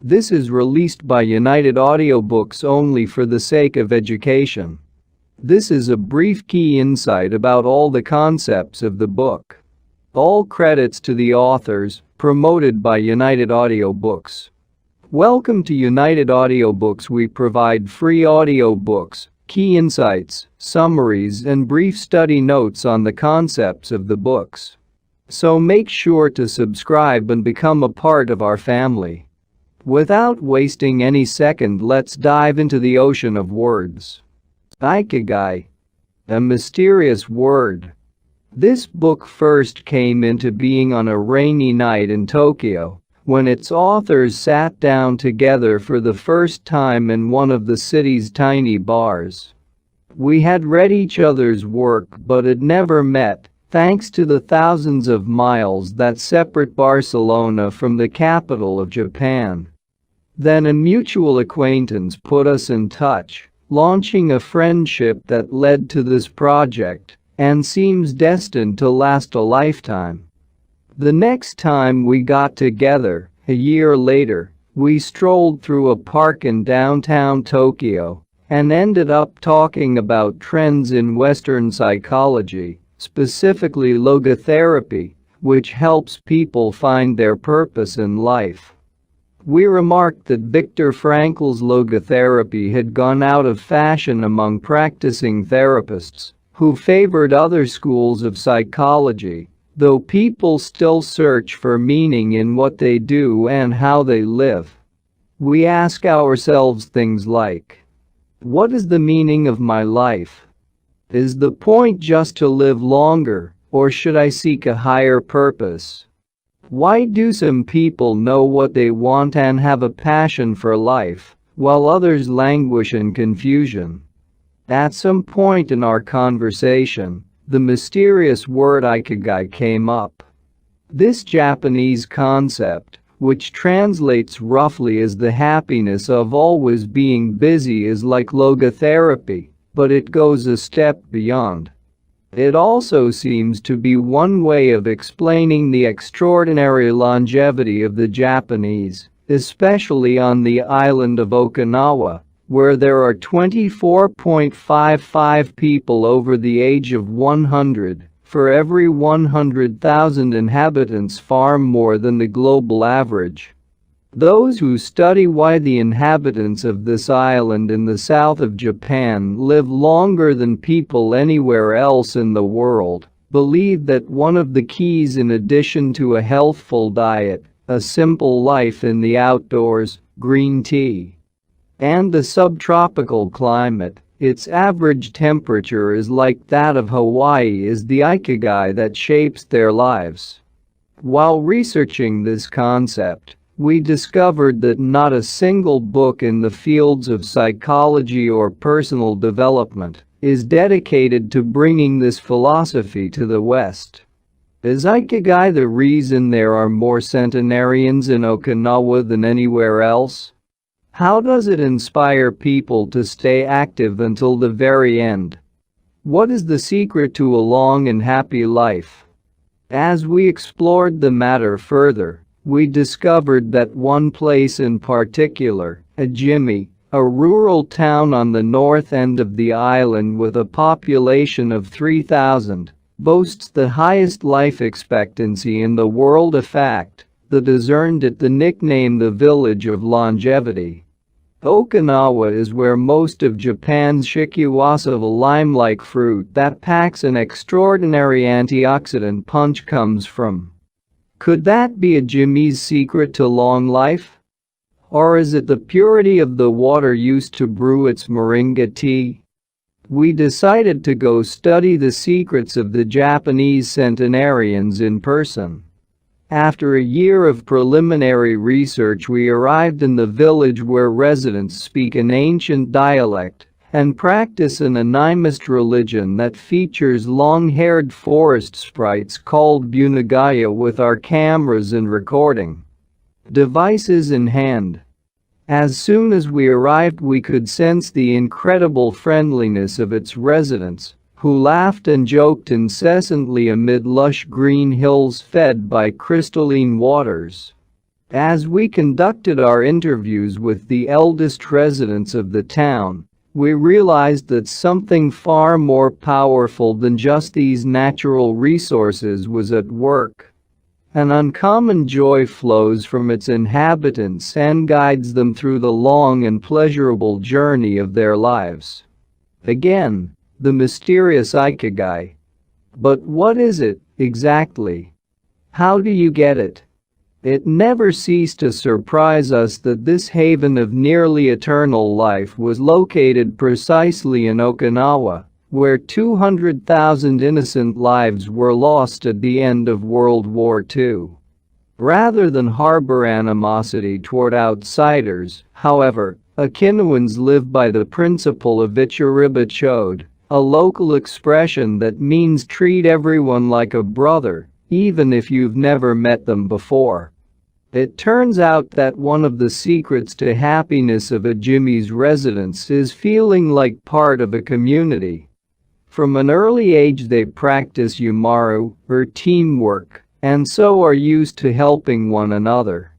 This is released by United Audiobooks only for the sake of education. This is a brief key insight about all the concepts of the book. All credits to the authors, promoted by United Audiobooks. Welcome to United Audiobooks. We provide free audiobooks, key insights, summaries, and brief study notes on the concepts of the books. So make sure to subscribe and become a part of our family. Without wasting any second, let's dive into the ocean of words. Ikigai. A mysterious word. This book first came into being on a rainy night in Tokyo, when its authors sat down together for the first time in one of the city's tiny bars. We had read each other's work but had never met, thanks to the thousands of miles that separate Barcelona from the capital of Japan. Then a mutual acquaintance put us in touch, launching a friendship that led to this project and seems destined to last a lifetime. The next time we got together, a year later, we strolled through a park in downtown Tokyo and ended up talking about trends in Western psychology, specifically logotherapy, which helps people find their purpose in life. We remarked that Viktor Frankl's logotherapy had gone out of fashion among practicing therapists, who favored other schools of psychology, though people still search for meaning in what they do and how they live. We ask ourselves things like, what is the meaning of my life? Is the point just to live longer, or should I seek a higher purpose? Why do some people know what they want and have a passion for life, while others languish in confusion? At some point in our conversation, the mysterious word Ikigai came up. This Japanese concept, which translates roughly as the happiness of always being busy, is like logotherapy, but it goes a step beyond. It also seems to be one way of explaining the extraordinary longevity of the Japanese, especially on the island of Okinawa, where there are 24.55 people over the age of 100 for every 100,000 inhabitants, far more than the global average. Those who study why the inhabitants of this island in the south of Japan live longer than people anywhere else in the world believe that one of the keys, in addition to a healthful diet, a simple life in the outdoors, green tea, and the subtropical climate, its average temperature is like that of Hawaii, is the Ikigai that shapes their lives. While researching this concept, we discovered that not a single book in the fields of psychology or personal development is dedicated to bringing this philosophy to the West. Is Ikigai the reason there are more centenarians in Okinawa than anywhere else? How does it inspire people to stay active until the very end? What is the secret to a long and happy life? As we explored the matter further, we discovered that one place in particular, Ajimi, a rural town on the north end of the island with a population of 3,000, boasts the highest life expectancy in the world, a fact that has earned it the nickname the Village of Longevity. Okinawa is where most of Japan's shikiwasa, a lime-like fruit that packs an extraordinary antioxidant punch, comes from. Could that be Ajimi's secret to long life? Or is it the purity of the water used to brew its moringa tea? We decided to go study the secrets of the Japanese centenarians in person. After a year of preliminary research, we arrived in the village, where residents speak an ancient dialect and practice an animist religion that features long-haired forest sprites called bunagaya, with our cameras and recording devices in hand. As soon as we arrived, we could sense the incredible friendliness of its residents, who laughed and joked incessantly amid lush green hills fed by crystalline waters. As we conducted our interviews with the eldest residents of the town, we realized that something far more powerful than just these natural resources was at work. An uncommon joy flows from its inhabitants and guides them through the long and pleasurable journey of their lives. Again, the mysterious Ikigai. But what is it, exactly? How do you get it? It never ceased to surprise us that this haven of nearly eternal life was located precisely in Okinawa, where 200,000 innocent lives were lost at the end of World War II. Rather than harbor animosity toward outsiders, however, Okinawans live by the principle of Ichiriba Chode, a local expression that means treat everyone like a brother, even if you've never met them before. It turns out that one of the secrets to happiness of a Jimmy's residents is feeling like part of a community. From an early age they practice yumaru, or teamwork, and so are used to helping one another.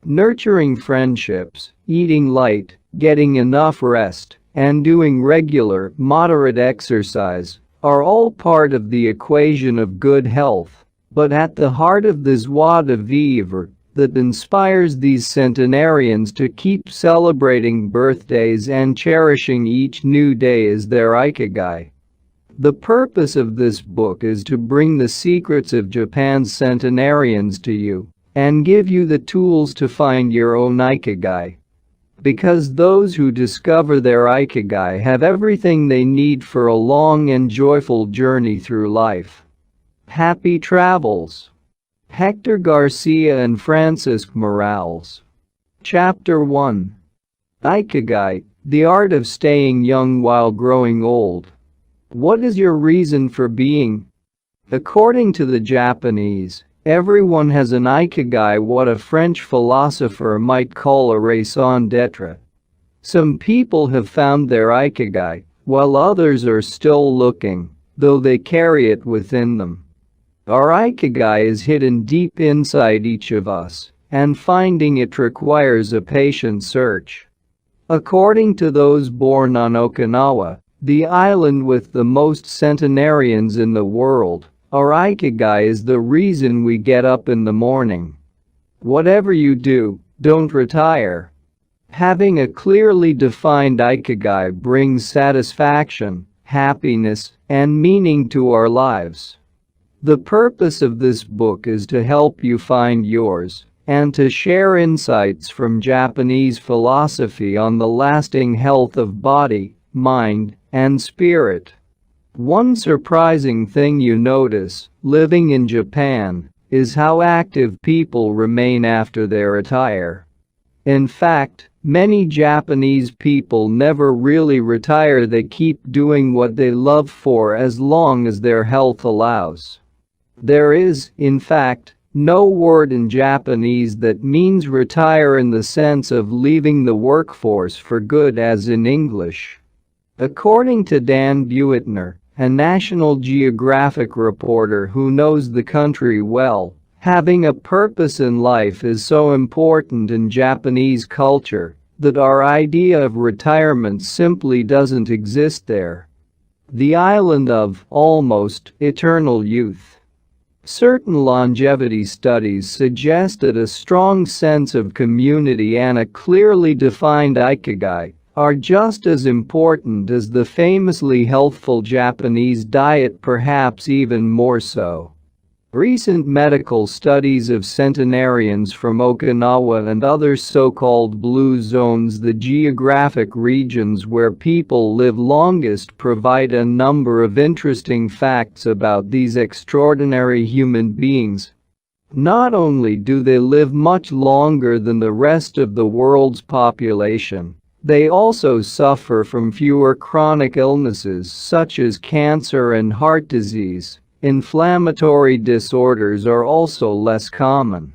Nurturing friendships, eating light, getting enough rest, and doing regular, moderate exercise are all part of the equation of good health. But at the heart of the joie de vivre that inspires these centenarians to keep celebrating birthdays and cherishing each new day is their Ikigai. The purpose of this book is to bring the secrets of Japan's centenarians to you and give you the tools to find your own Ikigai. Because those who discover their Ikigai have everything they need for a long and joyful journey through life. Happy travels! Hector Garcia and Francc Miralles. Chapter 1. Ikigai, the art of staying young while growing old. What is your reason for being? According to the Japanese, everyone has an Ikigai, what a French philosopher might call a raison d'être. Some people have found their Ikigai, while others are still looking, though they carry it within them. Our Ikigai is hidden deep inside each of us, and finding it requires a patient search. According to those born on Okinawa, the island with the most centenarians in the world, our Ikigai is the reason we get up in the morning. Whatever you do, don't retire. Having a clearly defined Ikigai brings satisfaction, happiness, and meaning to our lives. The purpose of this book is to help you find yours and to share insights from Japanese philosophy on the lasting health of body, mind, and spirit. One surprising thing you notice, living in Japan, is how active people remain after they retire. In fact, many Japanese people never really retire. They keep doing what they love for as long as their health allows. There is, in fact, no word in Japanese that means retire in the sense of leaving the workforce for good as in English. According to Dan Buettner, a National Geographic reporter who knows the country well, having a purpose in life is so important in Japanese culture that our idea of retirement simply doesn't exist there. The island of almost eternal youth. Certain longevity studies suggest that a strong sense of community and a clearly defined Ikigai are just as important as the famously healthful Japanese diet, perhaps even more so. Recent medical studies of centenarians from Okinawa and other so-called blue zones, the geographic regions where people live longest, provide a number of interesting facts about these extraordinary human beings. Not only do they live much longer than the rest of the world's population, they also suffer from fewer chronic illnesses such as cancer and heart disease. Inflammatory disorders are also less common.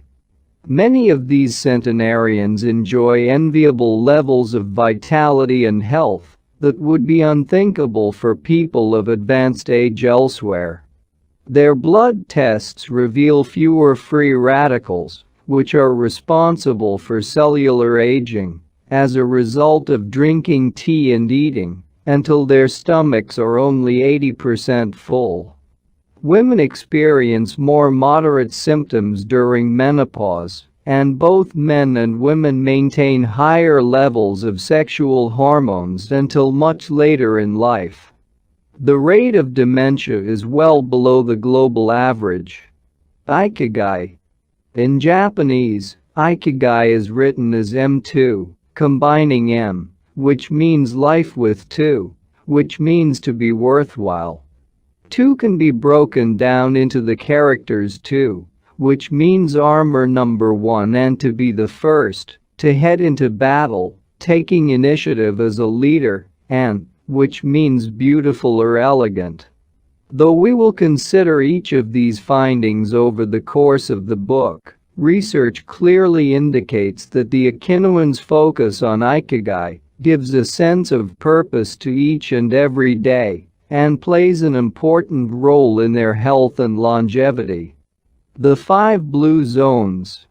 Many of these centenarians enjoy enviable levels of vitality and health that would be unthinkable for people of advanced age elsewhere. Their blood tests reveal fewer free radicals, which are responsible for cellular aging as a result of drinking tea and eating until their stomachs are only 80% full. Women experience more moderate symptoms during menopause, and both men and women maintain higher levels of sexual hormones until much later in life. The rate of dementia is well below the global average. Ikigai. In Japanese, Ikigai is written as M2, combining M, which means life, with 2, which means to be worthwhile. 2 can be broken down into the characters 2, which means armor number 1 and to be the first to head into battle, taking initiative as a leader, and which means beautiful or elegant. Though we will consider each of these findings over the course of the book, research clearly indicates that the Okinawan's focus on Ikigai gives a sense of purpose to each and every day and plays an important role in their health and longevity. The 5 blue zones.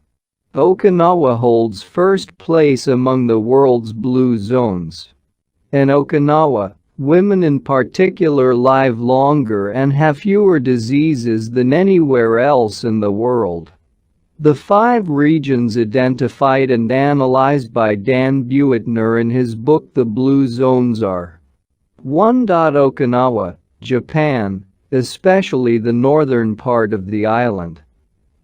Okinawa holds first place among the world's blue zones. In Okinawa, women in particular live longer and have fewer diseases than anywhere else in the world. The 5 regions identified and analyzed by Dan Buettner in his book The Blue Zones are 1. Okinawa, Japan, especially the northern part of the island.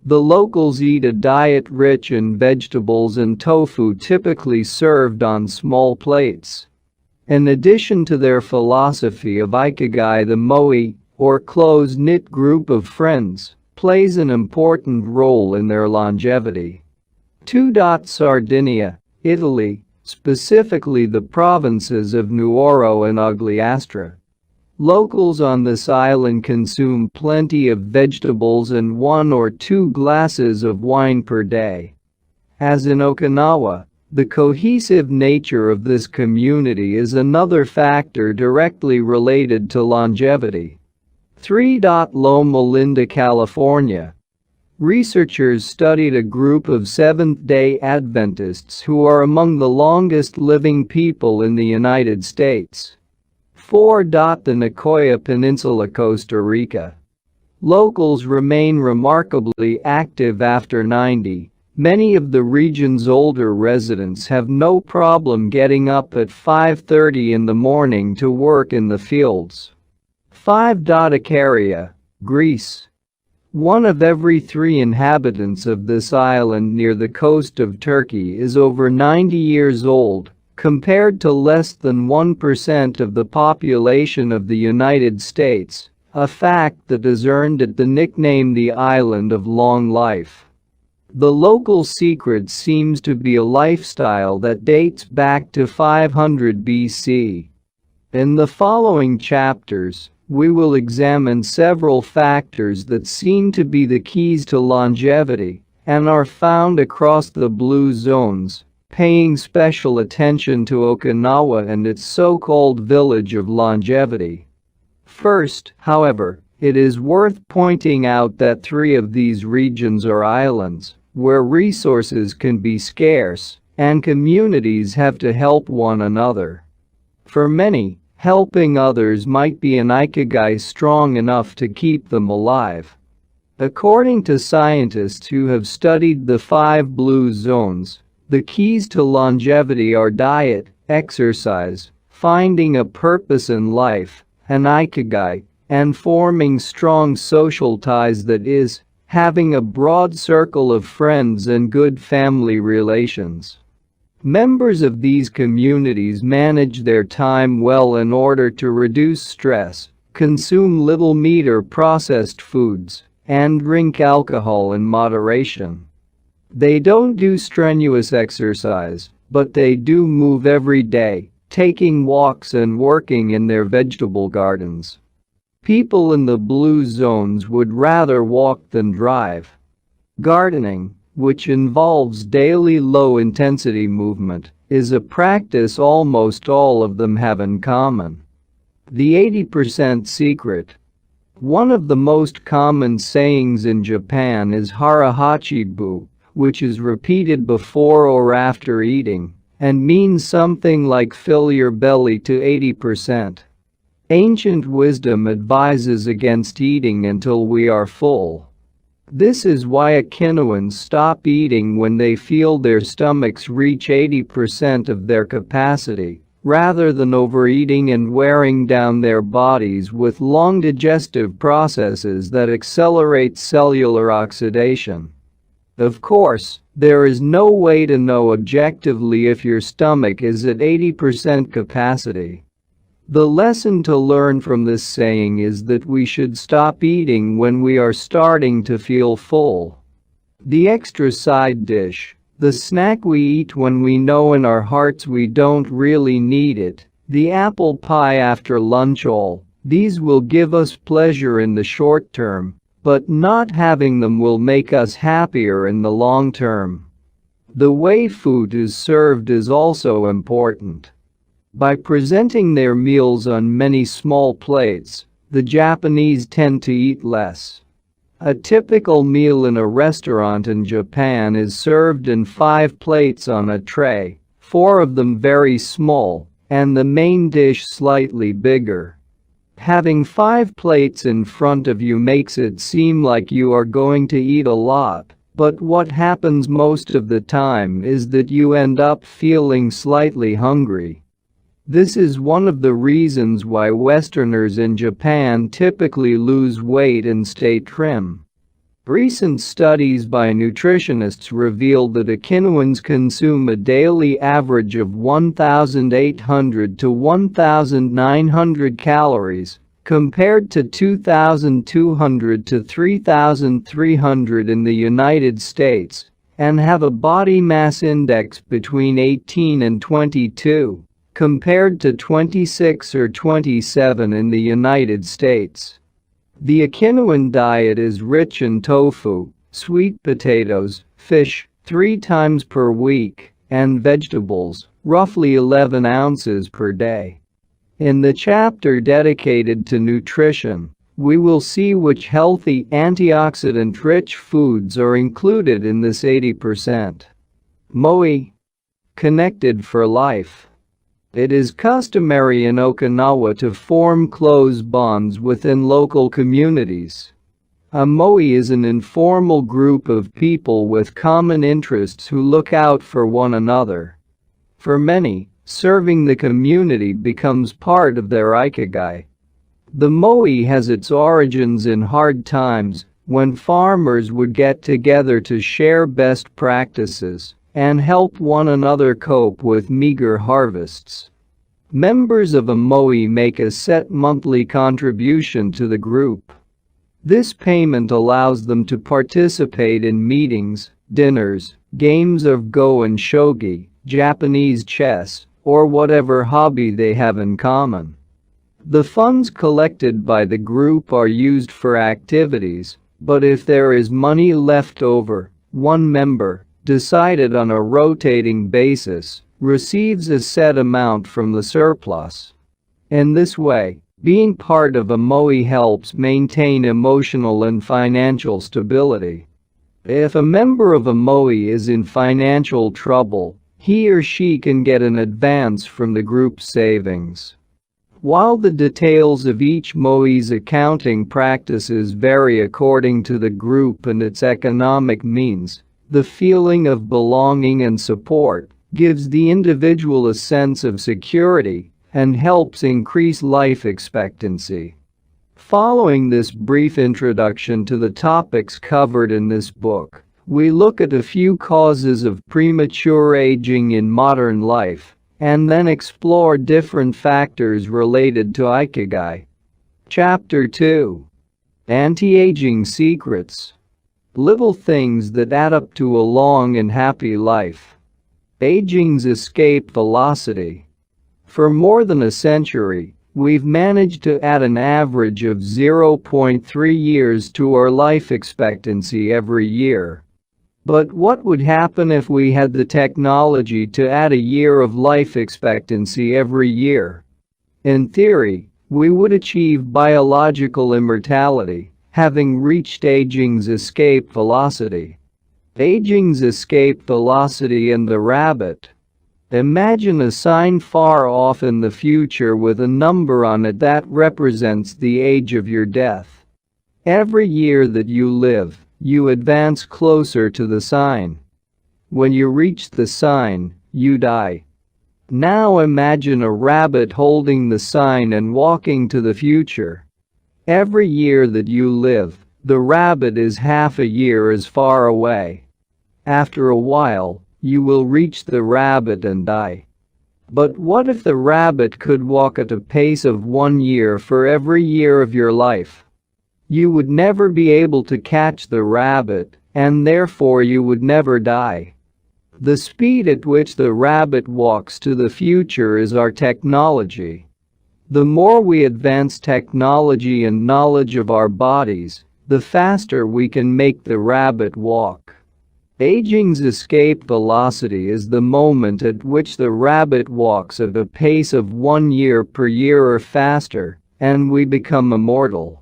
The locals eat a diet rich in vegetables and tofu, typically served on small plates. In addition to their philosophy of Ikigai, the Moi, or close-knit group of friends, plays an important role in their longevity. 2. Sardinia, Italy, specifically the provinces of Nuoro and Ogliastra. Locals on this island consume plenty of vegetables and 1 or 2 glasses of wine per day. As in Okinawa, the cohesive nature of this community is another factor directly related to longevity. 3. Loma Linda, California. Researchers studied a group of Seventh-day Adventists who are among the longest living people in the United States. 4. The Nicoya Peninsula, Costa Rica. Locals remain remarkably active after 90. Many of the region's older residents have no problem getting up at 5:30 in the morning to work in the fields. 5. Icaria, Greece. 1 of every 3 inhabitants of this island near the coast of Turkey is over 90 years old, compared to less than 1% of the population of the United States, a fact that has earned it the nickname the Island of Long Life. The local secret seems to be a lifestyle that dates back to 500 BC. In the following chapters, we will examine several factors that seem to be the keys to longevity and are found across the blue zones, paying special attention to Okinawa and its so-called village of longevity. First, however, it is worth pointing out that 3 of these regions are islands, where resources can be scarce and communities have to help one another. For many, helping others might be an ikigai strong enough to keep them alive. According to scientists who have studied the 5 blue zones, the keys to longevity are diet, exercise, finding a purpose in life, an ikigai, and forming strong social ties, that is, having a broad circle of friends and good family relations. Members of these communities manage their time well in order to reduce stress, consume little meat or processed foods, and drink alcohol in moderation. They don't do strenuous exercise, but they do move every day, taking walks and working in their vegetable gardens. People in the blue zones would rather walk than drive. Gardening, which involves daily low-intensity movement, is a practice almost all of them have in common. The 80% secret. One of the most common sayings in Japan is hara hachibu, which is repeated before or after eating, and means something like fill your belly to 80%. Ancient wisdom advises against eating until we are full. This is why Okinawan stop eating when they feel their stomachs reach 80% of their capacity, rather than overeating and wearing down their bodies with long digestive processes that accelerate cellular oxidation. Of course, there is no way to know objectively if your stomach is at 80% capacity. The lesson to learn from this saying is that we should stop eating when we are starting to feel full. The extra side dish, the snack we eat when we know in our hearts we don't really need it, the apple pie after lunch, all these will give us pleasure in the short term, but not having them will make us happier in the long term. The way food is served is also important. By presenting their meals on many small plates, the Japanese tend to eat less. A typical meal in a restaurant in Japan is served in 5 plates on a tray, 4 of them very small, and the main dish slightly bigger. Having 5 plates in front of you makes it seem like you are going to eat a lot, but what happens most of the time is that you end up feeling slightly hungry. This is one of the reasons why Westerners in Japan typically lose weight and stay trim. Recent studies by nutritionists reveal that Okinawans consume a daily average of 1,800 to 1,900 calories, compared to 2,200 to 3,300 in the United States, and have a body mass index between 18 and 22. Compared to 26 or 27 in the United States. The Okinawan diet is rich in tofu, sweet potatoes, fish, 3 times per week, and vegetables, roughly 11 ounces per day. In the chapter dedicated to nutrition, we will see which healthy, antioxidant-rich foods are included in this 80%. Moe. Connected for life. It is customary in Okinawa to form close bonds within local communities. A moe is an informal group of people with common interests who look out for one another. For many, serving the community becomes part of their Ikigai. The moe has its origins in hard times, when farmers would get together to share best practices and help one another cope with meager harvests. Members of a moe make a set monthly contribution to the group. This payment allows them to participate in meetings, dinners, games of go and shogi, Japanese chess, or whatever hobby they have in common. The funds collected by the group are used for activities, but if there is money left over, one member, decided on a rotating basis, receives a set amount from the surplus. In this way, being part of a moe helps maintain emotional and financial stability. If a member of a moe is in financial trouble, he or she can get an advance from the group's savings. While the details of each moe's accounting practices vary according to the group and its economic means, the feeling of belonging and support gives the individual a sense of security and helps increase life expectancy. Following this brief introduction to the topics covered in this book, we look at a few causes of premature aging in modern life, and then explore different factors related to Ikigai. Chapter 2. Anti-Aging Secrets. Little things that add up to a long and happy life. Aging's escape velocity. For more than a century, we've managed to add an average of 0.3 years to our life expectancy every year. But what would happen if we had the technology to add a year of life expectancy every year? In theory, we would achieve biological immortality, having reached aging's escape velocity. Aging's escape velocity and the rabbit. Imagine a sign far off in the future with a number on it that represents the age of your death. Every year that you live, you advance closer to the sign. When you reach the sign, you die. Now imagine a rabbit holding the sign and walking to the future. Every year that you live, the rabbit is half a year as far away. After a while, you will reach the rabbit and die. But what if the rabbit could walk at a pace of 1 year for every year of your life? You would never be able to catch the rabbit, and therefore you would never die. The speed at which the rabbit walks to the future is our technology. The more we advance technology and knowledge of our bodies, the faster we can make the rabbit walk. Aging's escape velocity is the moment at which the rabbit walks at a pace of 1 year per year or faster, and we become immortal.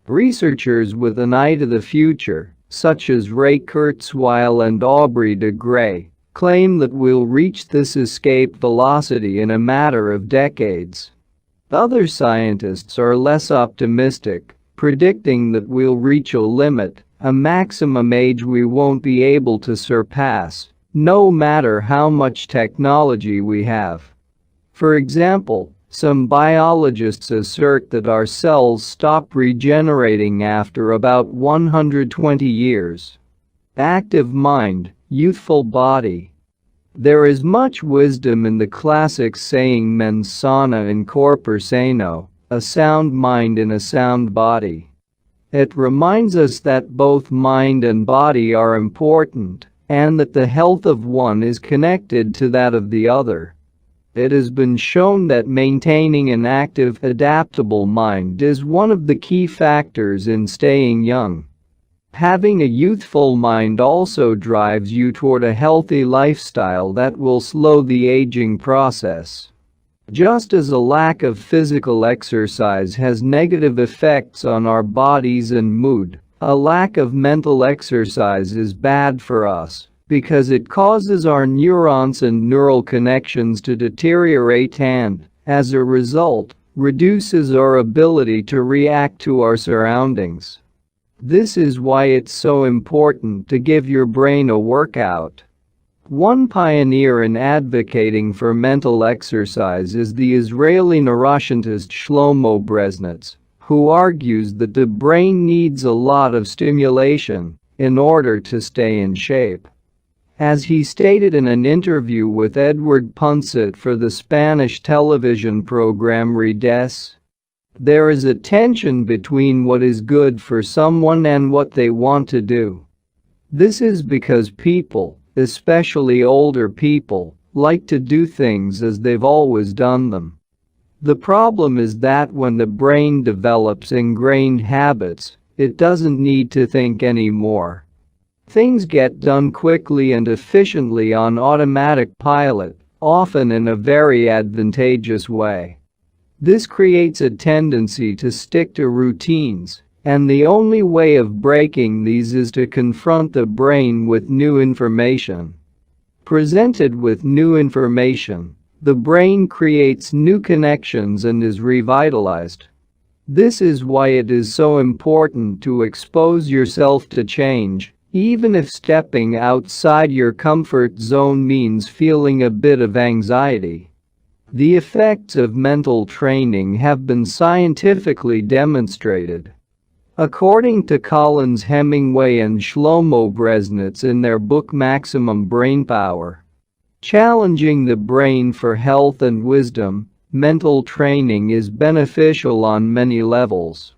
Researchers with an eye to the future, such as Ray Kurzweil and Aubrey de Grey, claim that we'll reach this escape velocity in a matter of decades. Other scientists are less optimistic, predicting that we'll reach a limit, a maximum age we won't be able to surpass, no matter how much technology we have. For example, some biologists assert that our cells stop regenerating after about 120 years. Active mind, youthful body. There is much wisdom in the classic saying mens sana in corpore sano, a sound mind in a sound body. It reminds us that both mind and body are important, and that the health of one is connected to that of the other. It has been shown that maintaining an active, adaptable mind is one of the key factors in staying young. Having a youthful mind also drives you toward a healthy lifestyle that will slow the aging process. Just as a lack of physical exercise has negative effects on our bodies and mood, a lack of mental exercise is bad for us, because it causes our neurons and neural connections to deteriorate and, as a result, reduces our ability to react to our surroundings. This is why it's so important to give your brain a workout. One pioneer in advocating for mental exercise is the Israeli neuroscientist Shlomo Bresnitz, who argues that the brain needs a lot of stimulation in order to stay in shape. As he stated in an interview with Edward Punset for the Spanish television program Redes, there is a tension between what is good for someone and what they want to do. This is because people, especially older people, like to do things as they've always done them. The problem is that when the brain develops ingrained habits, it doesn't need to think anymore. Things get done quickly and efficiently on automatic pilot, often in a very advantageous way. This creates a tendency to stick to routines, and the only way of breaking these is to confront the brain with new information. Presented with new information, the brain creates new connections and is revitalized. This is why it is so important to expose yourself to change, even if stepping outside your comfort zone means feeling a bit of anxiety. The effects of mental training have been scientifically demonstrated. According to Collins Hemingway and Shlomo Bresnitz in their book Maximum Brainpower, challenging the brain for health and wisdom, mental training is beneficial on many levels.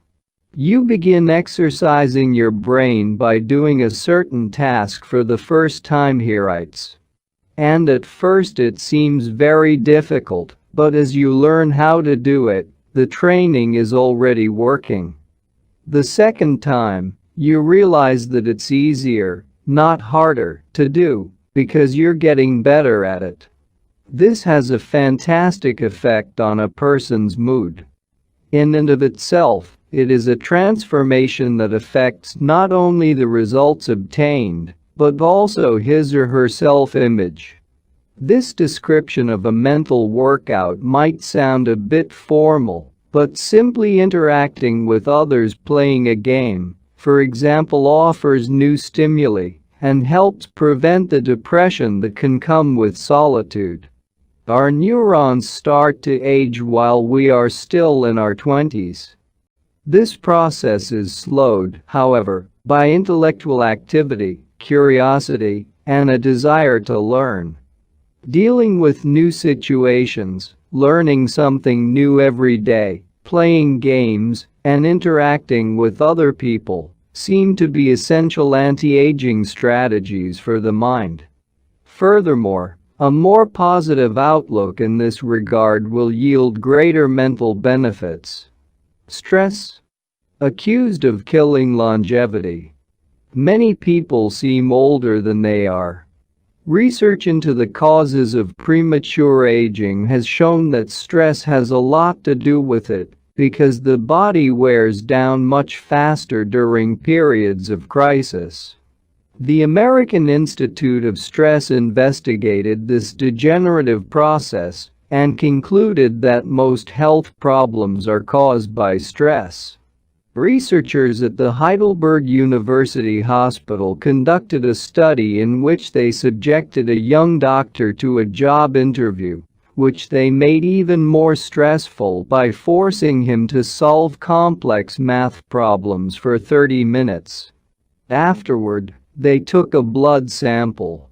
You begin exercising your brain by doing a certain task for the first time, he writes. And at first it seems very difficult, but as you learn how to do it, the training is already working. The second time, you realize that it's easier, not harder, to do, because you're getting better at it. This has a fantastic effect on a person's mood. In and of itself, it is a transformation that affects not only the results obtained, but also his or her self-image. This description of a mental workout might sound a bit formal, but simply interacting with others, playing a game, for example, offers new stimuli and helps prevent the depression that can come with solitude. Our neurons start to age while we are still in our 20s. This process is slowed, however, by intellectual activity, curiosity, and a desire to learn. Dealing with new situations, learning something new every day, playing games, and interacting with other people seem to be essential anti-aging strategies for the mind. Furthermore, a more positive outlook in this regard will yield greater mental benefits. Stress, accused of killing longevity. Many people seem older than they are. Research into the causes of premature aging has shown that stress has a lot to do with it, because the body wears down much faster during periods of crisis. The American Institute of Stress investigated this degenerative process and concluded that most health problems are caused by stress. Researchers at the Heidelberg University Hospital conducted a study in which they subjected a young doctor to a job interview, which they made even more stressful by forcing him to solve complex math problems for 30 minutes. Afterward, they took a blood sample.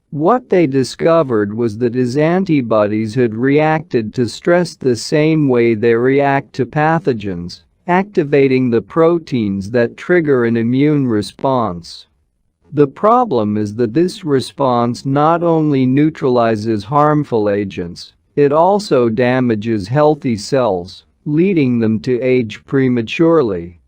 What they discovered was that his antibodies had reacted to stress the same way they react to pathogens, activating the proteins that trigger an immune response. The problem is that this response not only neutralizes harmful agents, it also damages healthy cells, leading them to age prematurely.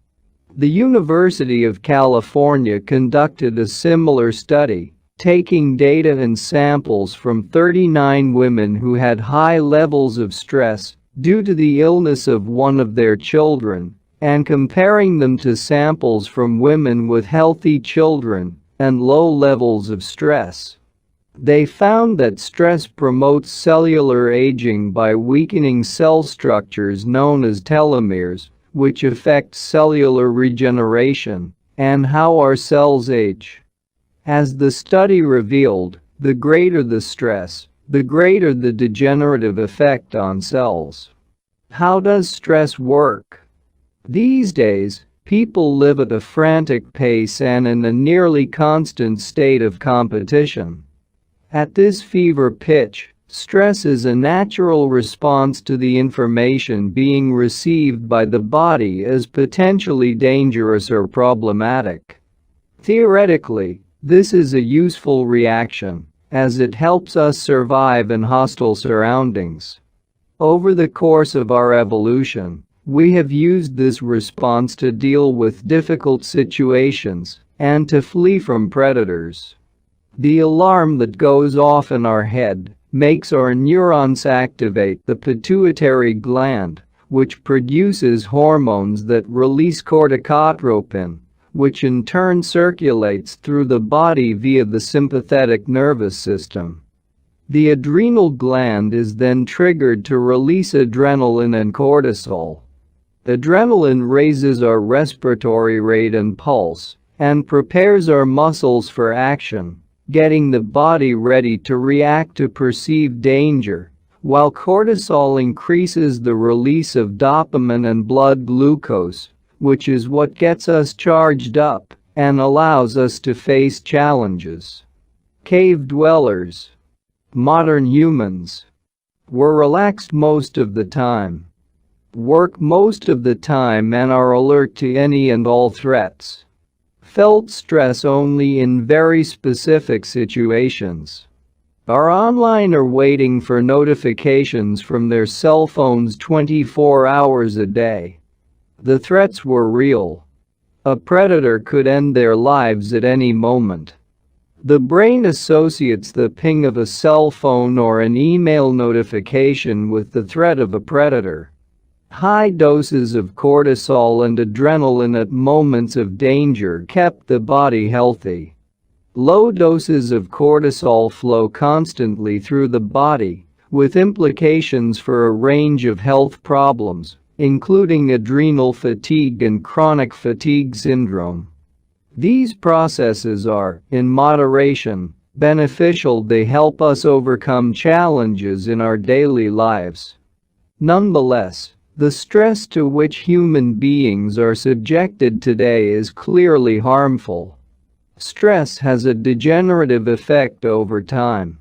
The University of California conducted a similar study, taking data and samples from 39 women who had high levels of stress due to the illness of one of their children, and comparing them to samples from women with healthy children and low levels of stress. They found that stress promotes cellular aging by weakening cell structures known as telomeres, which affect cellular regeneration and how our cells age. As the study revealed, the greater the stress, the greater the degenerative effect on cells. How does stress work? These days, people live at a frantic pace and in a nearly constant state of competition. At this fever pitch, stress is a natural response to the information being received by the body as potentially dangerous or problematic. Theoretically, this is a useful reaction, as it helps us survive in hostile surroundings. Over the course of our evolution, we have used this response to deal with difficult situations and to flee from predators. The alarm that goes off in our head makes our neurons activate the pituitary gland, which produces hormones that release corticotropin, which in turn circulates through the body via the sympathetic nervous system. The adrenal gland is then triggered to release adrenaline and cortisol. Adrenaline raises our respiratory rate and pulse and prepares our muscles for action, getting the body ready to react to perceived danger, while cortisol increases the release of dopamine and blood glucose, which is what gets us charged up and allows us to face challenges. Cave dwellers, modern humans, were relaxed most of the time, work most of the time, and are alert to any and all threats. Felt stress only in very specific situations. Are online or waiting for notifications from their cell phones 24 hours a day. The threats were real. A predator could end their lives at any moment. The brain associates the ping of a cell phone or an email notification with the threat of a predator. High doses of cortisol and adrenaline at moments of danger kept the body healthy. Low doses of cortisol flow constantly through the body, with implications for a range of health problems, including adrenal fatigue and chronic fatigue syndrome. These processes are, in moderation, beneficial. They help us overcome challenges in our daily lives. Nonetheless, the stress to which human beings are subjected today is clearly harmful. Stress has a degenerative effect over time.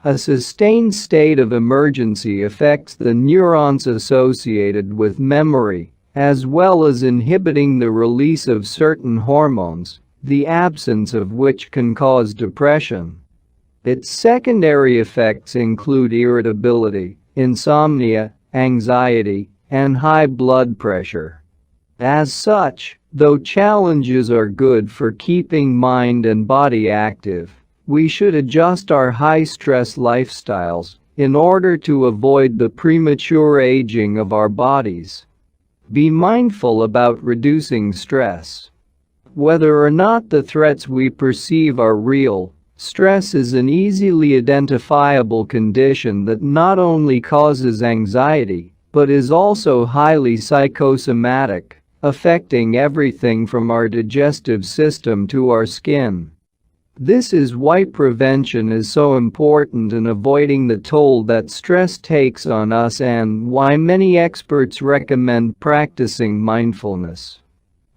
A sustained state of emergency affects the neurons associated with memory, as well as inhibiting the release of certain hormones, the absence of which can cause depression. Its secondary effects include irritability, insomnia, anxiety, and high blood pressure. As such, though challenges are good for keeping mind and body active, we should adjust our high-stress lifestyles in order to avoid the premature aging of our bodies. Be mindful about reducing stress. Whether or not the threats we perceive are real, stress is an easily identifiable condition that not only causes anxiety, but is also highly psychosomatic, affecting everything from our digestive system to our skin. This is why prevention is so important in avoiding the toll that stress takes on us, and why many experts recommend practicing mindfulness.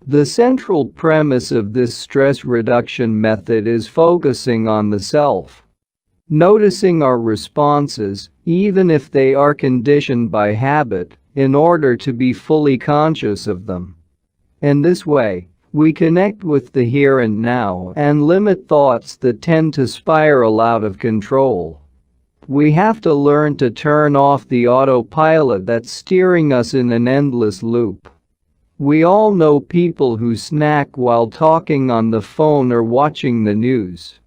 The central premise of this stress reduction method is focusing on the self. Noticing our responses, even if they are conditioned by habit, in order to be fully conscious of them. In this way, we connect with the here and now and limit thoughts that tend to spiral out of control. We have to learn to turn off the autopilot that's steering us in an endless loop. We all know people who snack while talking on the phone or watching the news.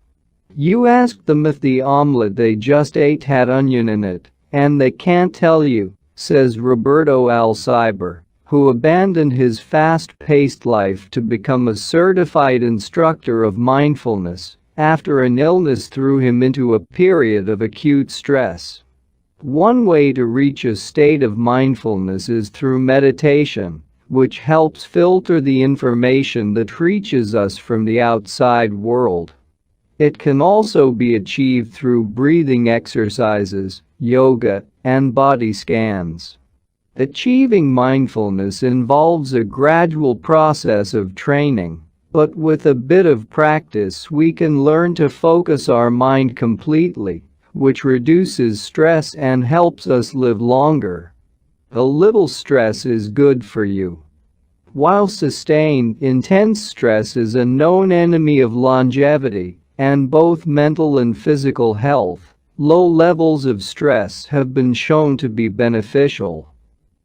You ask them if the omelet they just ate had onion in it, and they can't tell you, says Roberto Alcibar, who abandoned his fast-paced life to become a certified instructor of mindfulness after an illness threw him into a period of acute stress. One way to reach a state of mindfulness is through meditation, which helps filter the information that reaches us from the outside world. It can also be achieved through breathing exercises, yoga, and body scans. Achieving mindfulness involves a gradual process of training, but with a bit of practice we can learn to focus our mind completely, which reduces stress and helps us live longer. A little stress is good for you. While sustained, intense stress is a known enemy of longevity and both mental and physical health, low levels of stress have been shown to be beneficial.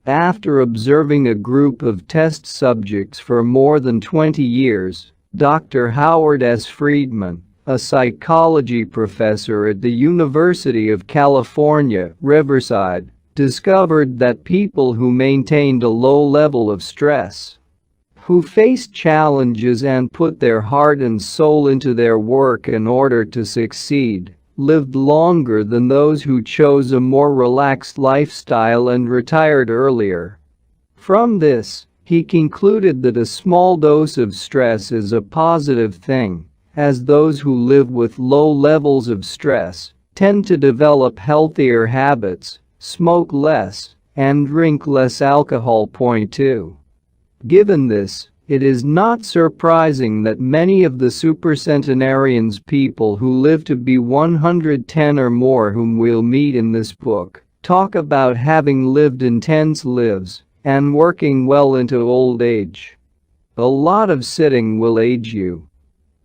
After observing a group of test subjects for more than 20 years, Dr. Howard S. Friedman, a psychology professor at the University of California, Riverside, discovered that people who maintained a low level of stress, who faced challenges and put their heart and soul into their work in order to succeed, lived longer than those who chose a more relaxed lifestyle and retired earlier. From this, he concluded that a small dose of stress is a positive thing, as those who live with low levels of stress tend to develop healthier habits, smoke less, and drink less alcohol. Point 2. Given this, it is not surprising that many of the supercentenarians, people who live to be 110 or more whom we'll meet in this book, talk about having lived intense lives and working well into old age. A lot of sitting will age you.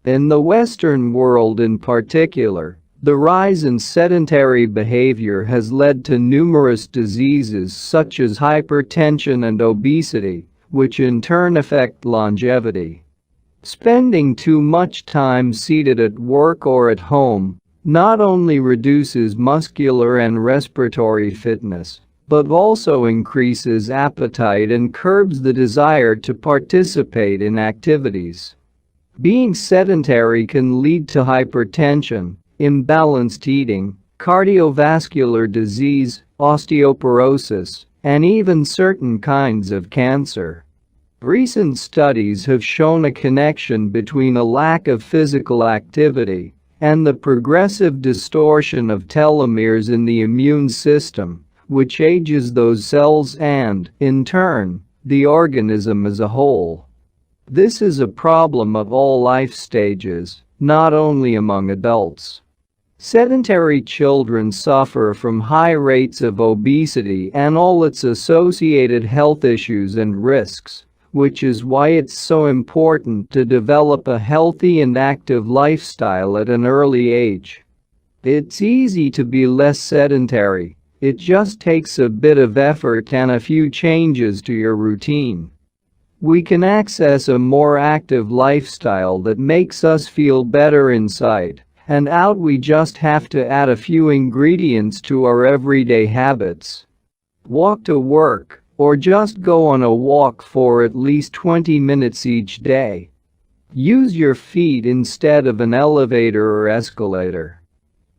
In the Western world in particular, the rise in sedentary behavior has led to numerous diseases such as hypertension and obesity, which in turn affect longevity. Spending too much time seated at work or at home not only reduces muscular and respiratory fitness, but also increases appetite and curbs the desire to participate in activities. Being sedentary can lead to hypertension, imbalanced eating, cardiovascular disease, osteoporosis, and even certain kinds of cancer. Recent studies have shown a connection between a lack of physical activity and the progressive distortion of telomeres in the immune system, which ages those cells and, in turn, the organism as a whole. This is a problem of all life stages, not only among adults. Sedentary children suffer from high rates of obesity and all its associated health issues and risks, which is why it's so important to develop a healthy and active lifestyle at an early age. It's easy to be less sedentary, it just takes a bit of effort and a few changes to your routine. We can access a more active lifestyle that makes us feel better inside and out. We just have to add a few ingredients to our everyday habits. Walk to work, or just go on a walk for at least 20 minutes each day. Use your feet instead of an elevator or escalator.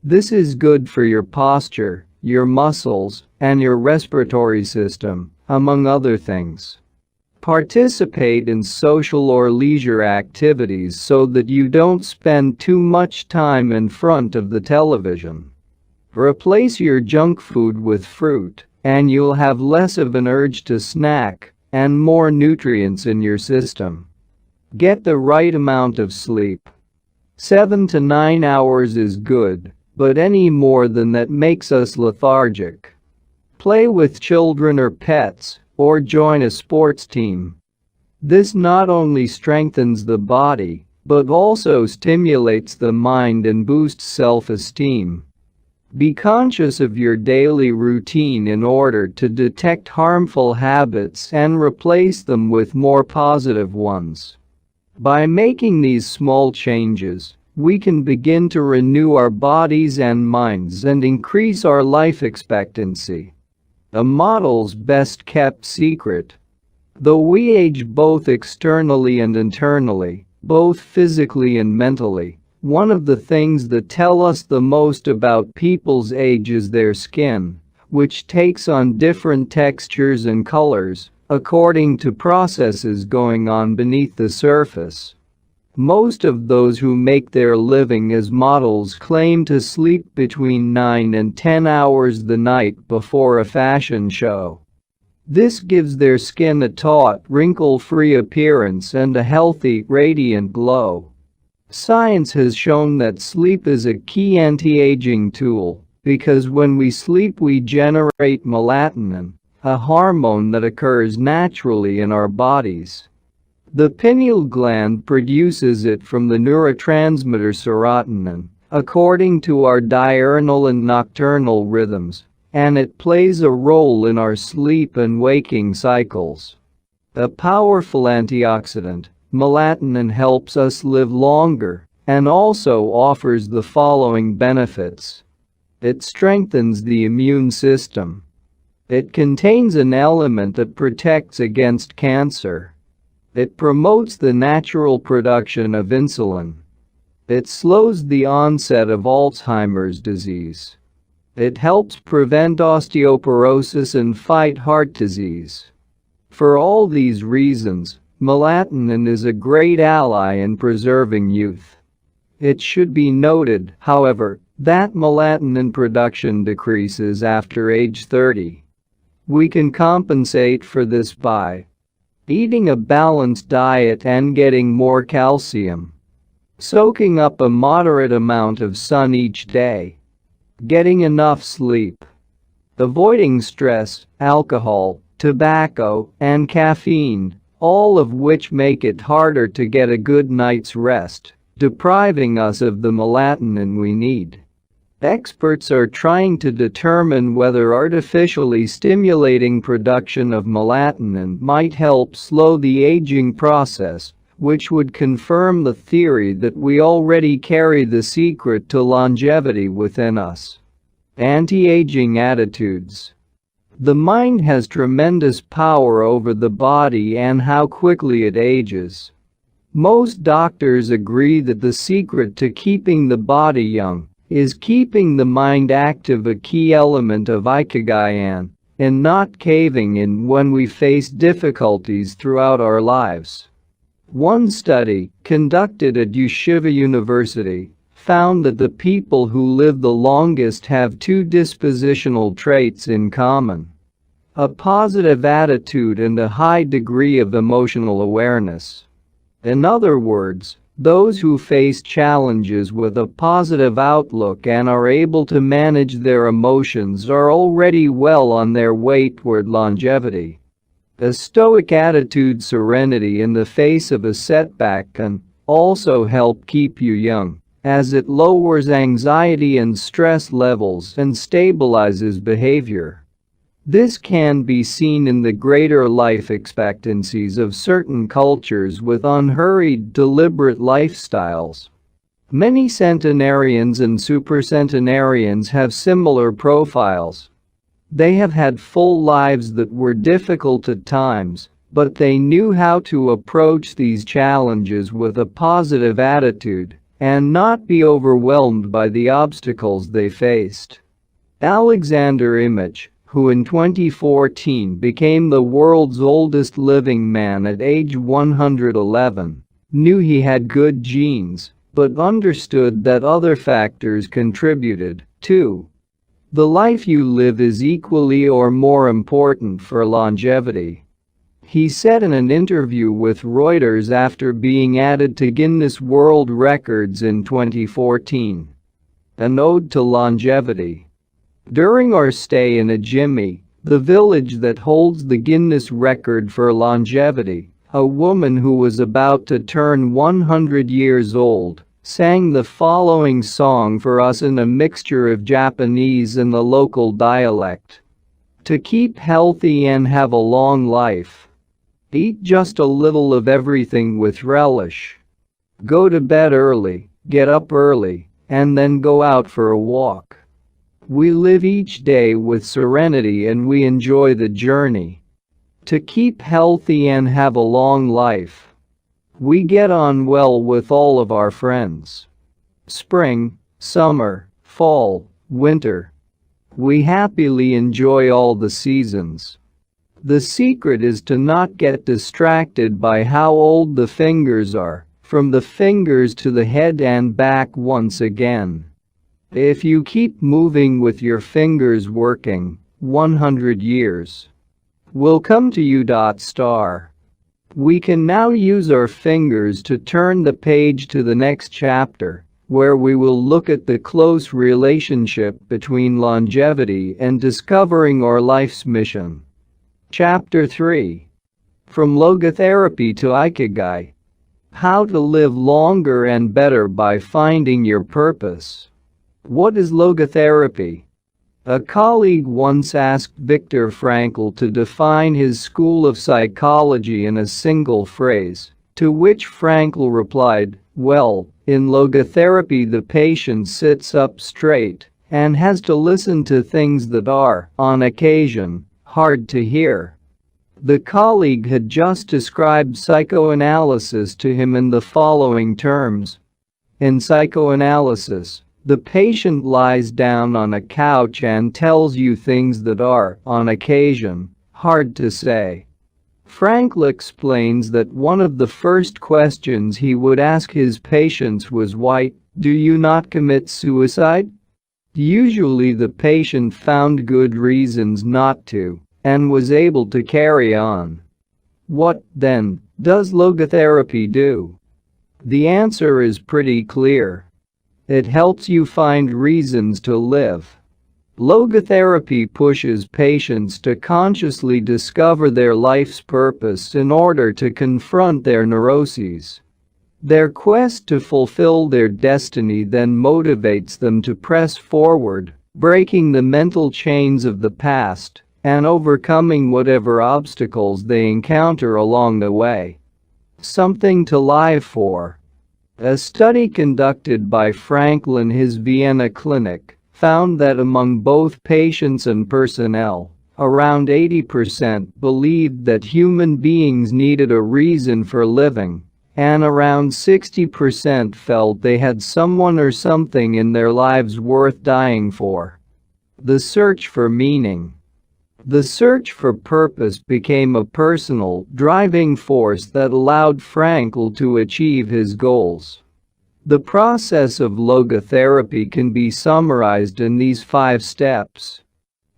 This is good for your posture, your muscles, and your respiratory system, among other things. Participate in social or leisure activities so that you don't spend too much time in front of the television. Replace your junk food with fruit, and you'll have less of an urge to snack and more nutrients in your system. Get the right amount of sleep. 7 to 9 hours is good, but any more than that makes us lethargic. Play with children or pets, or join a sports team. This not only strengthens the body, but also stimulates the mind and boosts self-esteem. Be conscious of your daily routine in order to detect harmful habits and replace them with more positive ones. By making these small changes, we can begin to renew our bodies and minds and increase our life expectancy. A model's best kept secret. Though we age both externally and internally, both physically and mentally, one of the things that tell us the most about people's age is their skin, which takes on different textures and colors according to processes going on beneath the surface. Most of those who make their living as models claim to sleep between 9 and 10 hours the night before a fashion show. This gives their skin a taut, wrinkle-free appearance and a healthy, radiant glow. Science has shown that sleep is a key anti-aging tool because when we sleep we generate melatonin, a hormone that occurs naturally in our bodies. The pineal gland produces it from the neurotransmitter serotonin, according to our diurnal and nocturnal rhythms, and it plays a role in our sleep and waking cycles. A powerful antioxidant, melatonin helps us live longer and also offers the following benefits. It strengthens the immune system. It contains an element that protects against cancer. It promotes the natural production of insulin. It slows the onset of Alzheimer's disease. It helps prevent osteoporosis and fight heart disease. For all these reasons, melatonin is a great ally in preserving youth. It should be noted, however, that melatonin production decreases after age 30. We can compensate for this by eating a balanced diet and getting more calcium, soaking up a moderate amount of sun each day, getting enough sleep, avoiding stress, alcohol, tobacco, and caffeine, all of which make it harder to get a good night's rest, depriving us of the melatonin we need. Experts are trying to determine whether artificially stimulating production of melatonin might help slow the aging process, which would confirm the theory that we already carry the secret to longevity within us. Anti-aging attitudes. The mind has tremendous power over the body and how quickly it ages. Most doctors agree that the secret to keeping the body young is keeping the mind active, a key element of Ikigai, and not caving in when we face difficulties throughout our lives. One study, conducted at Yeshiva University, found that the people who live the longest have two dispositional traits in common: a positive attitude and a high degree of emotional awareness. In other words, those who face challenges with a positive outlook and are able to manage their emotions are already well on their way toward longevity. A stoic attitude, serenity in the face of a setback, can also help keep you young, as it lowers anxiety and stress levels and stabilizes behavior. This can be seen in the greater life expectancies of certain cultures with unhurried, deliberate lifestyles. Many centenarians and supercentenarians have similar profiles. They have had full lives that were difficult at times, but they knew how to approach these challenges with a positive attitude and not be overwhelmed by the obstacles they faced. Alexander Image, who in 2014 became the world's oldest living man at age 111, knew he had good genes, but understood that other factors contributed, too. The life you live is equally or more important for longevity. He said in an interview with Reuters after being added to Guinness World Records in 2014. An ode to longevity. During our stay in Ajimi, the village that holds the Guinness record for longevity, a woman who was about to turn 100 years old sang the following song for us in a mixture of Japanese and the local dialect. To keep healthy and have a long life, eat just a little of everything with relish. Go to bed early, get up early, and then go out for a walk. We live each day with serenity and we enjoy the journey. To keep healthy and have a long life, we get on well with all of our friends. Spring, summer, fall, winter. We happily enjoy all the seasons. The secret is to not get distracted by how old the fingers are, from the fingers to the head and back once again. If you keep moving with your fingers working, 100 years will come to you. We can now use our fingers to turn the page to the next chapter, where we will look at the close relationship between longevity and discovering our life's mission. Chapter 3. From Logotherapy to Ikigai. How to live longer and better by finding your purpose. What is logotherapy? A colleague once asked Viktor Frankl to define his school of psychology in a single phrase, to which Frankl replied, "Well, in logotherapy the patient sits up straight and has to listen to things that are, on occasion, hard to hear." The colleague had just described psychoanalysis to him in the following terms. In psychoanalysis, the patient lies down on a couch and tells you things that are, on occasion, hard to say. Frankl explains that one of the first questions he would ask his patients was, "Why do you not commit suicide?" Usually the patient found good reasons not to, and was able to carry on. What, then, does logotherapy do? The answer is pretty clear. It helps you find reasons to live. Logotherapy pushes patients to consciously discover their life's purpose in order to confront their neuroses. Their quest to fulfill their destiny then motivates them to press forward, breaking the mental chains of the past and overcoming whatever obstacles they encounter along the way. Something to live for. A study conducted by Frankl in his Vienna clinic found that among both patients and personnel, around 80% believed that human beings needed a reason for living, and around 60% felt they had someone or something in their lives worth dying for. The search for meaning. The search for purpose became a personal, driving force that allowed Francc to achieve his goals. The process of logotherapy can be summarized in these 5 steps.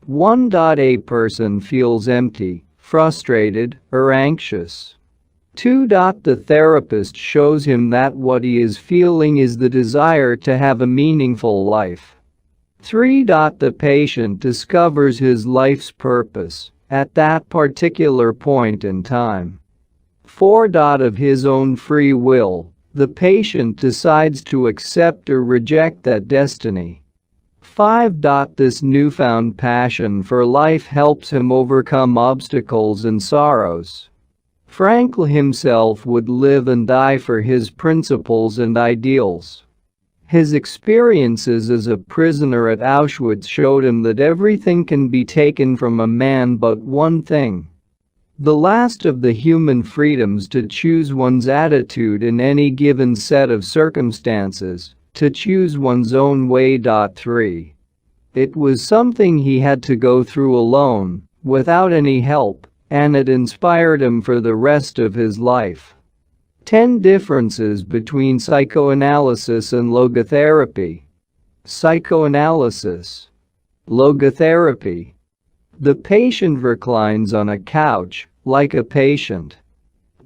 1. A person feels empty, frustrated, or anxious. 2. The therapist shows him that what he is feeling is the desire to have a meaningful life. 3. The patient discovers his life's purpose at that particular point in time. 4. Of his own free will, the patient decides to accept or reject that destiny. 5. This newfound passion for life helps him overcome obstacles and sorrows. Francc himself would live and die for his principles and ideals. His experiences as a prisoner at Auschwitz showed him that everything can be taken from a man but one thing. The last of the human freedoms to choose one's attitude in any given set of circumstances, to choose one's own way. 3. It was something he had to go through alone, without any help, and it inspired him for the rest of his life. 10 differences between psychoanalysis and logotherapy. Psychoanalysis. Logotherapy. The patient reclines on a couch, like a patient.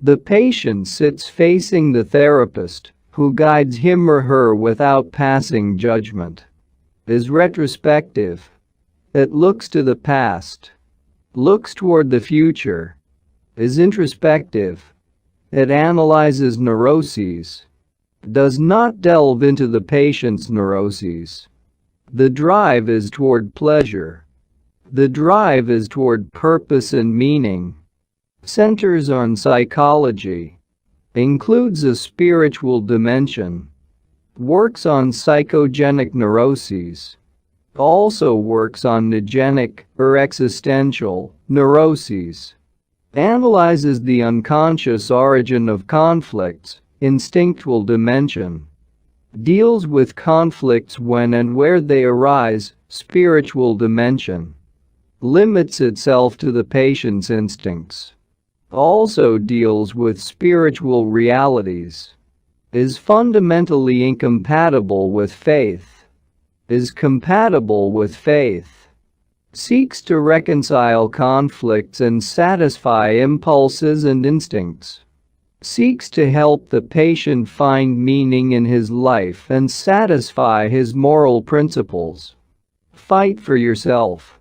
The patient sits facing the therapist, who guides him or her without passing judgment. Is retrospective. It looks to the past. Looks toward the future. Is introspective. It analyzes neuroses. Does not delve into the patient's neuroses. The drive is toward pleasure. The drive is toward purpose and meaning. Centers on psychology. Includes a spiritual dimension. Works on psychogenic neuroses. Also works on neogenic, or existential, neuroses. Analyzes the unconscious origin of conflicts, instinctual dimension. Deals with conflicts when and where they arise, spiritual dimension. Limits itself to the patient's instincts. Also deals with spiritual realities. Is fundamentally incompatible with faith. Is compatible with faith. Seeks to reconcile conflicts and satisfy impulses and instincts. Seeks to help the patient find meaning in his life and satisfy his moral principles. Fight for yourself.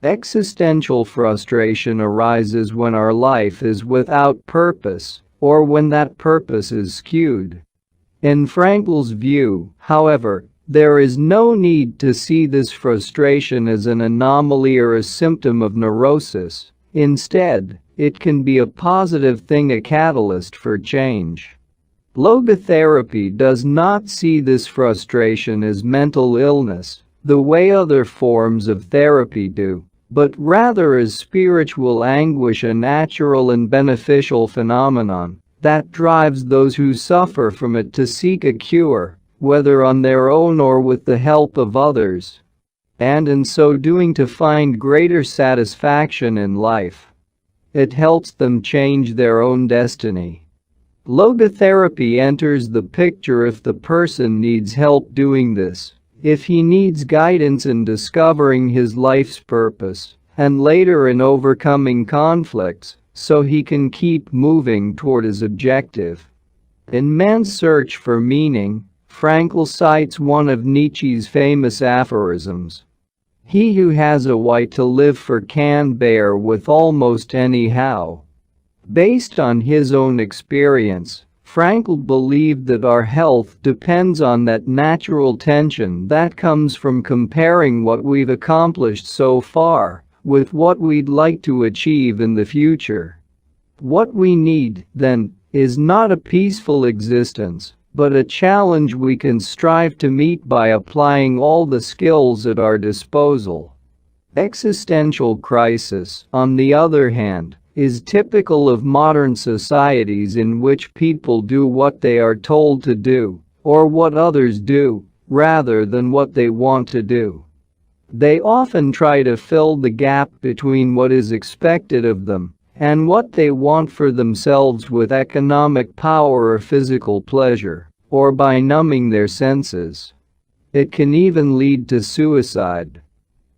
Existential frustration arises when our life is without purpose, or when that purpose is skewed. In Francc's view, however, there is no need to see this frustration as an anomaly or a symptom of neurosis. Instead, it can be a positive thing, a catalyst for change. Logotherapy does not see this frustration as mental illness, the way other forms of therapy do, but rather as spiritual anguish, a natural and beneficial phenomenon that drives those who suffer from it to seek a cure, whether on their own or with the help of others, and in so doing to find greater satisfaction in life. It helps them change their own destiny. Logotherapy enters the picture if the person needs help doing this, if he needs guidance in discovering his life's purpose, and later in overcoming conflicts, so he can keep moving toward his objective. In Man's Search for Meaning, Francc cites one of Nietzsche's famous aphorisms. He who has a right to live for can bear with almost anyhow. Based on his own experience, Francc believed that our health depends on that natural tension that comes from comparing what we've accomplished so far with what we'd like to achieve in the future. What we need, then, is not a peaceful existence, but a challenge we can strive to meet by applying all the skills at our disposal. Existential crisis, on the other hand, is typical of modern societies in which people do what they are told to do, or what others do, rather than what they want to do. They often try to fill the gap between what is expected of them and what they want for themselves with economic power or physical pleasure, or by numbing their senses. It can even lead to suicide.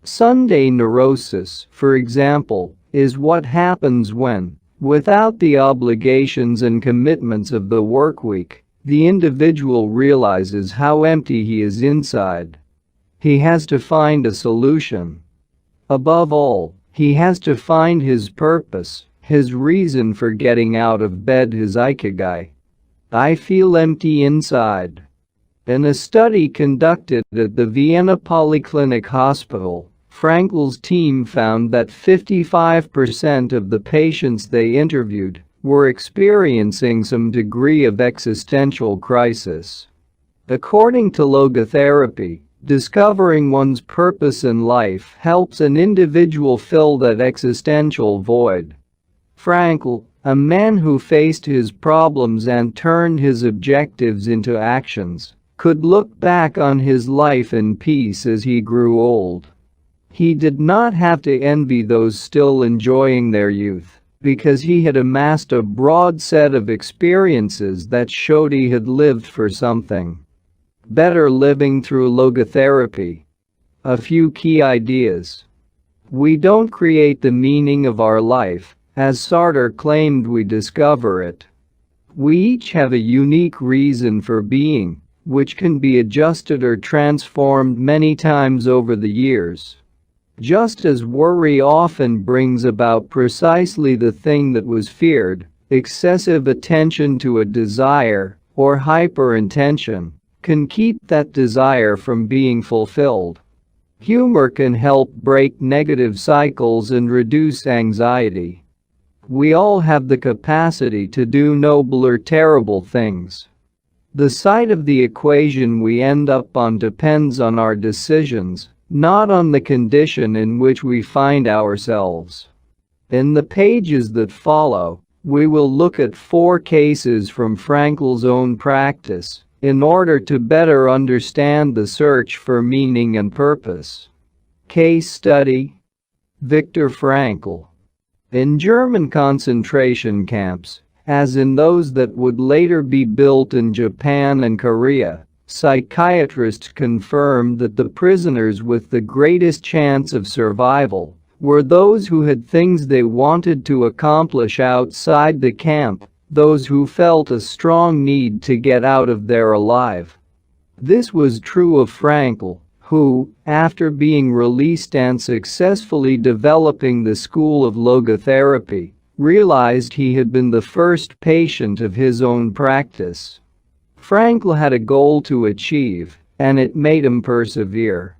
Sunday neurosis, for example, is what happens when, without the obligations and commitments of the workweek, the individual realizes how empty he is inside. He has to find a solution. Above all, he has to find his purpose, his reason for getting out of bed, his Ikigai. I feel empty inside. In a study conducted at the Vienna Polyclinic Hospital, Francl's team found that 55% of the patients they interviewed were experiencing some degree of existential crisis. According to logotherapy, discovering one's purpose in life helps an individual fill that existential void. Francc, a man who faced his problems and turned his objectives into actions, could look back on his life in peace as he grew old. He did not have to envy those still enjoying their youth, because he had amassed a broad set of experiences that showed he had lived for something. Better living through logotherapy. A few key ideas. We don't create the meaning of our life, as Sartre claimed, we discover it. We each have a unique reason for being, which can be adjusted or transformed many times over the years. Just as worry often brings about precisely the thing that was feared, excessive attention to a desire, or hyper-intention, can keep that desire from being fulfilled. Humor can help break negative cycles and reduce anxiety. We all have the capacity to do noble or terrible things. The side of the equation we end up on depends on our decisions, not on the condition in which we find ourselves. In the pages that follow, we will look at 4 cases from Francl's own practice in order to better understand the search for meaning and purpose. Case study: Viktor Frankl. In German concentration camps, as in those that would later be built in Japan and Korea, psychiatrists confirmed that the prisoners with the greatest chance of survival were those who had things they wanted to accomplish outside the camp, those who felt a strong need to get out of there alive. This was true of Frankl, who, after being released and successfully developing the school of logotherapy, realized he had been the first patient of his own practice. Frankl had a goal to achieve, and it made him persevere.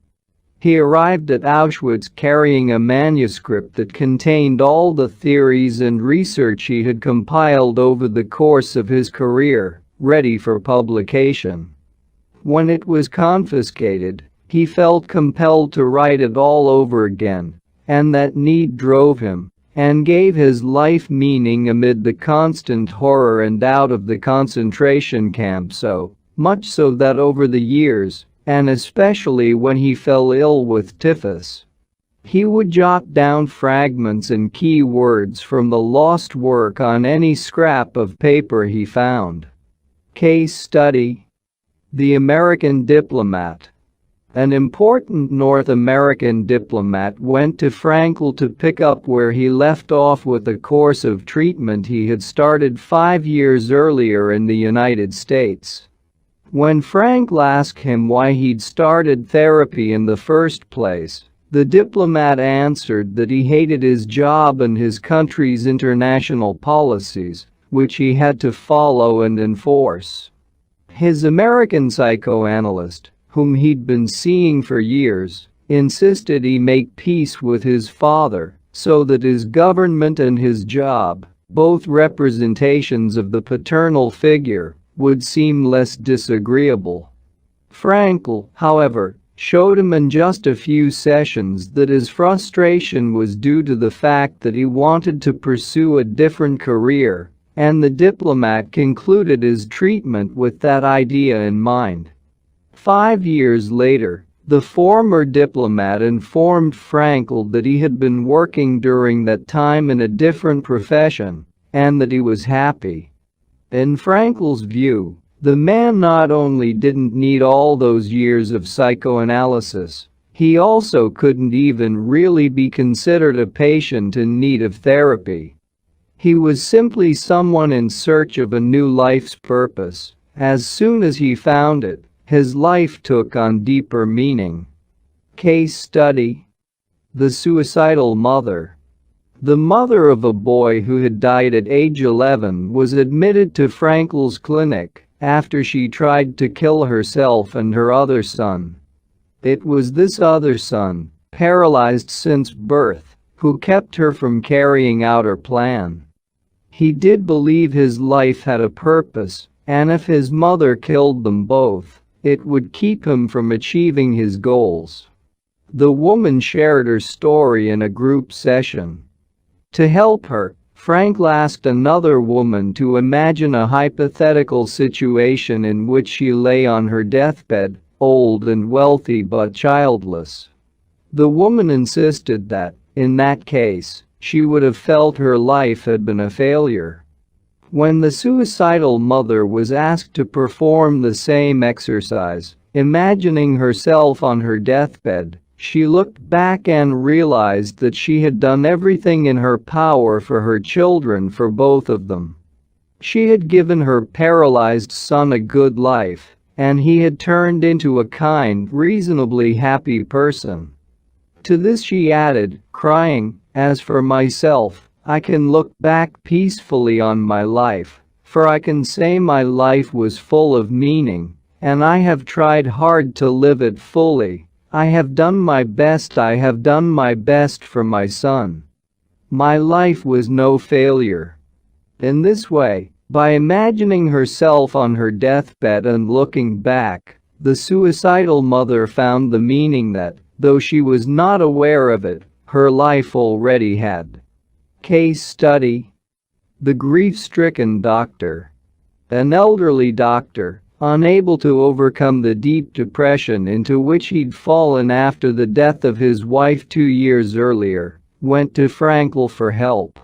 He arrived at Auschwitz carrying a manuscript that contained all the theories and research he had compiled over the course of his career, ready for publication. When it was confiscated, he felt compelled to write it all over again, and that need drove him, and gave his life meaning amid the constant horror and out of the concentration camp, so much so that over the years, and especially when he fell ill with typhus, he would jot down fragments and key words from the lost work on any scrap of paper he found. Case study: The American Diplomat. An important North American diplomat went to Frankl to pick up where he left off with a course of treatment he had started 5 years earlier in the United States. When Frankl asked him why he'd started therapy in the first place, the diplomat answered that he hated his job and his country's international policies, which he had to follow and enforce. His American psychoanalyst, whom he'd been seeing for years, insisted he make peace with his father so that his government and his job, both representations of the paternal figure, would seem less disagreeable. Frankl, however, showed him in just a few sessions that his frustration was due to the fact that he wanted to pursue a different career, and the diplomat concluded his treatment with that idea in mind. 5 years later, the former diplomat informed Francc that he had been working during that time in a different profession, and that he was happy. In Francl's view, the man not only didn't need all those years of psychoanalysis, he also couldn't even really be considered a patient in need of therapy. He was simply someone in search of a new life's purpose. As soon as he found it, his life took on deeper meaning. Case study: the suicidal mother. The mother of a boy who had died at age 11 was admitted to Francl's clinic after she tried to kill herself and her other son. It was this other son, paralyzed since birth, who kept her from carrying out her plan. He did believe his life had a purpose, and if his mother killed them both, it would keep him from achieving his goals. The woman shared her story in a group session. To help her, Francc asked another woman to imagine a hypothetical situation in which she lay on her deathbed, old and wealthy but childless. The woman insisted that, in that case, she would have felt her life had been a failure. When the suicidal mother was asked to perform the same exercise, imagining herself on her deathbed, she looked back and realized that she had done everything in her power for her children, for both of them. She had given her paralyzed son a good life, and he had turned into a kind, reasonably happy person. To this she added, crying, "As for myself, I can look back peacefully on my life, for I can say my life was full of meaning, and I have tried hard to live it fully. I have done my best. I have done my best for my son. My life was no failure." In this way, by imagining herself on her deathbed and looking back, the suicidal mother found the meaning that, though she was not aware of it, her life already had. Case study: the grief-stricken doctor. An elderly doctor, unable to overcome the deep depression into which he'd fallen after the death of his wife 2 years earlier, went to Francc for help.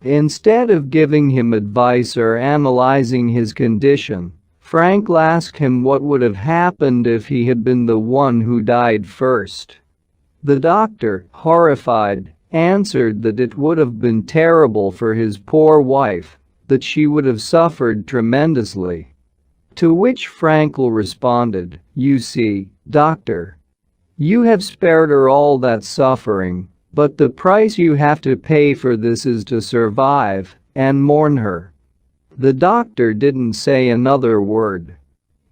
Instead of giving him advice or analyzing his condition, Francc asked him what would have happened if he had been the one who died first. The doctor, horrified, answered that it would have been terrible for his poor wife, that she would have suffered tremendously. To which Francc responded, "You see, doctor, you have spared her all that suffering, but the price you have to pay for this is to survive and mourn her." The doctor didn't say another word.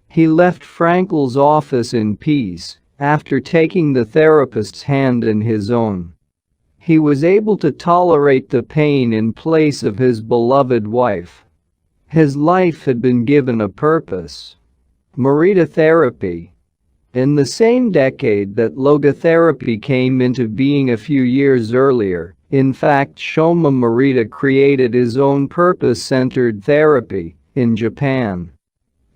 He left Francl's office in peace, after taking the therapist's hand in his own. He was able to tolerate the pain in place of his beloved wife. His life had been given a purpose. Morita therapy. In the same decade that logotherapy came into being a few years earlier, in fact Shoma Morita created his own purpose-centered therapy in Japan.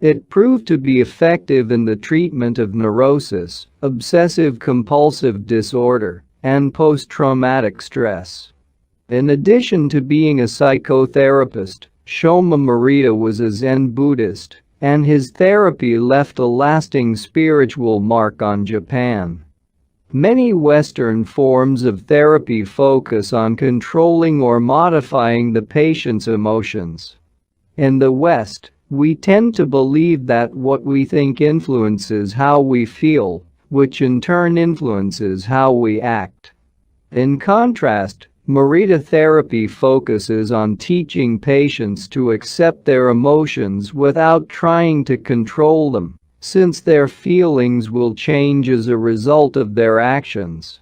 It proved to be effective in the treatment of neurosis, obsessive-compulsive disorder, and post-traumatic stress. In addition to being a psychotherapist, Shoma Morita was a Zen Buddhist, and his therapy left a lasting spiritual mark on Japan. Many Western forms of therapy focus on controlling or modifying the patient's emotions. In the West, we tend to believe that what we think influences how we feel, which in turn influences how we act. In contrast, Morita therapy focuses on teaching patients to accept their emotions without trying to control them, since their feelings will change as a result of their actions.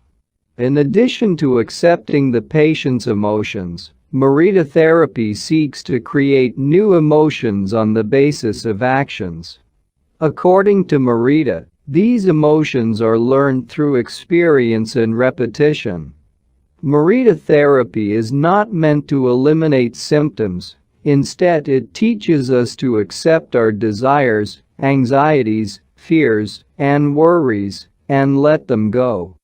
In addition to accepting the patient's emotions, Morita therapy seeks to create new emotions on the basis of actions. According to Morita, These emotions are learned through experience and repetition. Mirita therapy is not meant to eliminate symptoms. Instead, it teaches us to accept our desires, anxieties, fears, and worries, and let them go.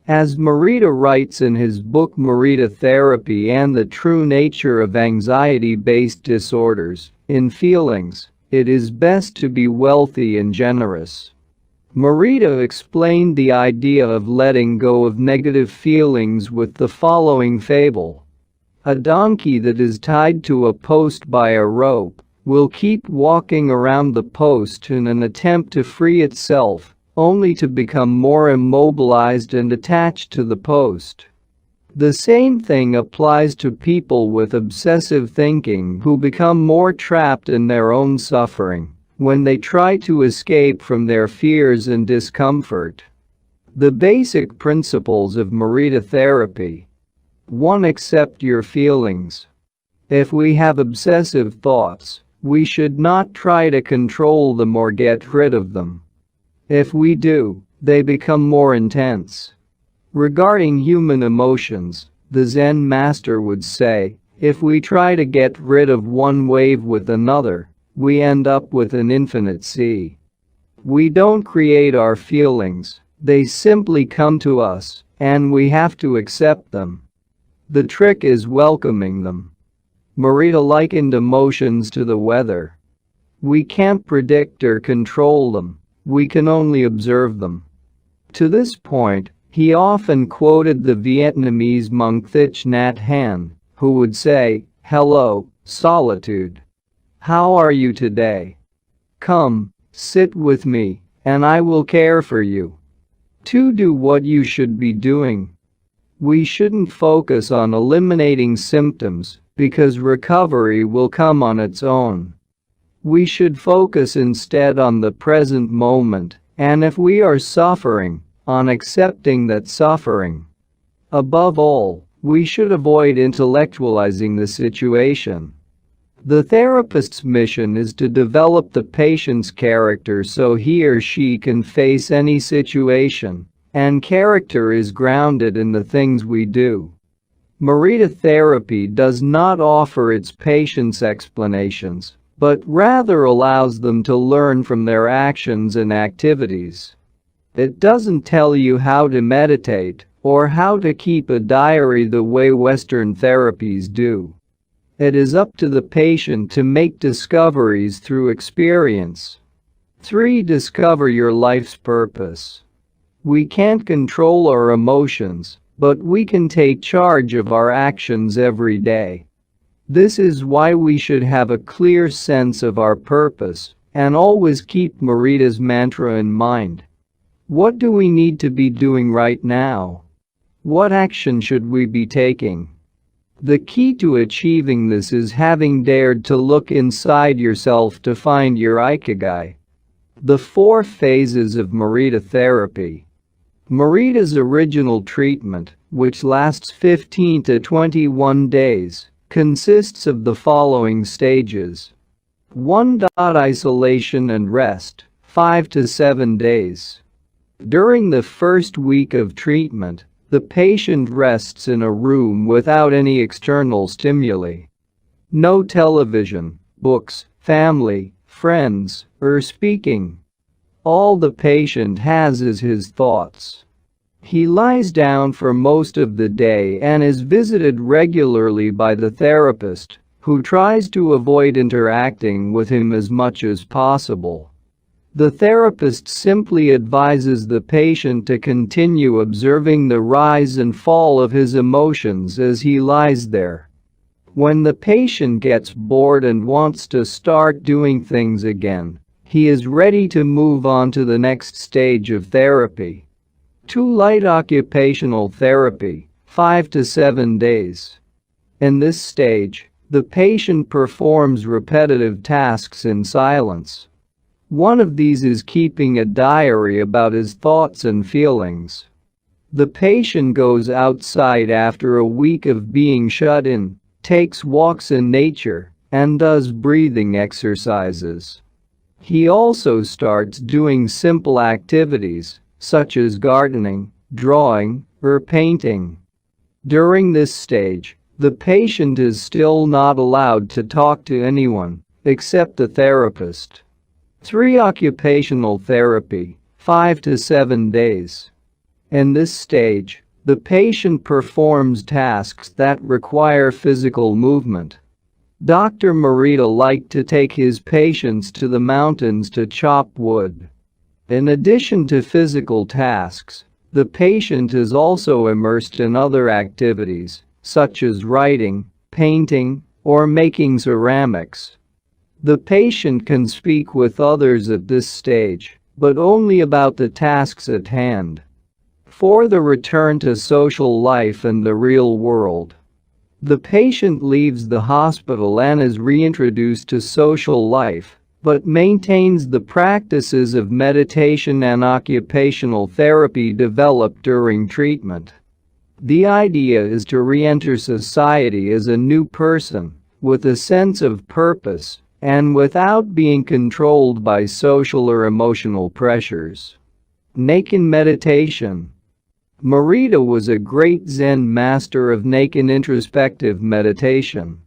As Mirita writes in his book Mirita Therapy and the True Nature of Anxiety-Based Disorders, in feelings, it is best to be wealthy and generous. Mirita explained the idea of letting go of negative feelings with the following fable. A donkey that is tied to a post by a rope will keep walking around the post in an attempt to free itself, only to become more immobilized and attached to the post. The same thing applies to people with obsessive thinking who become more trapped in their own suffering when they try to escape from their fears and discomfort. The basic principles of Mirita therapy. 1. Accept your feelings. If we have obsessive thoughts, we should not try to control them or get rid of them. If we do, they become more intense. Regarding human emotions, the Zen master would say, if we try to get rid of one wave with another, we end up with an infinite sea. We don't create our feelings, they simply come to us, and we have to accept them. The trick is welcoming them. Mirita likened emotions to the weather. We can't predict or control them, we can only observe them. To this point, he often quoted the Vietnamese monk Thich Nhat Hanh, who would say, "Hello, solitude. How are you today? Come, sit with me, and I will care for you." To do what you should be doing. We shouldn't focus on eliminating symptoms, because recovery will come on its own. We should focus instead on the present moment, and if we are suffering, on accepting that suffering. Above all, we should avoid intellectualizing the situation. The therapist's mission is to develop the patient's character so he or she can face any situation, and character is grounded in the things we do. Mirita therapy does not offer its patients explanations, but rather allows them to learn from their actions and activities. It doesn't tell you how to meditate or how to keep a diary the way Western therapies do. It is up to the patient to make discoveries through experience. 3. Discover your life's purpose. We can't control our emotions, but we can take charge of our actions every day. This is why we should have a clear sense of our purpose and always keep Mirita's mantra in mind. What do we need to be doing right now? What action should we be taking? The key to achieving this is having dared to look inside yourself to find your Ikigai. The 4 phases of Mirita therapy. Mirita's original treatment, which lasts 15 to 21 days, consists of the following stages. 1. Isolation and rest, 5 to 7 days. During the first week of treatment, the patient rests in a room without any external stimuli. No television, books, family, friends, or speaking. All the patient has is his thoughts. He lies down for most of the day and is visited regularly by the therapist, who tries to avoid interacting with him as much as possible. The therapist simply advises the patient to continue observing the rise and fall of his emotions as he lies there. When the patient gets bored and wants to start doing things again, he is ready to move on to the next stage of therapy. 2. Light occupational therapy, 5 to 7 days. In this stage, the patient performs repetitive tasks in silence. One of these is keeping a diary about his thoughts and feelings. The patient goes outside after a week of being shut in, takes walks in nature, and does breathing exercises. He also starts doing simple activities, such as gardening, drawing, or painting. During this stage, the patient is still not allowed to talk to anyone, except the therapist. 3. Occupational therapy, 5 to 7 days. In this stage, the patient performs tasks that require physical movement. Dr. Miralles liked to take his patients to the mountains to chop wood. In addition to physical tasks, the patient is also immersed in other activities, such as writing, painting, or making ceramics. The patient can speak with others at this stage, but only about the tasks at hand. For the return to social life and the real world. The patient leaves the hospital and is reintroduced to social life, but maintains the practices of meditation and occupational therapy developed during treatment. The idea is to re-enter society as a new person, with a sense of purpose, and without being controlled by social or emotional pressures. Naked meditation. Miralles was a great Zen master of naked introspective meditation.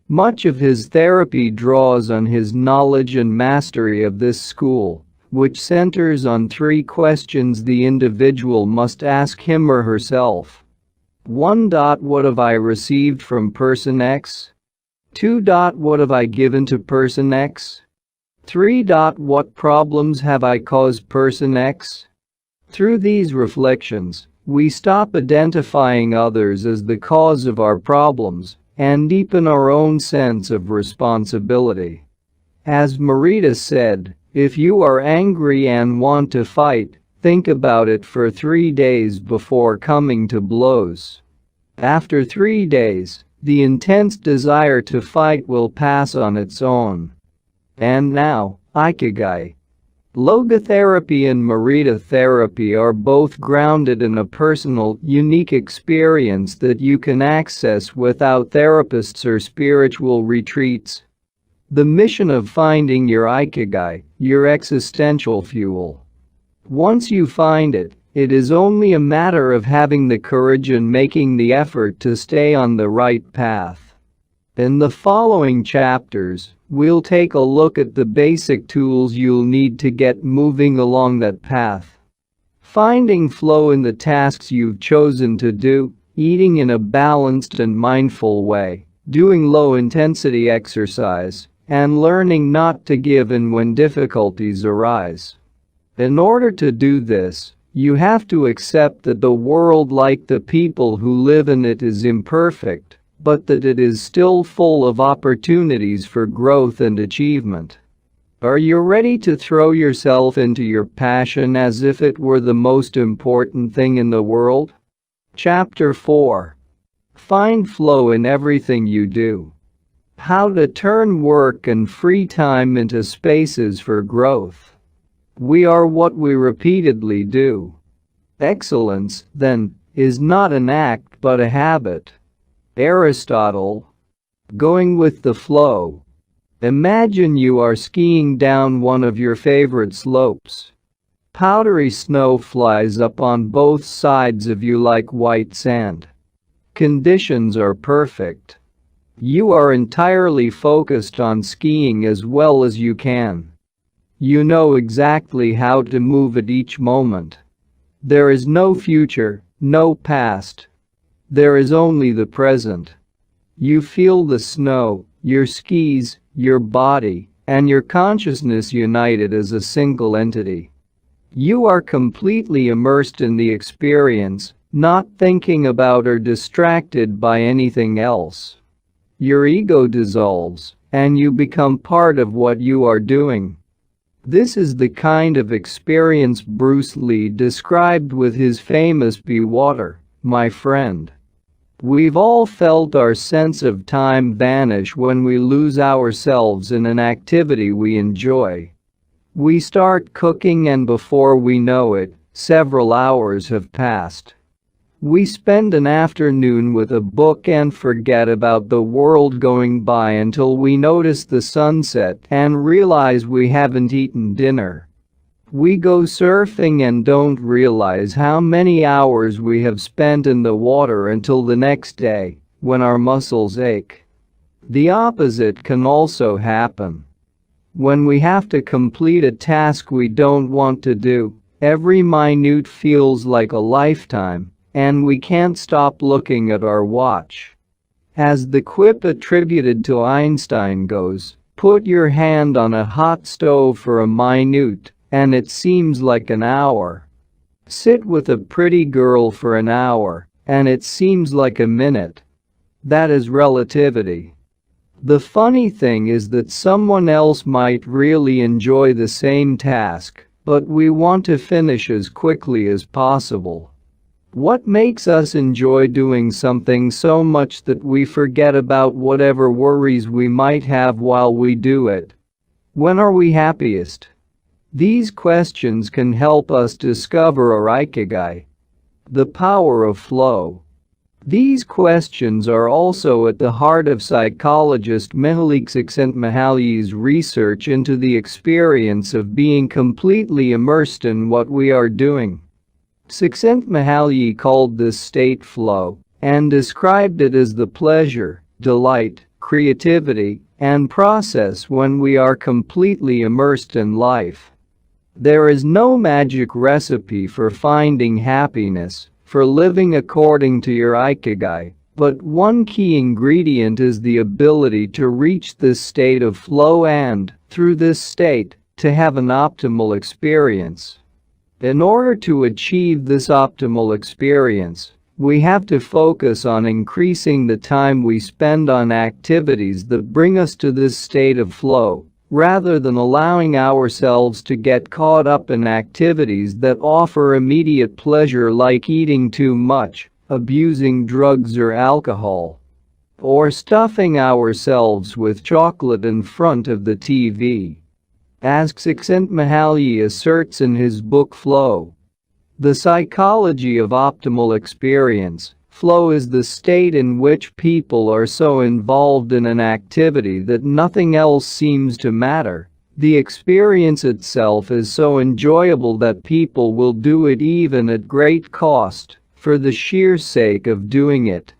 Much of his therapy draws on his knowledge and mastery of this school, which centers on 3 questions the individual must ask him or herself. 1. What have I received from person X? 2. What have I given to person X? 3. What problems have I caused person X? Through these reflections, we stop identifying others as the cause of our problems and deepen our own sense of responsibility. As Miralles said, if you are angry and want to fight, think about it for 3 days before coming to blows. After 3 days, the intense desire to fight will pass on its own. And now, Ikigai. Logotherapy and Miralles therapy are both grounded in a personal, unique experience that you can access without therapists or spiritual retreats. The mission of finding your Ikigai, your existential fuel. Once you find it, it is only a matter of having the courage and making the effort to stay on the right path. In the following chapters, we'll take a look at the basic tools you'll need to get moving along that path. Finding flow in the tasks you've chosen to do, eating in a balanced and mindful way, doing low-intensity exercise, and learning not to give in when difficulties arise. In order to do this, you have to accept that the world, like the people who live in it, is imperfect, but that it is still full of opportunities for growth and achievement. Are you ready to throw yourself into your passion as if it were the most important thing in the world? Chapter 4. Find flow in everything you do. How to turn work and free time into spaces for growth. We are what we repeatedly do. Excellence, then, is not an act but a habit. Aristotle. Going with the flow. Imagine you are skiing down one of your favorite slopes. Powdery snow flies up on both sides of you like white sand. Conditions are perfect. You are entirely focused on skiing as well as you can. You know exactly how to move at each moment. There is no future, no past. There is only the present. You feel the snow, your skis, your body, and your consciousness united as a single entity. You are completely immersed in the experience, not thinking about or distracted by anything else. Your ego dissolves, and you become part of what you are doing. This is the kind of experience Bruce Lee described with his famous "Be water, my friend." We've all felt our sense of time vanish when we lose ourselves in an activity we enjoy. We start cooking and before we know it, several hours have passed. We spend an afternoon with a book and forget about the world going by until we notice the sunset and realize we haven't eaten dinner. We go surfing and don't realize how many hours we have spent in the water until the next day, when our muscles ache. The opposite can also happen. When we have to complete a task we don't want to do, every minute feels like a lifetime, and we can't stop looking at our watch. As the quip attributed to Einstein goes, put your hand on a hot stove for a minute, and it seems like an hour. Sit with a pretty girl for an hour, and it seems like a minute. That is relativity. The funny thing is that someone else might really enjoy the same task, but we want to finish as quickly as possible. What makes us enjoy doing something so much that we forget about whatever worries we might have while we do it? When are we happiest? These questions can help us discover our Ikigai, the power of flow. These questions are also at the heart of psychologist Francc Miralles' research into the experience of being completely immersed in what we are doing. Francc Miralles called this state flow and described it as the pleasure, delight, creativity, and process when we are completely immersed in life. There is no magic recipe for finding happiness, for living according to your Ikigai, but one key ingredient is the ability to reach this state of flow and, through this state, to have an optimal experience. In order to achieve this optimal experience, we have to focus on increasing the time we spend on activities that bring us to this state of flow, rather than allowing ourselves to get caught up in activities that offer immediate pleasure like eating too much, abusing drugs or alcohol, or stuffing ourselves with chocolate in front of the TV. As Francc Miralles asserts in his book Flow, The Psychology of Optimal Experience, flow is the state in which people are so involved in an activity that nothing else seems to matter. The experience itself is so enjoyable that people will do it even at great cost, for the sheer sake of doing it.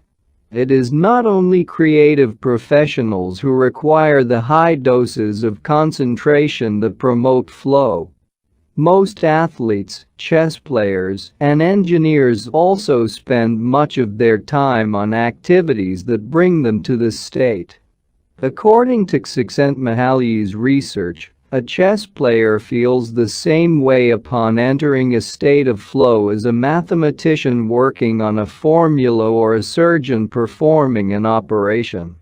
It is not only creative professionals who require the high doses of concentration that promote flow. Most athletes, chess players, and engineers also spend much of their time on activities that bring them to this state. According to Francc Miralles' research, a chess player feels the same way upon entering a state of flow as a mathematician working on a formula or a surgeon performing an operation.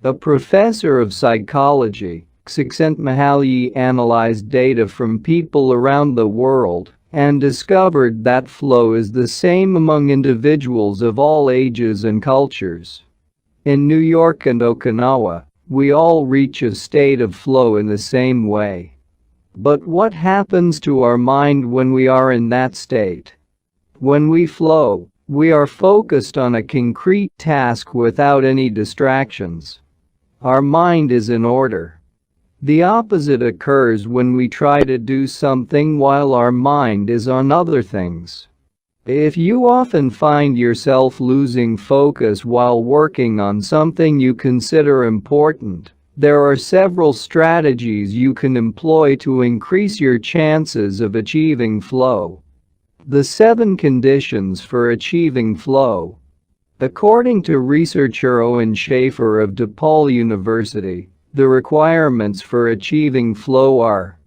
A professor of psychology, Francc Miralles analyzed data from people around the world and discovered that flow is the same among individuals of all ages and cultures. In New York and Okinawa, we all reach a state of flow in the same way. But what happens to our mind when we are in that state? When we flow, we are focused on a concrete task without any distractions. Our mind is in order. The opposite occurs when we try to do something while our mind is on other things. If you often find yourself losing focus while working on something you consider important, there are several strategies you can employ to increase your chances of achieving flow. The 7 conditions for achieving flow. According to researcher Owen Schaefer of DePaul University, the requirements for achieving flow are: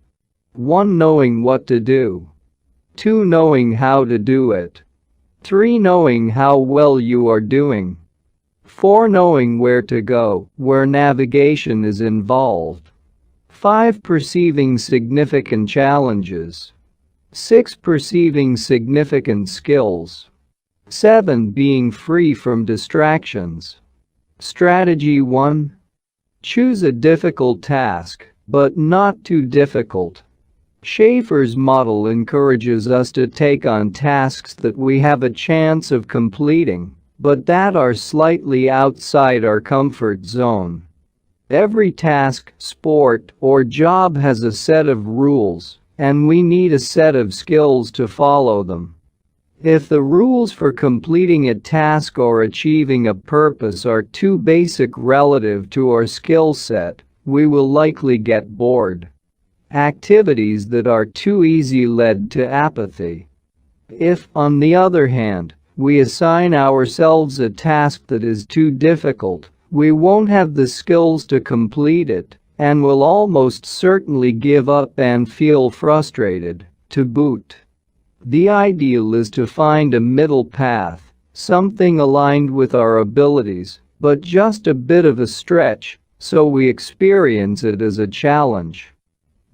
1. Knowing what to do. 2. Knowing how to do it. 3. Knowing how well you are doing. 4. Knowing where to go, where navigation is involved. 5. Perceiving significant challenges. 6. Perceiving significant skills. 7. Being free from distractions. Strategy 1. Choose a difficult task, but not too difficult. Schaefer's model encourages us to take on tasks that we have a chance of completing, but that are slightly outside our comfort zone. Every task, sport, or job has a set of rules, and we need a set of skills to follow them. If the rules for completing a task or achieving a purpose are too basic relative to our skill set, we will likely get bored. Activities that are too easy lead to apathy. If, on the other hand, we assign ourselves a task that is too difficult, we won't have the skills to complete it, and will almost certainly give up and feel frustrated, to boot. The ideal is to find a middle path, something aligned with our abilities, but just a bit of a stretch, so we experience it as a challenge.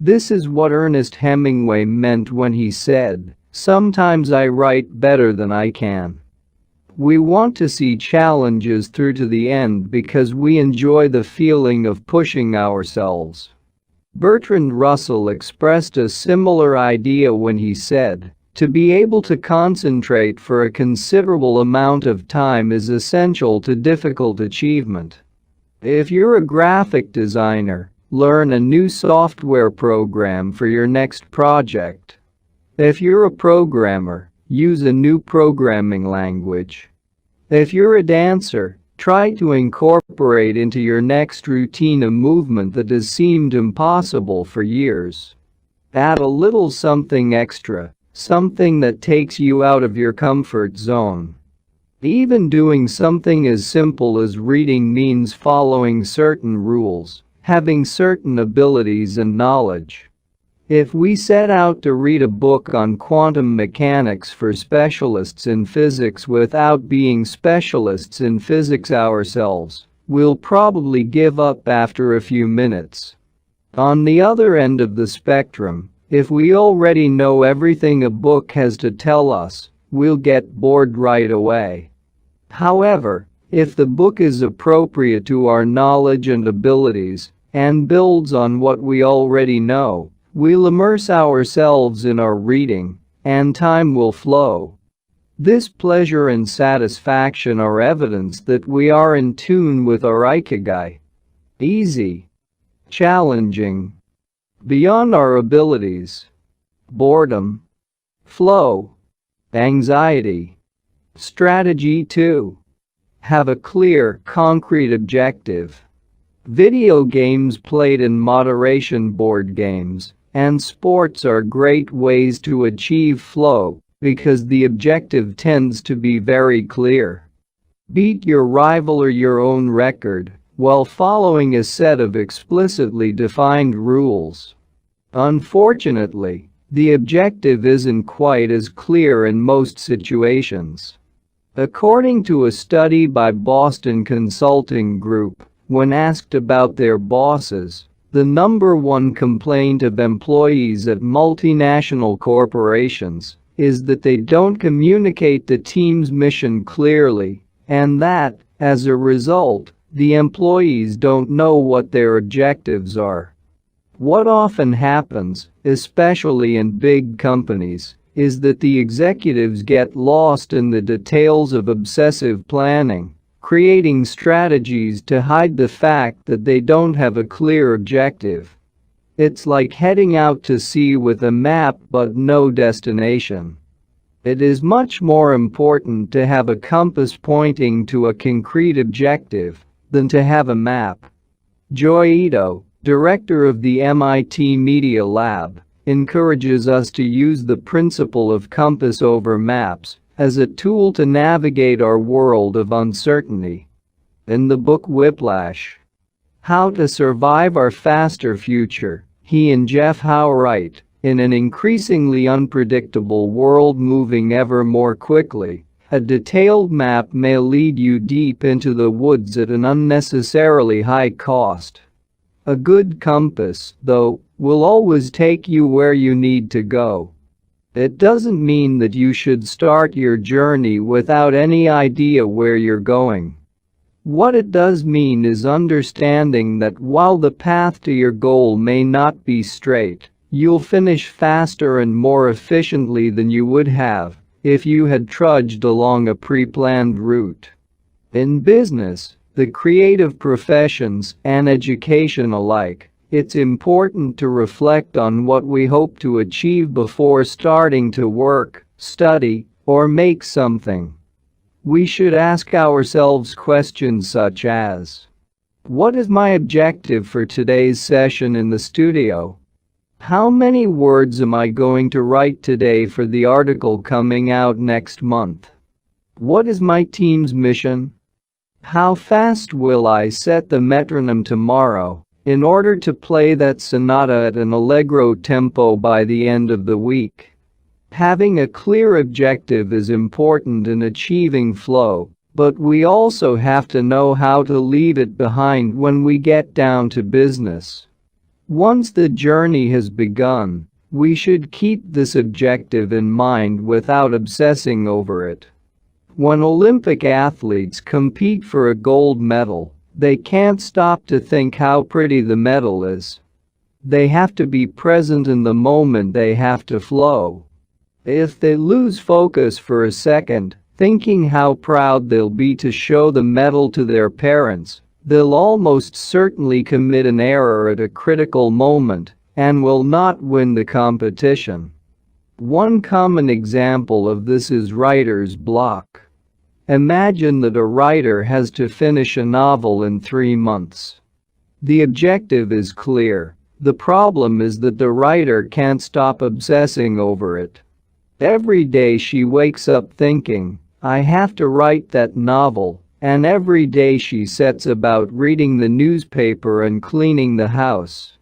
This is what Ernest Hemingway meant when he said, "Sometimes I write better than I can." We want to see challenges through to the end because we enjoy the feeling of pushing ourselves. Bertrand Russell expressed a similar idea when he said, "To be able to concentrate for a considerable amount of time is essential to difficult achievement." If you're a graphic designer, learn a new software program for your next project. If you're a programmer, use a new programming language. If you're a dancer, try to incorporate into your next routine a movement that has seemed impossible for years. Add a little something extra, something that takes you out of your comfort zone. Even doing something as simple as reading means following certain rules, having certain abilities and knowledge. If we set out to read a book on quantum mechanics for specialists in physics without being specialists in physics ourselves, we'll probably give up after a few minutes. On the other end of the spectrum, if we already know everything a book has to tell us, we'll get bored right away. However, if the book is appropriate to our knowledge and abilities, and builds on what we already know, we'll immerse ourselves in our reading, and time will flow. This pleasure and satisfaction are evidence that we are in tune with our Ikigai. Easy. Challenging. Beyond our abilities. Boredom. Flow. Anxiety. Strategy 2. Have a clear, concrete objective. Video games played in moderation, board games, and sports are great ways to achieve flow because the objective tends to be very clear. Beat your rival or your own record while following a set of explicitly defined rules. Unfortunately, the objective isn't quite as clear in most situations. According to a study by Boston Consulting Group, when asked about their bosses, the number one complaint of employees at multinational corporations is that they don't communicate the team's mission clearly, and that, as a result, the employees don't know what their objectives are. What often happens, especially in big companies, is that the executives get lost in the details of obsessive planning, creating strategies to hide the fact that they don't have a clear objective. It's like heading out to sea with a map but no destination. It is much more important to have a compass pointing to a concrete objective than to have a map. Joy Ito, director of the MIT Media Lab, encourages us to use the principle of compass over maps as a tool to navigate our world of uncertainty. In the book Whiplash, How to Survive Our Faster Future, he and Jeff Howe write, in an increasingly unpredictable world moving ever more quickly, a detailed map may lead you deep into the woods at an unnecessarily high cost. A good compass, though, will always take you where you need to go. It doesn't mean that you should start your journey without any idea where you're going. What it does mean is understanding that while the path to your goal may not be straight, You'll finish faster and more efficiently than you would have if you had trudged along a pre-planned route. In business, the creative professions, and education alike, it's important to reflect on what we hope to achieve before starting to work, study, or make something. We should ask ourselves questions such as, what is my objective for today's session in the studio? How many words am I going to write today for the article coming out next month? What is my team's mission? How fast will I set the metronome tomorrow in order to play that sonata at an allegro tempo by the end of the week? Having a clear objective is important in achieving flow, but we also have to know how to leave it behind when we get down to business. Once the journey has begun, we should keep this objective in mind without obsessing over it. When Olympic athletes compete for a gold medal, they can't stop to think how pretty the medal is. They have to be present in the moment, they have to flow. If they lose focus for a second, thinking how proud they'll be to show the medal to their parents, they'll almost certainly commit an error at a critical moment and will not win the competition. One common example of this is writer's block. Imagine that a writer has to finish a novel in 3 months. The objective is clear. The problem is that the writer can't stop obsessing over it. Every day she wakes up thinking, I have to write that novel, and every day she sets about reading the newspaper and cleaning the house.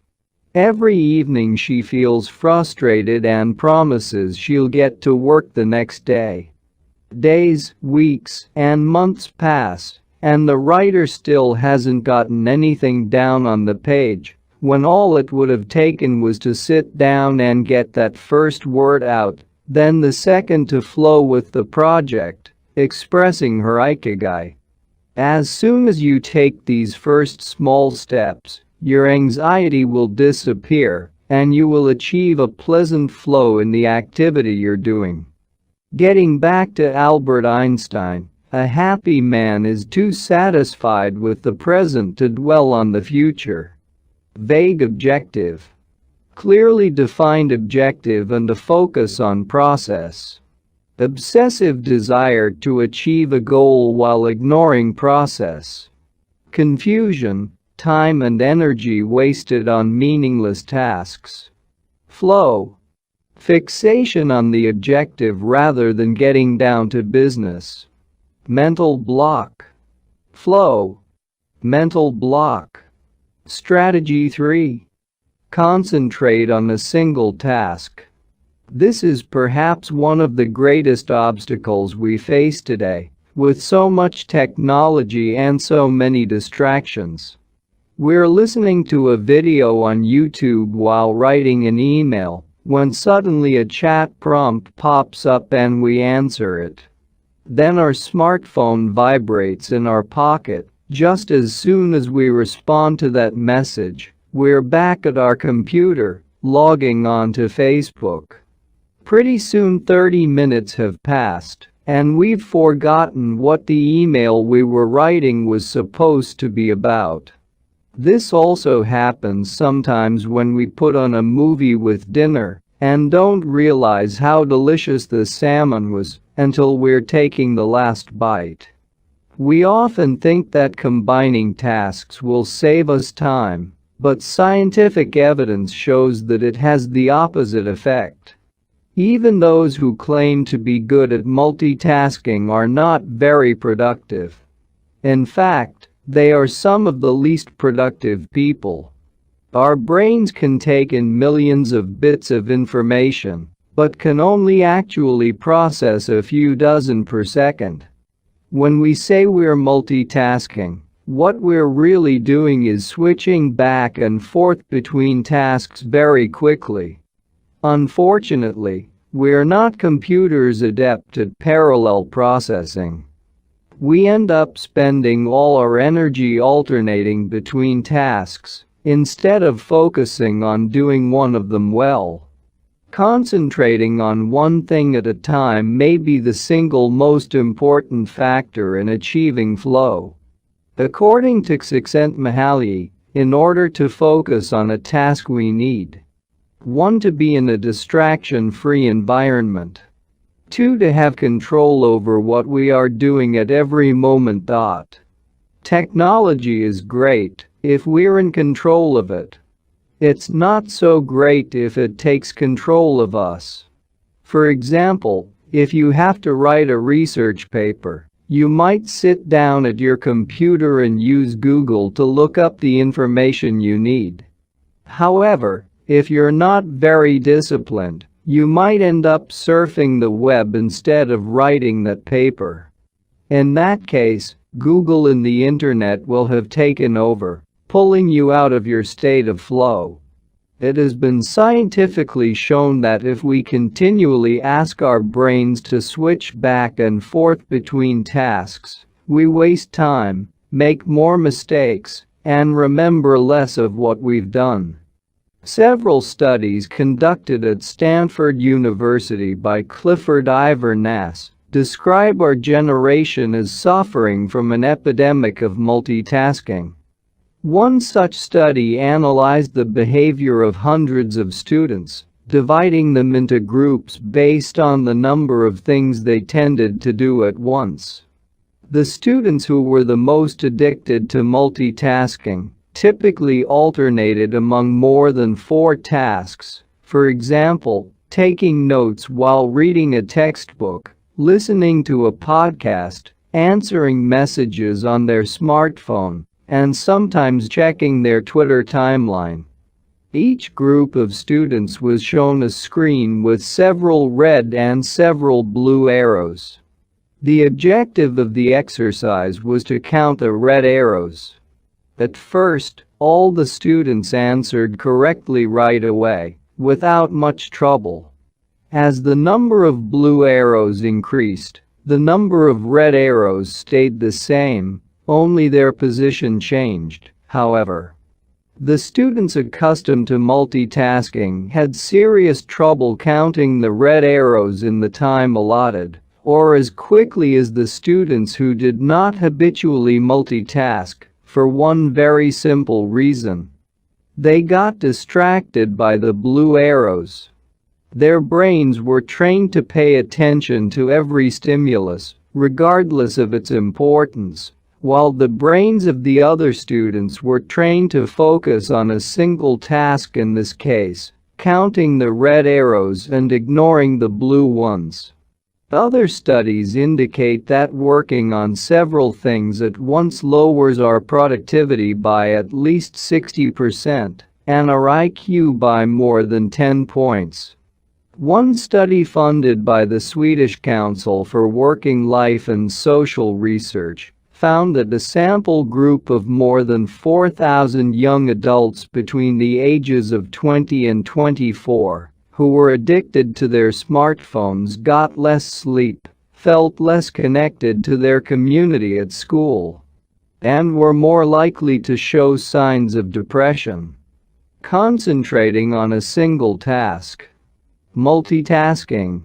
Every evening she feels frustrated and promises she'll get to work the next day. Days, weeks, and months pass, and the writer still hasn't gotten anything down on the page, when all it would have taken was to sit down and get that first word out, then the second to flow with the project, expressing her Ikigai. As soon as you take these first small steps, your anxiety will disappear, and you will achieve a pleasant flow in the activity you're doing. Getting back to Albert Einstein, a happy man is too satisfied with the present to dwell on the future. Vague objective. Clearly defined objective and a focus on process. Obsessive desire to achieve a goal while ignoring process. Confusion, time and energy wasted on meaningless tasks. Flow. Fixation on the objective rather than getting down to business. Mental block. Flow. Mental block. Strategy 3. Concentrate on a single task. This is perhaps one of the greatest obstacles we face today, with so much technology and so many distractions. We're listening to a video on YouTube while writing an email, when suddenly a chat prompt pops up and we answer it. Then our smartphone vibrates in our pocket. Just as soon as we respond to that message, we're back at our computer, logging on to Facebook. Pretty soon 30 minutes have passed, and we've forgotten what the email we were writing was supposed to be about. This also happens sometimes when we put on a movie with dinner and don't realize how delicious the salmon was until we're taking the last bite. We often think that combining tasks will save us time, but scientific evidence shows that it has the opposite effect. Even those who claim to be good at multitasking are not very productive. In fact, they are some of the least productive people. Our brains can take in millions of bits of information, but can only actually process a few dozen per second. When we say we're multitasking, what we're really doing is switching back and forth between tasks very quickly. Unfortunately, we're not computers adept at parallel processing. We end up spending all our energy alternating between tasks, instead of focusing on doing one of them well. Concentrating on one thing at a time may be the single most important factor in achieving flow. According to Francc Miralles, in order to focus on a task we need 1. To be in a distraction-free environment. 2. To have control over what we are doing at every moment. Technology is great if we're in control of it. It's not so great if it takes control of us. For example, if you have to write a research paper, you might sit down at your computer and use Google to look up the information you need. However, if you're not very disciplined, you might end up surfing the web instead of writing that paper. In that case, Google and the internet will have taken over, pulling you out of your state of flow. It has been scientifically shown that if we continually ask our brains to switch back and forth between tasks, we waste time, make more mistakes, and remember less of what we've done. Several studies conducted at Stanford University by Clifford Ivor Nass describe our generation as suffering from an epidemic of multitasking. One such study analyzed the behavior of hundreds of students, dividing them into groups based on the number of things they tended to do at once. The students who were the most addicted to multitasking typically alternated among more than 4 tasks, for example, taking notes while reading a textbook, listening to a podcast, answering messages on their smartphone, and sometimes checking their Twitter timeline. Each group of students was shown a screen with several red and several blue arrows. The objective of the exercise was to count the red arrows. At first, all the students answered correctly right away, without much trouble. As the number of blue arrows increased, the number of red arrows stayed the same, only their position changed, however. The students accustomed to multitasking had serious trouble counting the red arrows in the time allotted, or as quickly as the students who did not habitually multitask, for one very simple reason. They got distracted by the blue arrows. Their brains were trained to pay attention to every stimulus, regardless of its importance, while the brains of the other students were trained to focus on a single task, in this case, counting the red arrows and ignoring the blue ones. Other studies indicate that working on several things at once lowers our productivity by at least 60% and our IQ by more than 10 points. One study funded by the Swedish Council for Working Life and Social Research found that a sample group of more than 4,000 young adults between the ages of 20 and 24 who were addicted to their smartphones got less sleep, felt less connected to their community at school, and were more likely to show signs of depression. Concentrating on a single task, multitasking,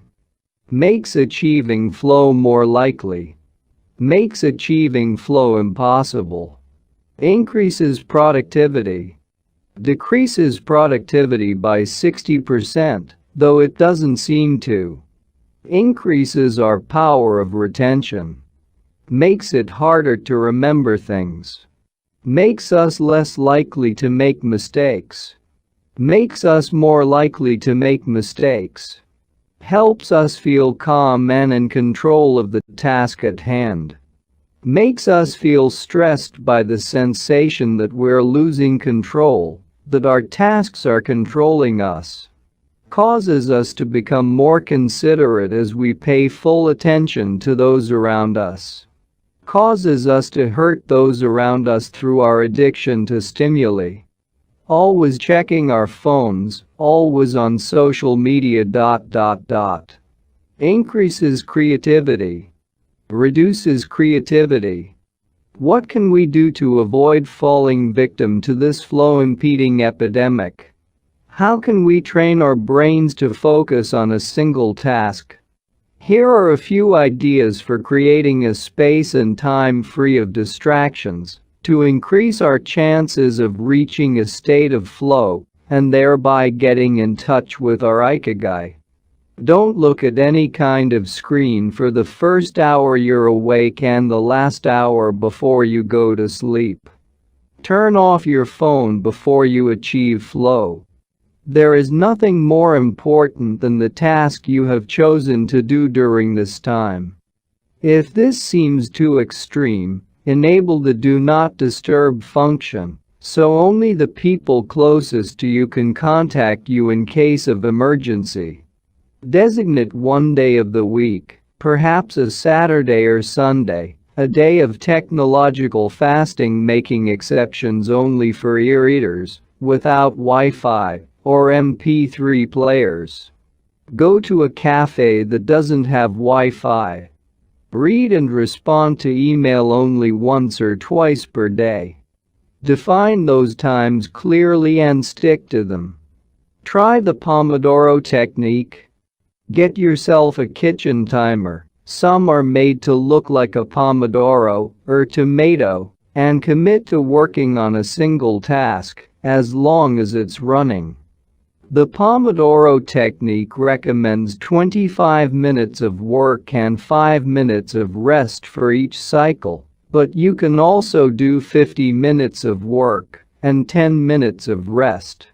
makes achieving flow more likely. Makes achieving flow impossible. Increases productivity. Decreases productivity by 60%, though it doesn't seem to. Increases our power of retention. Makes it harder to remember things. Makes us less likely to make mistakes. Makes us more likely to make mistakes. Helps us feel calm and in control of the task at hand. Makes us feel stressed by the sensation that we're losing control, that our tasks are controlling us. Causes us to become more considerate as we pay full attention to those around us. Causes us to hurt those around us through our addiction to stimuli. Always checking our phones, always on social media. Increases creativity. Reduces creativity. What can we do to avoid falling victim to this flow-impeding epidemic? How can we train our brains to focus on a single task? Here are a few ideas for creating a space and time free of distractions to increase our chances of reaching a state of flow and thereby getting in touch with our Ikigai. Don't look at any kind of screen for the first hour you're awake and the last hour before you go to sleep. Turn off your phone before you achieve flow. There is nothing more important than the task you have chosen to do during this time. If this seems too extreme, enable the Do Not Disturb function, so only the people closest to you can contact you in case of emergency. Designate one day of the week, perhaps a Saturday or Sunday, a day of technological fasting, making exceptions only for ear-eaters, without Wi-Fi or MP3 players. Go to a cafe that doesn't have Wi-Fi. Read and respond to email only once or twice per day. Define those times clearly and stick to them. Try the Pomodoro technique. Get yourself a kitchen timer. Some are made to look like a pomodoro or tomato, and commit to working on a single task as long as it's running. The Pomodoro technique recommends 25 minutes of work and 5 minutes of rest for each cycle, but you can also do 50 minutes of work and 10 minutes of rest.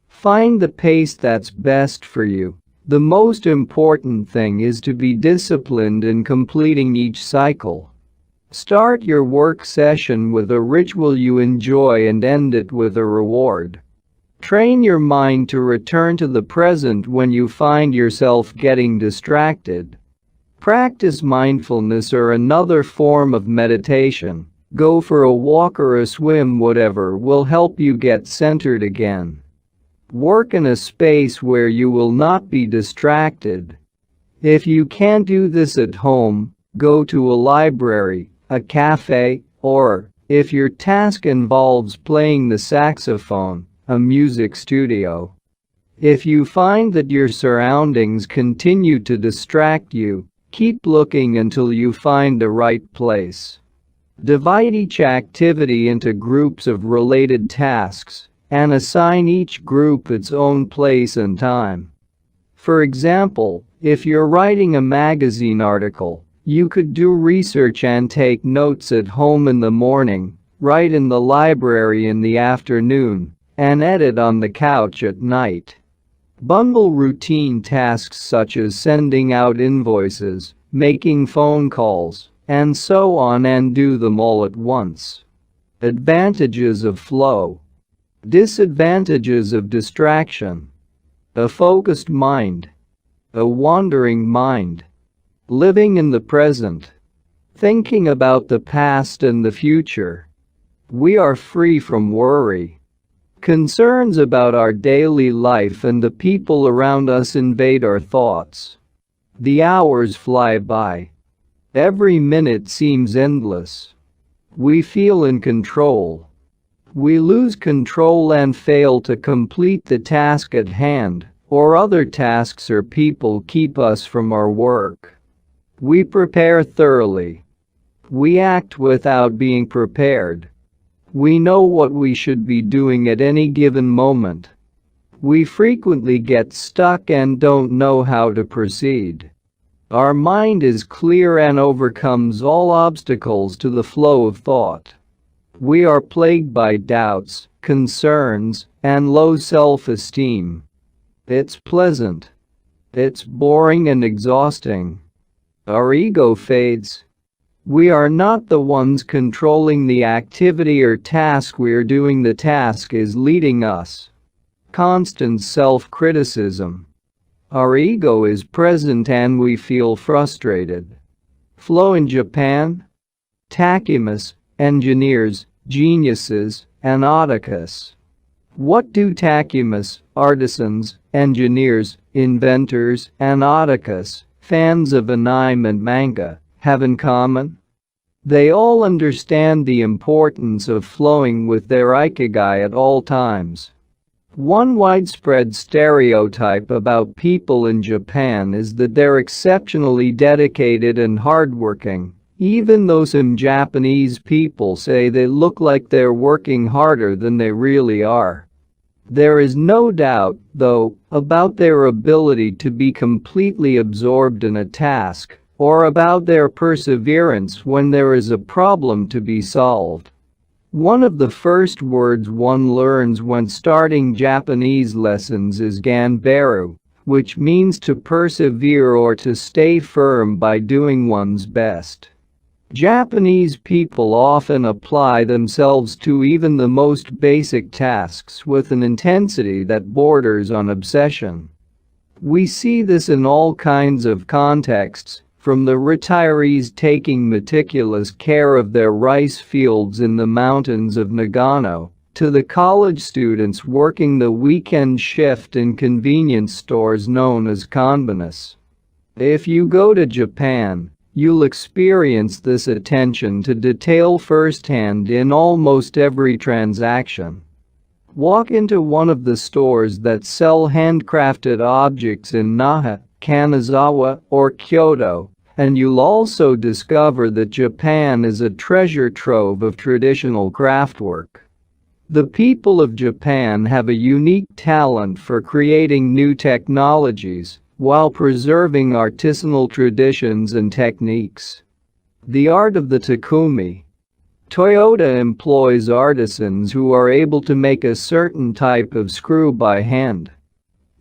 Find the pace that's best for you. The most important thing is to be disciplined in completing each cycle. Start your work session with a ritual you enjoy and end it with a reward. Train your mind to return to the present when you find yourself getting distracted. Practice mindfulness or another form of meditation. Go for a walk or a swim, whatever will help you get centered again. Work in a space where you will not be distracted. If you can't do this at home, go to a library, a cafe, or, if your task involves playing the saxophone, a music studio. If you find that your surroundings continue to distract you, keep looking until you find the right place. Divide each activity into groups of related tasks and assign each group its own place and time. For example, if you're writing a magazine article, you could do research and take notes at home in the morning, write in the library in the afternoon, and edit on the couch at night. Bundle routine tasks such as sending out invoices, making phone calls, and so on, and do them all at once. Advantages of flow. Disadvantages of distraction. A focused mind. A wandering mind. Living in the present. Thinking about the past and the future. We are free from worry. Concerns about our daily life and the people around us invade our thoughts. The hours fly by. Every minute seems endless. We feel in control. We lose control and fail to complete the task at hand, or other tasks or people keep us from our work. We prepare thoroughly. We act without being prepared. We know what we should be doing at any given moment. We frequently get stuck and don't know how to proceed. Our mind is clear and overcomes all obstacles to the flow of thought. We are plagued by doubts, concerns, and low self-esteem. It's pleasant. It's boring and exhausting. Our ego fades. We are not the ones controlling the activity or task we're doing. The task is leading us. Constant self-criticism. Our ego is present and we feel frustrated. Flow in Japan. Tachymus, engineers, geniuses, and otakus. What do tachymus, artisans, engineers, inventors, and otakus, fans of anime and manga, have in common? They all understand the importance of flowing with their Ikigai at all times. One widespread stereotype about people in Japan is that they're exceptionally dedicated and hardworking, even though some Japanese people say they look like they're working harder than they really are. There is no doubt, though, about their ability to be completely absorbed in a task, or about their perseverance when there is a problem to be solved. One of the first words one learns when starting Japanese lessons is ganbaru, which means to persevere or to stay firm by doing one's best. Japanese people often apply themselves to even the most basic tasks with an intensity that borders on obsession. We see this in all kinds of contexts, from the retirees taking meticulous care of their rice fields in the mountains of Nagano, to the college students working the weekend shift in convenience stores known as konbinus. If you go to Japan, you'll experience this attention to detail firsthand in almost every transaction. Walk into one of the stores that sell handcrafted objects in Naha, Kanazawa, or Kyoto, and you'll also discover that Japan is a treasure trove of traditional craftwork. The people of Japan have a unique talent for creating new technologies while preserving artisanal traditions and techniques. The art of the takumi. Toyota employs artisans who are able to make a certain type of screw by hand.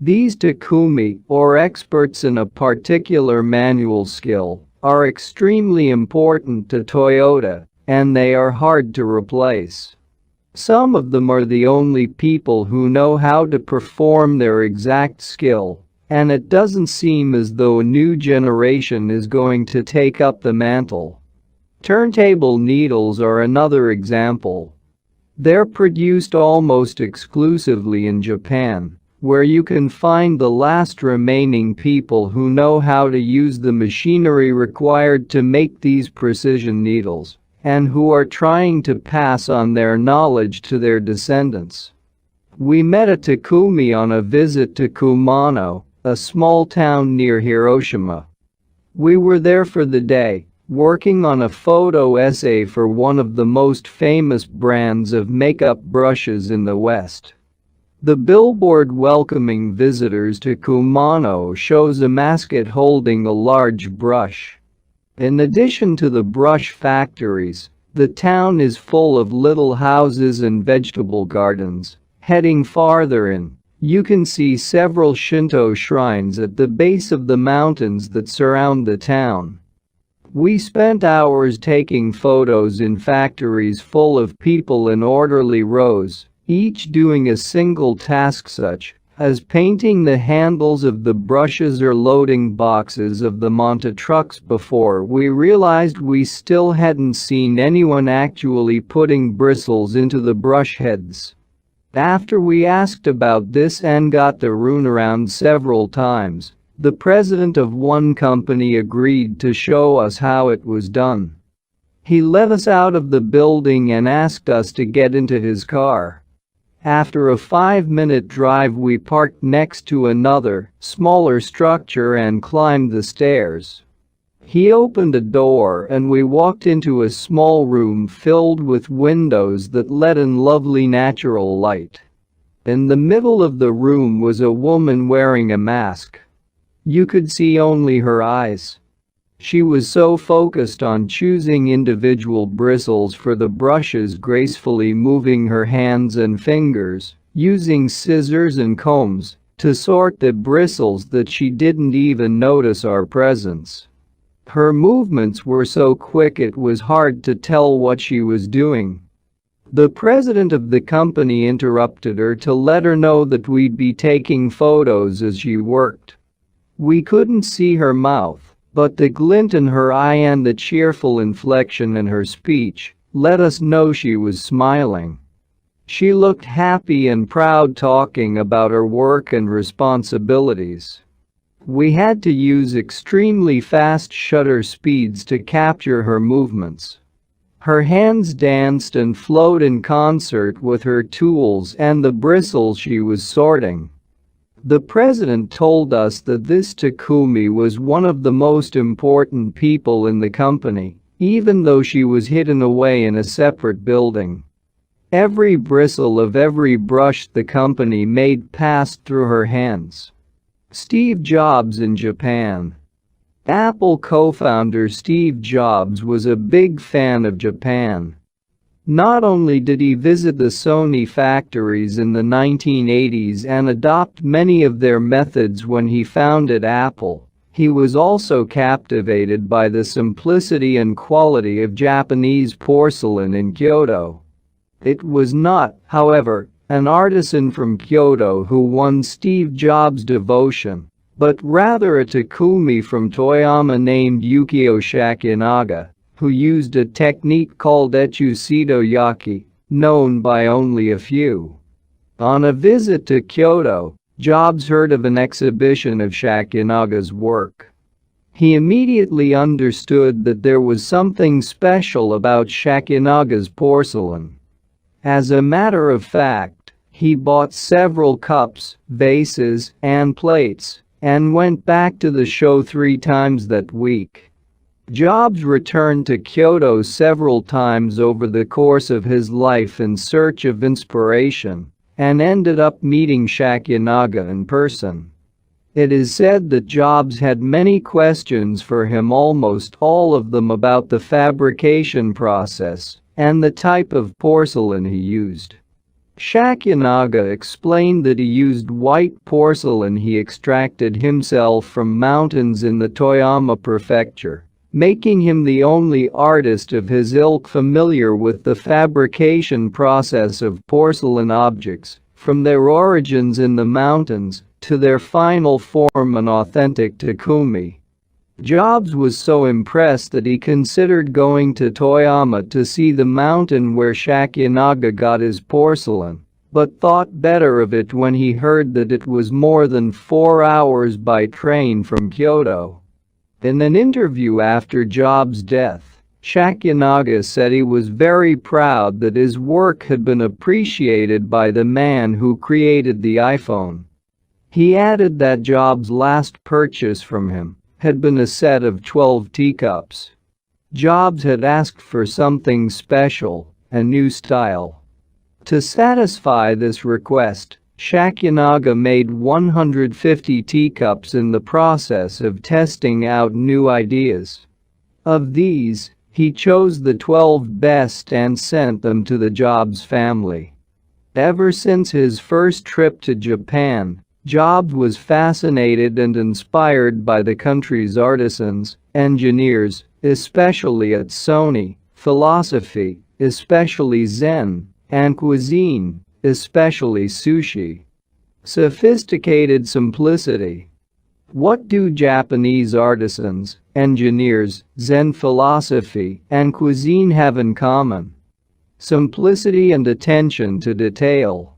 These takumi, or experts in a particular manual skill, are extremely important to Toyota, and they are hard to replace. Some of them are the only people who know how to perform their exact skill, and it doesn't seem as though a new generation is going to take up the mantle. Turntable needles are another example. They're produced almost exclusively in Japan, where you can find the last remaining people who know how to use the machinery required to make these precision needles, and who are trying to pass on their knowledge to their descendants. We met a takumi on a visit to Kumano, a small town near Hiroshima. We were there for the day, working on a photo essay for one of the most famous brands of makeup brushes in the West. The billboard welcoming visitors to Kumano shows a mascot holding a large brush. In addition to the brush factories, the town is full of little houses and vegetable gardens. Heading farther in, you can see several Shinto shrines at the base of the mountains that surround the town. We spent hours taking photos in factories full of people in orderly rows, each doing a single task such as painting the handles of the brushes or loading boxes of the Monta trucks before we realized we still hadn't seen anyone actually putting bristles into the brush heads. After we asked about this and got the runaround several times, the president of one company agreed to show us how it was done. He let us out of the building and asked us to get into his car. After a 5-minute drive, we parked next to another, smaller structure and climbed the stairs. He opened a door and we walked into a small room filled with windows that let in lovely natural light. In the middle of the room was a woman wearing a mask. You could see only her eyes. She was so focused on choosing individual bristles for the brushes, gracefully moving her hands and fingers, using scissors and combs to sort the bristles that she didn't even notice our presence. Her movements were so quick it was hard to tell what she was doing. The president of the company interrupted her to let her know that we'd be taking photos as she worked. We couldn't see her mouth, but the glint in her eye and the cheerful inflection in her speech let us know she was smiling. She looked happy and proud, talking about her work and responsibilities. We had to use extremely fast shutter speeds to capture her movements. Her hands danced and flowed in concert with her tools and the bristles she was sorting. The president told us that this Takumi was one of the most important people in the company, even though she was hidden away in a separate building. Every bristle of every brush the company made passed through her hands. Steve Jobs in Japan. Apple co-founder Steve Jobs was a big fan of Japan. Not only did he visit the Sony factories in the 1980s and adopt many of their methods when he founded Apple, he was also captivated by the simplicity and quality of Japanese porcelain in Kyoto. It was not, however, an artisan from Kyoto who won Steve Jobs' devotion, but rather a Takumi from Toyama named Yukio Shakinaga, who used a technique called Etsusido Yaki, known by only a few. On a visit to Kyoto, Jobs heard of an exhibition of Shakinaga's work. He immediately understood that there was something special about Shakinaga's porcelain. As a matter of fact, he bought several cups, vases, and plates, and went back to the show 3 times that week. Jobs returned to Kyoto several times over the course of his life in search of inspiration, and ended up meeting Shakinaga in person. It is said that Jobs had many questions for him, almost all of them about the fabrication process and the type of porcelain he used. Shakinaga explained that he used white porcelain he extracted himself from mountains in the Toyama prefecture, making him the only artist of his ilk familiar with the fabrication process of porcelain objects, from their origins in the mountains to their final form an authentic Takumi. Jobs was so impressed that he considered going to Toyama to see the mountain where Shakinaga got his porcelain, but thought better of it when he heard that it was more than 4 hours by train from Kyoto. In an interview after Jobs' death, Shakinaga said he was very proud that his work had been appreciated by the man who created the iPhone. He added that Jobs' last purchase from him had been a set of 12 teacups. Jobs had asked for something special, a new style. To satisfy this request, Shakinaga made 150 teacups in the process of testing out new ideas. Of these, he chose the 12 best and sent them to the Jobs family. Ever since his first trip to Japan, Jobs was fascinated and inspired by the country's artisans, engineers, especially at Sony, philosophy, especially Zen, and cuisine, especially sushi. Sophisticated simplicity. What do Japanese artisans, engineers, Zen philosophy, and cuisine have in common? Simplicity and attention to detail.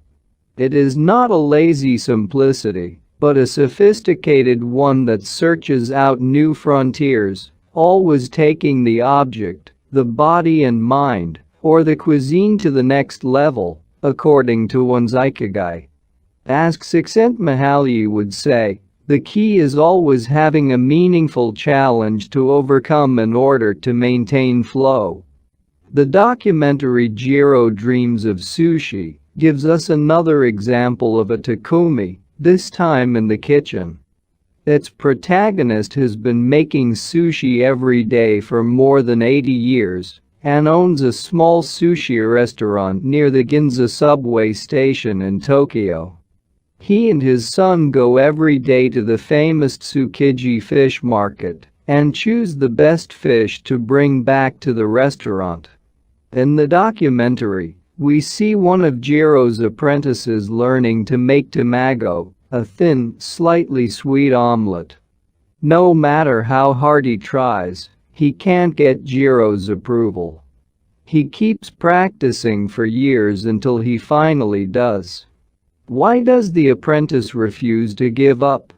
It is not a lazy simplicity, but a sophisticated one that searches out new frontiers, always taking the object, the body and mind, or the cuisine to the next level, according to one's Ikigai. As Francc Miralles would say, the key is always having a meaningful challenge to overcome in order to maintain flow. The documentary Jiro Dreams of Sushi gives us another example of a Takumi, this time in the kitchen. Its protagonist has been making sushi every day for more than 80 years and owns a small sushi restaurant near the Ginza subway station in Tokyo. He and his son go every day to the famous Tsukiji fish market and choose the best fish to bring back to the restaurant. In the documentary, we see one of Jiro's apprentices learning to make tamago, a thin, slightly sweet omelette. No matter how hard he tries, he can't get Jiro's approval. He keeps practicing for years until he finally does. Why does the apprentice refuse to give up?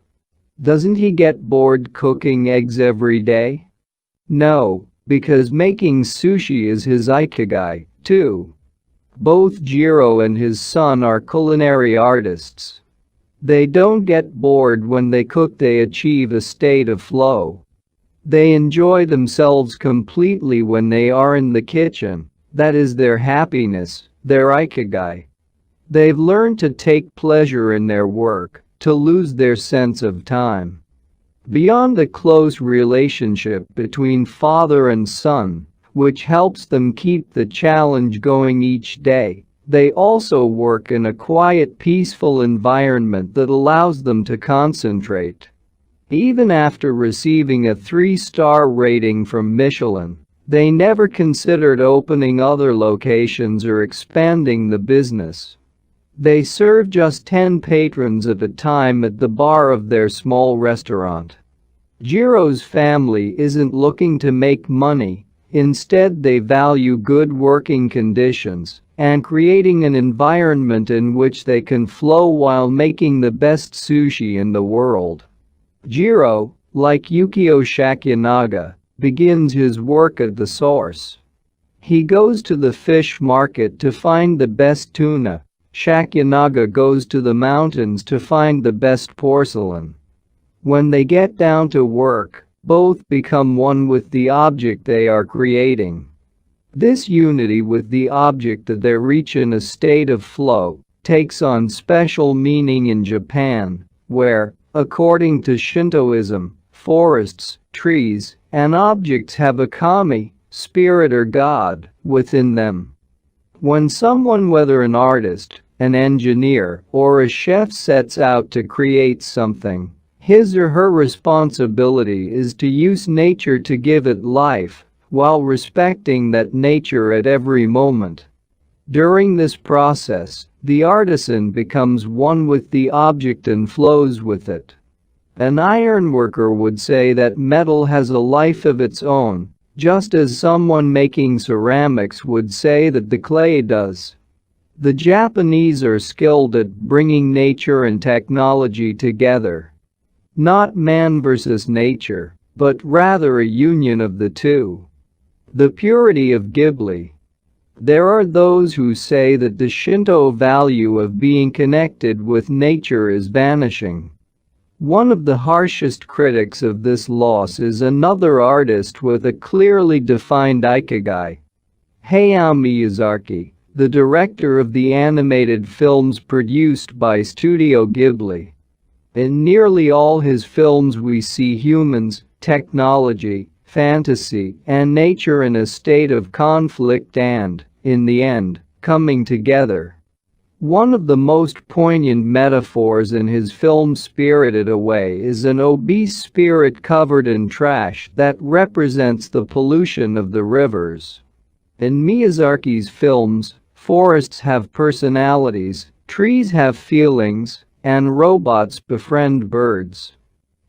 Doesn't he get bored cooking eggs every day? No, because making sushi is his Ikigai, too. Both Jiro and his son are culinary artists. They don't get bored when they cook, they achieve a state of flow. They enjoy themselves completely when they are in the kitchen. That is their happiness, their Ikigai. They've learned to take pleasure in their work, to lose their sense of time. Beyond the close relationship between father and son, which helps them keep the challenge going each day, they also work in a quiet, peaceful environment that allows them to concentrate. Even after receiving a 3-star rating from Michelin, they never considered opening other locations or expanding the business. They serve just 10 patrons at a time at the bar of their small restaurant. Jiro's family isn't looking to make money. Instead, they value good working conditions and creating an environment in which they can flow while making the best sushi in the world. Jiro, like Yukio Shakyanaga, begins his work at the source. He goes to the fish market to find the best tuna. Shakyanaga goes to the mountains to find the best porcelain. When they get down to work, both become one with the object they are creating. This unity with the object that they reach in a state of flow takes on special meaning in Japan, where, according to Shintoism, forests, trees, and objects have a kami, spirit or god, within them. When someone, whether an artist, an engineer, or a chef, sets out to create something, his or her responsibility is to use nature to give it life, while respecting that nature at every moment. During this process, the artisan becomes one with the object and flows with it. An ironworker would say that metal has a life of its own, just as someone making ceramics would say that the clay does. The Japanese are skilled at bringing nature and technology together. Not man versus nature, but rather a union of the two. The purity of Ghibli. There are those who say that the Shinto value of being connected with nature is vanishing. One of the harshest critics of this loss is another artist with a clearly defined Ikigai. Hayao Miyazaki, the director of the animated films produced by Studio Ghibli. In nearly all his films we see humans, technology, fantasy, and nature in a state of conflict and, in the end, coming together. One of the most poignant metaphors in his film Spirited Away is an obese spirit covered in trash that represents the pollution of the rivers. In Miyazaki's films, forests have personalities, trees have feelings, and robots befriend birds.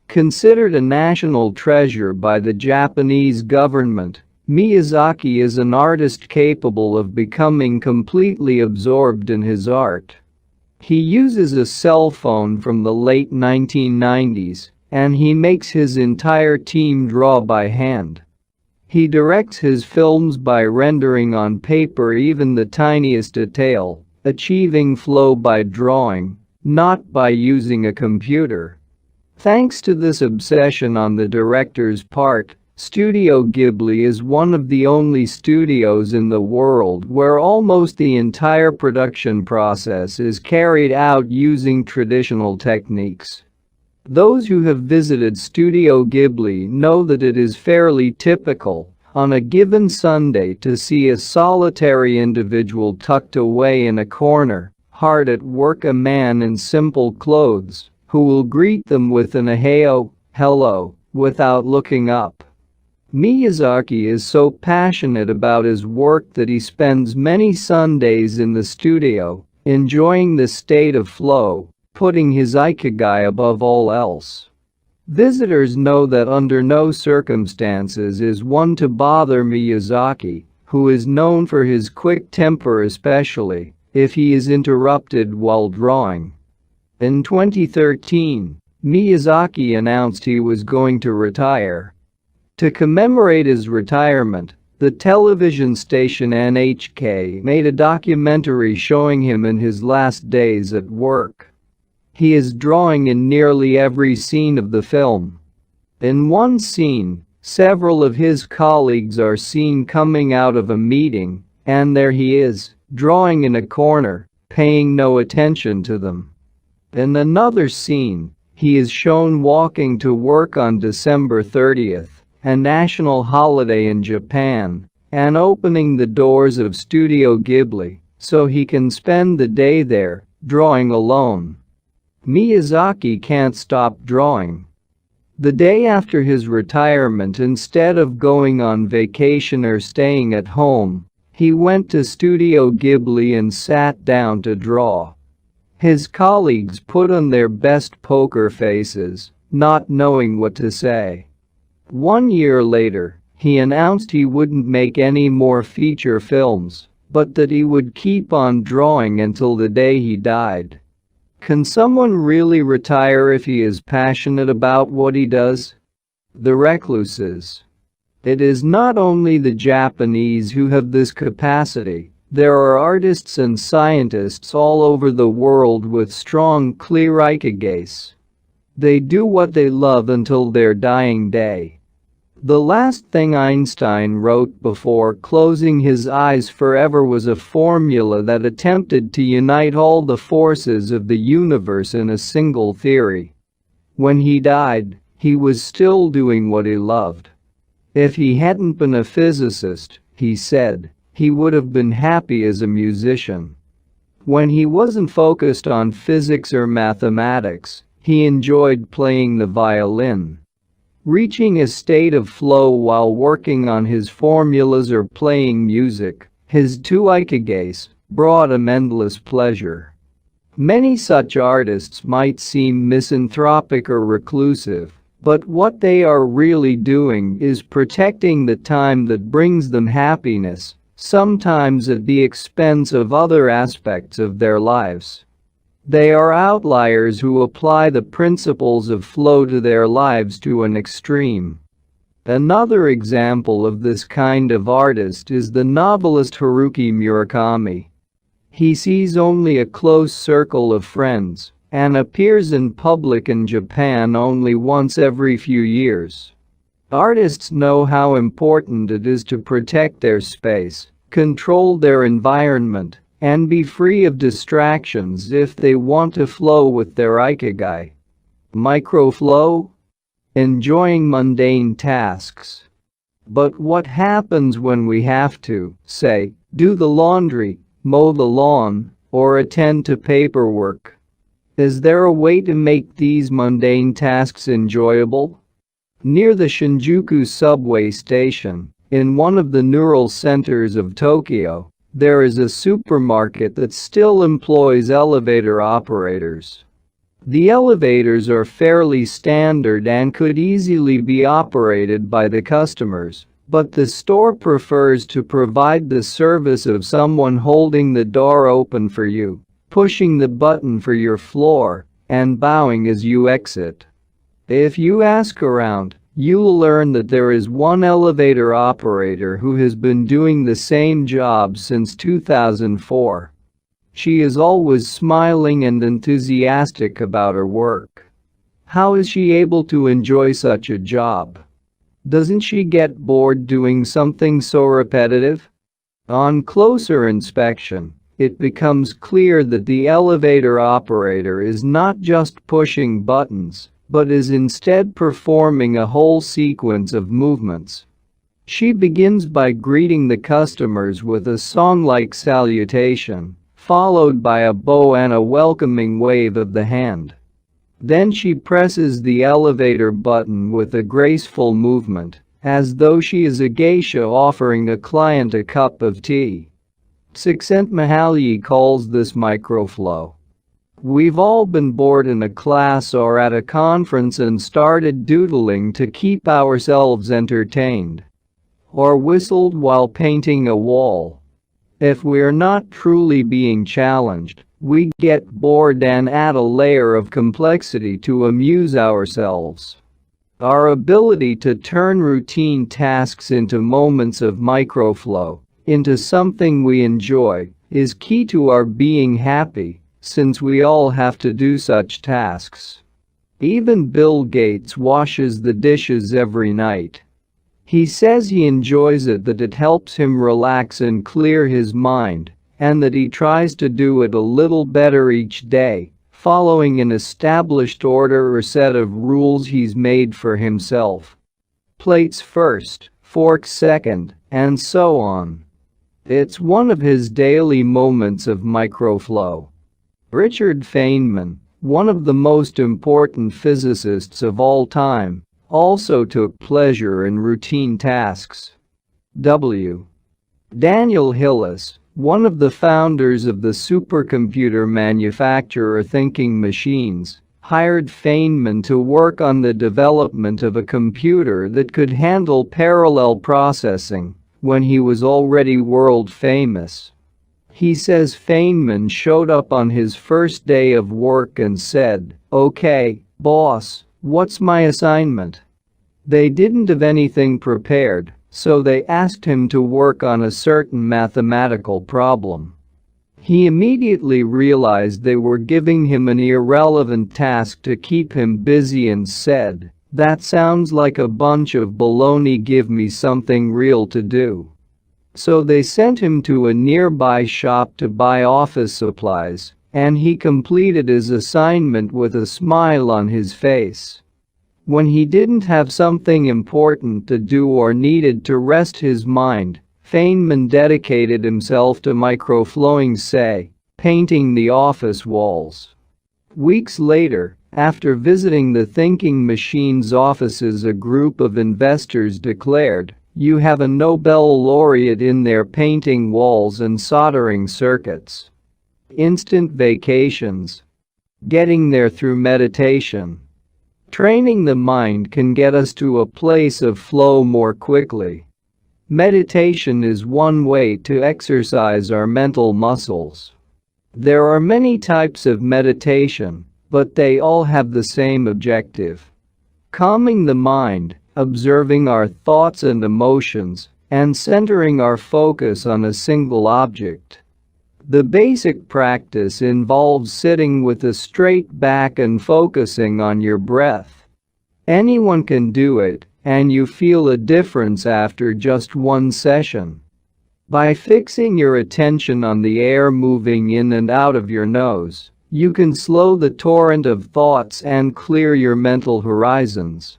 Considered a national treasure by the Japanese government, Miyazaki is an artist capable of becoming completely absorbed in his art. He uses a cell phone from the late 1990s, and he makes his entire team draw by hand. He directs his films by rendering on paper even the tiniest detail, achieving flow by drawing, not by using a computer. Thanks to this obsession on the director's part, Studio Ghibli is one of the only studios in the world where almost the entire production process is carried out using traditional techniques. Those who have visited Studio Ghibli know that it is fairly typical, on a given Sunday, to see a solitary individual tucked away in a corner, hard at work, a man in simple clothes, who will greet them with an "Aheo," hello, without looking up. Miyazaki is so passionate about his work that he spends many Sundays in the studio, enjoying the state of flow, putting his Ikigai above all else. Visitors know that under no circumstances is one to bother Miyazaki, who is known for his quick temper, especially if he is interrupted while drawing. In 2013, Miyazaki announced he was going to retire. To commemorate his retirement, the television station NHK made a documentary showing him in his last days at work. He is drawing in nearly every scene of the film. In one scene, several of his colleagues are seen coming out of a meeting, and there he is, drawing in a corner, paying no attention to them. In another scene, he is shown walking to work on December 30th, a national holiday in Japan, and opening the doors of Studio Ghibli so he can spend the day there, drawing alone. Miyazaki can't stop drawing. The day after his retirement, instead of going on vacation or staying at home, he went to Studio Ghibli and sat down to draw. His colleagues put on their best poker faces, not knowing what to say. 1 year later, he announced he wouldn't make any more feature films, but that he would keep on drawing until the day he died. Can someone really retire if he is passionate about what he does? The recluses. It is not only the Japanese who have this capacity. There are artists and scientists all over the world with strong, clear ikigais. They do what they love until their dying day. The last thing Einstein wrote before closing his eyes forever was a formula that attempted to unite all the forces of the universe in a single theory. When he died, he was still doing what he loved. If he hadn't been a physicist, he said, he would have been happy as a musician. When he wasn't focused on physics or mathematics, he enjoyed playing the violin. Reaching a state of flow while working on his formulas or playing music, his two ikigais, brought him endless pleasure. Many such artists might seem misanthropic or reclusive, but what they are really doing is protecting the time that brings them happiness, sometimes at the expense of other aspects of their lives. They are outliers who apply the principles of flow to their lives to an extreme. Another example of this kind of artist is the novelist Haruki Murakami. He sees only a close circle of friends and appears in public in Japan only once every few years. Artists know how important it is to protect their space, control their environment, and be free of distractions if they want to flow with their ikigai. Microflow? Enjoying mundane tasks. But what happens when we have to, say, do the laundry, mow the lawn, or attend to paperwork? Is there a way to make these mundane tasks enjoyable? Near the Shinjuku subway station, in one of the neural centers of Tokyo, there is a supermarket that still employs elevator operators. The elevators are fairly standard and could easily be operated by the customers, but the store prefers to provide the service of someone holding the door open for you, pushing the button for your floor, and bowing as you exit. If you ask around, you'll learn that there is one elevator operator who has been doing the same job since 2004. She is always smiling and enthusiastic about her work. How is she able to enjoy such a job? Doesn't she get bored doing something so repetitive? On closer inspection, it becomes clear that the elevator operator is not just pushing buttons, but is instead performing a whole sequence of movements. She begins by greeting the customers with a song-like salutation, followed by a bow and a welcoming wave of the hand. Then she presses the elevator button with a graceful movement, as though she is a geisha offering a client a cup of tea. Csikszentmihalyi calls this microflow. We've all been bored in a class or at a conference and started doodling to keep ourselves entertained. Or whistled while painting a wall. If we're not truly being challenged, we get bored and add a layer of complexity to amuse ourselves. Our ability to turn routine tasks into moments of microflow, into something we enjoy, is key to our being happy, since we all have to do such tasks. Even Bill Gates washes the dishes every night. He says he enjoys it, that it helps him relax and clear his mind, and that he tries to do it a little better each day, following an established order or set of rules he's made for himself. Plates first, forks second, and so on. It's one of his daily moments of microflow. Richard Feynman, one of the most important physicists of all time, also took pleasure in routine tasks. W. Daniel Hillis, one of the founders of the supercomputer manufacturer Thinking Machines, hired Feynman to work on the development of a computer that could handle parallel processing when he was already world famous. He says Feynman showed up on his first day of work and said, "Okay, boss, what's my assignment?" They didn't have anything prepared, so they asked him to work on a certain mathematical problem. He immediately realized they were giving him an irrelevant task to keep him busy and said, "That sounds like a bunch of baloney, give me something real to do." So they sent him to a nearby shop to buy office supplies, and he completed his assignment with a smile on his face. When he didn't have something important to do or needed to rest his mind, Feynman dedicated himself to microflowing, say, painting the office walls. Weeks later, after visiting the Thinking Machines offices, a group of investors declared, "You have a Nobel laureate in there painting walls and soldering circuits." Instant vacations. Getting there through meditation. Training the mind can get us to a place of flow more quickly. Meditation is one way to exercise our mental muscles. There are many types of meditation, but they all have the same objective: calming the mind, observing our thoughts and emotions, and centering our focus on a single object. The basic practice involves sitting with a straight back and focusing on your breath. Anyone can do it, and you feel a difference after just one session. By fixing your attention on the air moving in and out of your nose, you can slow the torrent of thoughts and clear your mental horizons.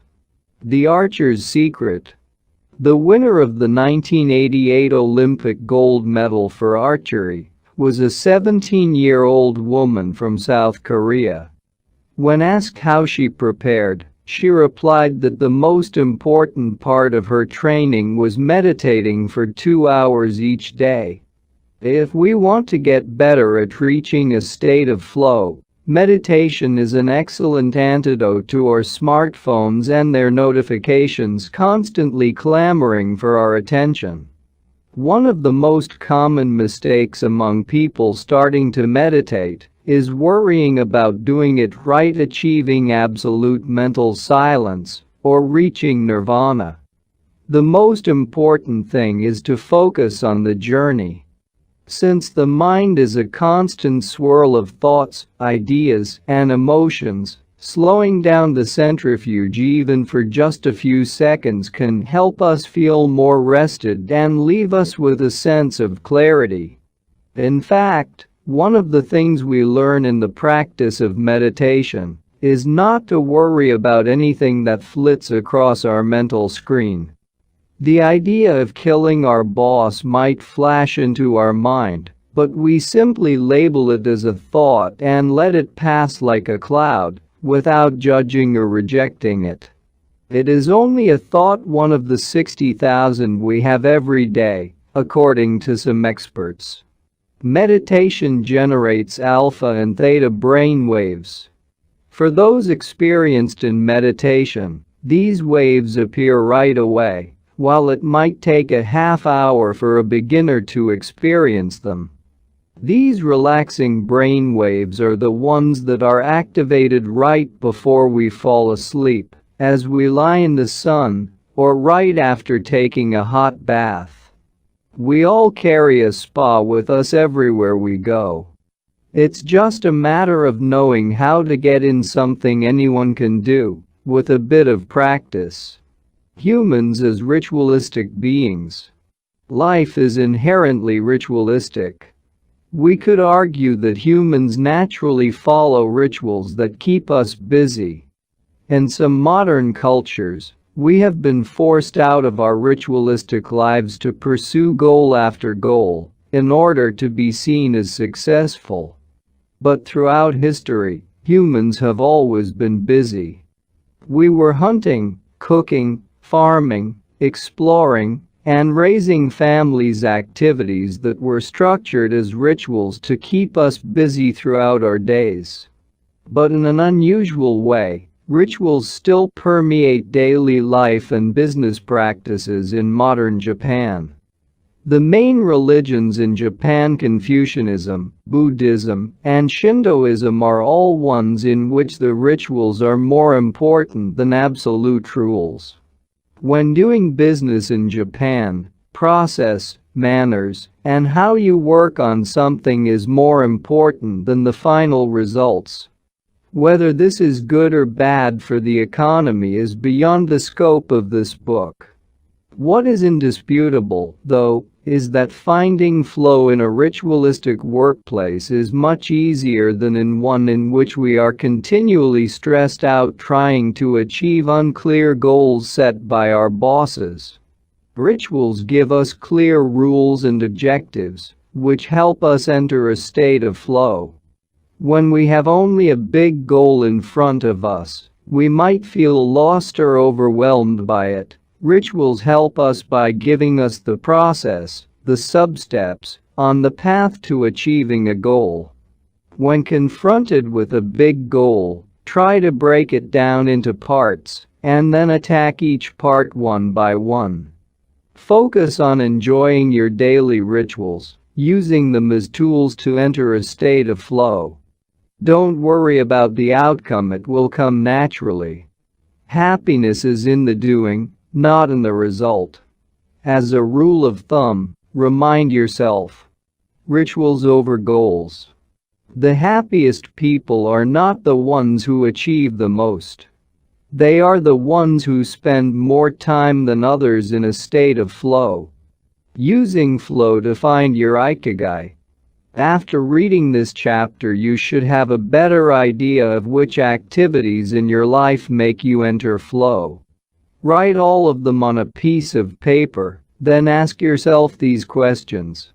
The Archer's Secret. The winner of the 1988 Olympic gold medal for archery was a 17-year-old woman from South Korea. When asked how she prepared, she replied that the most important part of her training was meditating for 2 hours each day. If we want to get better at reaching a state of flow, meditation is an excellent antidote to our smartphones and their notifications constantly clamoring for our attention. One of the most common mistakes among people starting to meditate is worrying about doing it right, achieving absolute mental silence, or reaching nirvana. The most important thing is to focus on the journey. Since the mind is a constant swirl of thoughts, ideas, and emotions, slowing down the centrifuge even for just a few seconds can help us feel more rested and leave us with a sense of clarity. In fact, one of the things we learn in the practice of meditation is not to worry about anything that flits across our mental screen. The idea of killing our boss might flash into our mind, but we simply label it as a thought and let it pass like a cloud, without judging or rejecting it. It is only a thought, one of the 60,000 we have every day, according to some experts. Meditation generates alpha and theta brain waves. For those experienced in meditation, these waves appear right away, while it might take a half hour for a beginner to experience them. These relaxing brain waves are the ones that are activated right before we fall asleep, as we lie in the sun, or right after taking a hot bath. We all carry a spa with us everywhere we go. It's just a matter of knowing how to get in, something anyone can do, with a bit of practice. Humans as ritualistic beings. Life is inherently ritualistic. We could argue that humans naturally follow rituals that keep us busy. In some modern cultures, we have been forced out of our ritualistic lives to pursue goal after goal in order to be seen as successful. But throughout history, humans have always been busy. We were hunting, cooking, farming, exploring, and raising families, activities that were structured as rituals to keep us busy throughout our days. But in an unusual way, rituals still permeate daily life and business practices in modern Japan. The main religions in Japan, Confucianism, Buddhism, and Shintoism, are all ones in which the rituals are more important than absolute rules. When doing business in Japan, process, manners, and how you work on something is more important than the final results. Whether this is good or bad for the economy is beyond the scope of this book. What is indisputable, though, is that finding flow in a ritualistic workplace is much easier than in one in which we are continually stressed out trying to achieve unclear goals set by our bosses. Rituals give us clear rules and objectives, which help us enter a state of flow. When we have only a big goal in front of us, we might feel lost or overwhelmed by it. Rituals help us by giving us the process, the sub-steps, on the path to achieving a goal. When confronted with a big goal, try to break it down into parts, and then attack each part one by one. Focus on enjoying your daily rituals, using them as tools to enter a state of flow. Don't worry about the outcome, it will come naturally. Happiness is in the doing, not in the result. As a rule of thumb, remind yourself: rituals over goals. The happiest people are not the ones who achieve the most. They are the ones who spend more time than others in a state of flow. Using flow to find your Ikigai. After reading this chapter, you should have a better idea of which activities in your life make you enter flow. Write all of them on a piece of paper, then ask yourself these questions.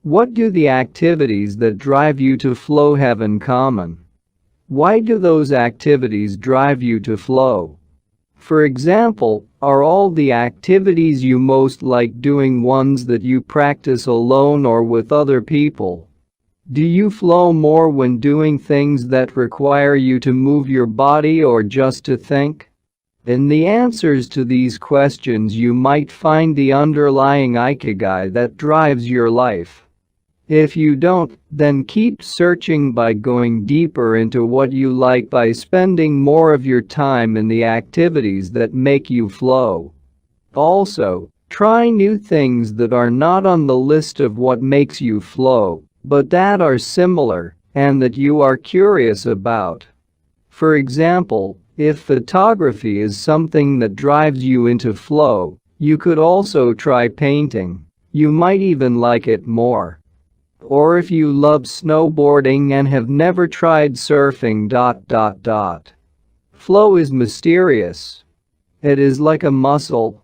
What do the activities that drive you to flow have in common? Why do those activities drive you to flow? For example, are all the activities you most like doing ones that you practice alone or with other people? Do you flow more when doing things that require you to move your body or just to think? In the answers to these questions you might find the underlying Ikigai that drives your life. If you don't, then keep searching by going deeper into what you like, by spending more of your time in the activities that make you flow. Also, try new things that are not on the list of what makes you flow, but that are similar and that you are curious about. For example, if photography is something that drives you into flow, you could also try painting. You might even like it more. Or if you love snowboarding and have never tried surfing. Flow is mysterious. It is like a muscle.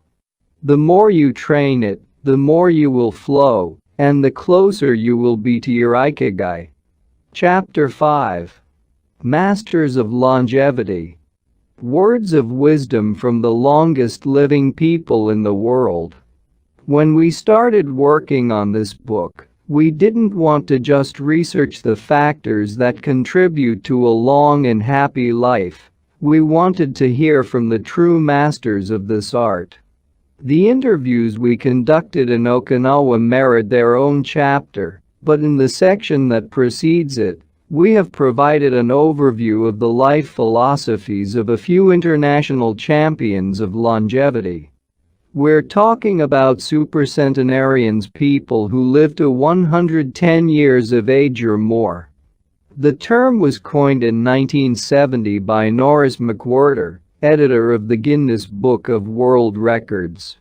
The more you train it, the more you will flow, and the closer you will be to your Ikigai. Chapter 5. Masters of Longevity. Words of wisdom from the longest living people in the world. When we started working on this book, we didn't want to just research the factors that contribute to a long and happy life. We wanted to hear from the true masters of this art. The interviews we conducted in Okinawa merit their own chapter, but in the section that precedes it, We have provided an overview of the life philosophies of a few international champions of longevity. We're talking about supercentenarians, people who live to 110 years of age or more. The term was coined in 1970 by Norris McWhirter, editor of the Guinness Book of World Records.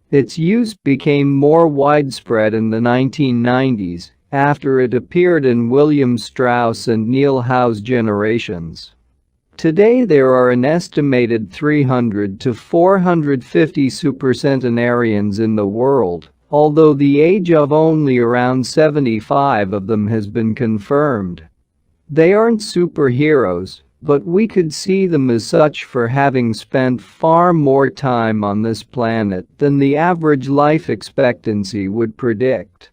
Its use became more widespread in the 1990s, after it appeared in William Strauss and Neil Howe's Generations. Today there are an estimated 300 to 450 supercentenarians in the world, although the age of only around 75 of them has been confirmed. They aren't superheroes, but we could see them as such for having spent far more time on this planet than the average life expectancy would predict.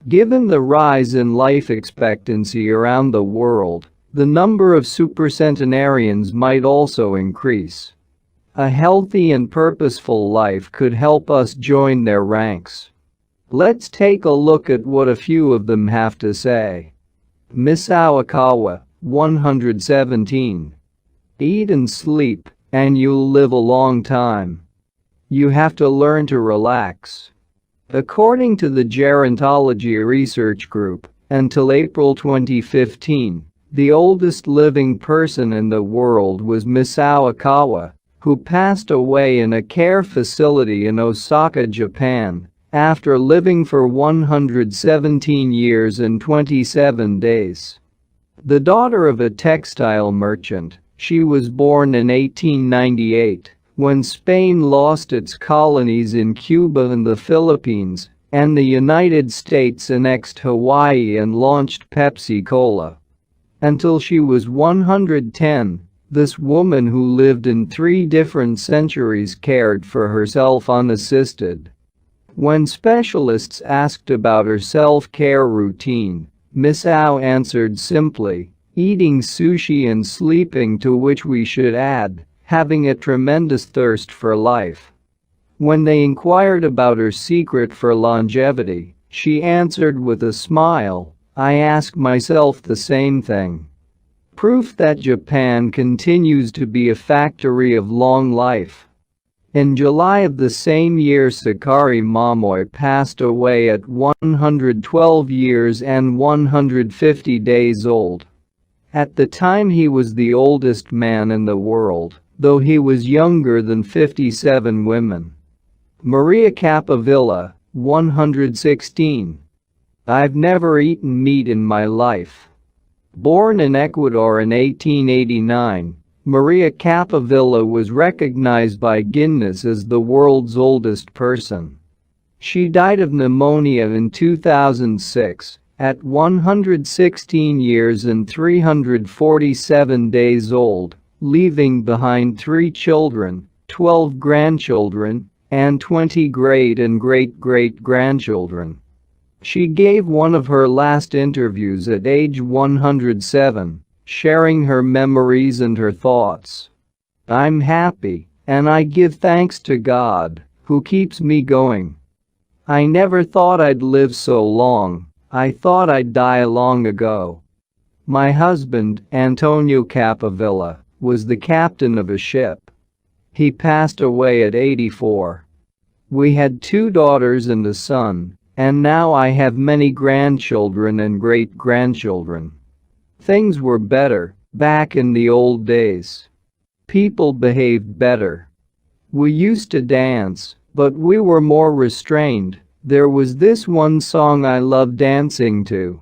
Given the rise in life expectancy around the world, the number of supercentenarians might also increase. A healthy and purposeful life could help us join their ranks. Let's take a look at what a few of them have to say. Misao Ikawa, 117. Eat and sleep, and you'll live a long time. You have to learn to relax. According to the Gerontology Research Group, until April 2015, the oldest living person in the world was Misao Ikawa, who passed away in a care facility in Osaka, Japan, after living for 117 years and 27 days. The daughter of a textile merchant, she was born in 1898, when Spain lost its colonies in Cuba and the Philippines, and the United States annexed Hawaii and launched Pepsi-Cola. Until she was 110, this woman who lived in 3 different centuries cared for herself unassisted. When specialists asked about her self-care routine, Misao answered simply, eating sushi and sleeping, to which we should add, having a tremendous thirst for life. When they inquired about her secret for longevity, she answered with a smile, I ask myself the same thing. Proof that Japan continues to be a factory of long life. In July of the same year, Sakari Momoi passed away at 112 years and 150 days old. At the time he was the oldest man in the world, though he was younger than 57 women. Maria Capovilla, 116. I've never eaten meat in my life. Born in Ecuador in 1889, Maria Capovilla was recognized by Guinness as the world's oldest person. She died of pneumonia in 2006, at 116 years and 347 days old, leaving behind 3 children, 12 grandchildren, and 20 great and great-great-grandchildren. She gave one of her last interviews at age 107. Sharing her memories and her thoughts. I'm happy, and I give thanks to God, who keeps me going. I never thought I'd live so long, I thought I'd die long ago. My husband, Antonio Capovilla, was the captain of a ship. He passed away at 84. We had 2 daughters and a son, and now I have many grandchildren and great-grandchildren. Things were better back in the old days. People behaved better. We used to dance, but we were more restrained. There was this one song I loved dancing to.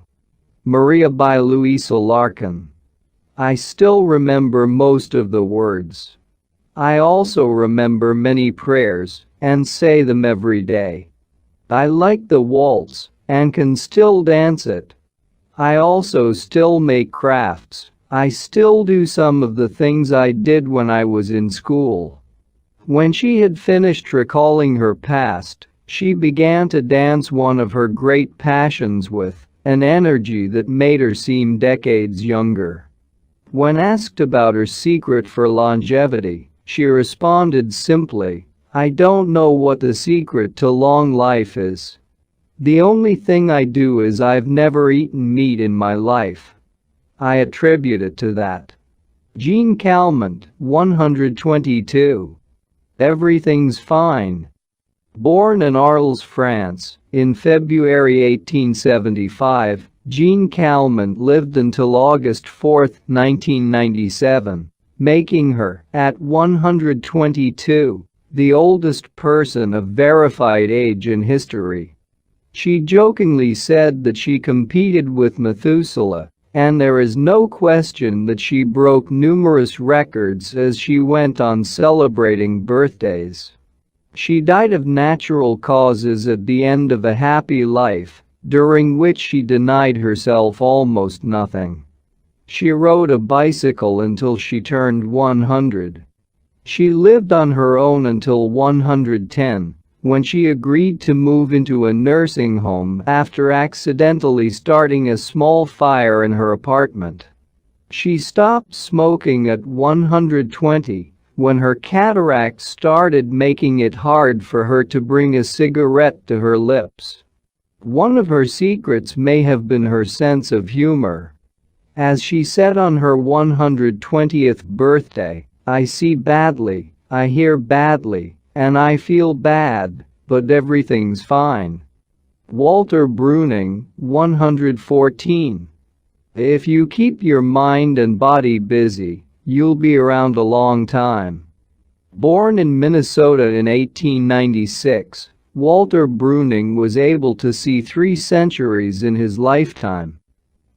Maria by Louisa Larkin. I still remember most of the words. I also remember many prayers and say them every day. I like the waltz and can still dance it. I also still make crafts. I still do some of the things I did when I was in school. When she had finished recalling her past, she began to dance one of her great passions with an energy that made her seem decades younger. When asked about her secret for longevity, she responded simply, I don't know what the secret to long life is. The only thing I do is I've never eaten meat in my life. I attribute it to that. Jean Calment, 122. Everything's fine. Born in Arles, France, in February 1875, Jean Calment lived until August 4, 1997, making her, at 122, the oldest person of verified age in history. She jokingly said that she competed with Methuselah, and there is no question that she broke numerous records as she went on celebrating birthdays. She died of natural causes at the end of a happy life, during which she denied herself almost nothing. She rode a bicycle until she turned 100. She lived on her own until 110, when she agreed to move into a nursing home after accidentally starting a small fire in her apartment. She stopped smoking at 120, when her cataracts started making it hard for her to bring a cigarette to her lips. One of her secrets may have been her sense of humor. As she said on her 120th birthday, "I see badly, I hear badly, and I feel bad, but everything's fine." Walter Bruning, 114. If you keep your mind and body busy, you'll be around a long time. Born in Minnesota in 1896, Walter Bruning was able to see 3 centuries in his lifetime.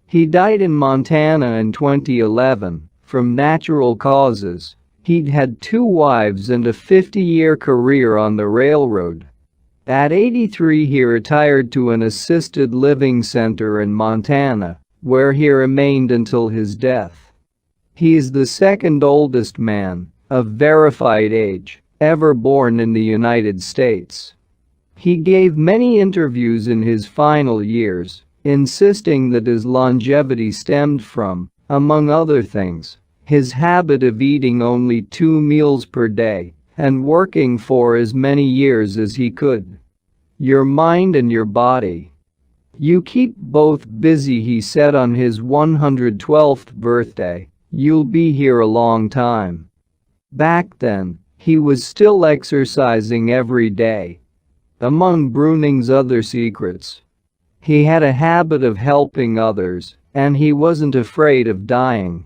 He died in Montana in 2011, from natural causes. He'd had 2 wives and a 50-year career on the railroad. At 83 he retired to an assisted living center in Montana, where he remained until his death. He is the second oldest man, of verified age, ever born in the United States. He gave many interviews in his final years, insisting that his longevity stemmed from, among other things, his habit of eating only 2 meals per day and working for as many years as he could. Your mind and your body. You keep both busy, he said on his 112th birthday. You'll be here a long time. Back then, he was still exercising every day. Among Bruning's other secrets, he had a habit of helping others, and he wasn't afraid of dying.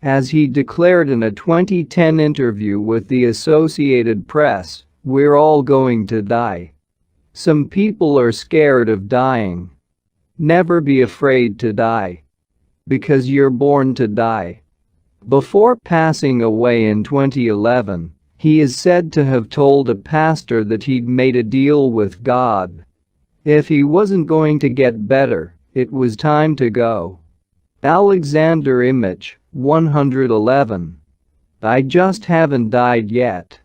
As he declared in a 2010 interview with the Associated Press, "We're all going to die. Some people are scared of dying. Never be afraid to die. Because you're born to die." Before passing away in 2011, he is said to have told a pastor that he'd made a deal with God. If he wasn't going to get better, it was time to go. Alexander Imich, 111. I just haven't died yet.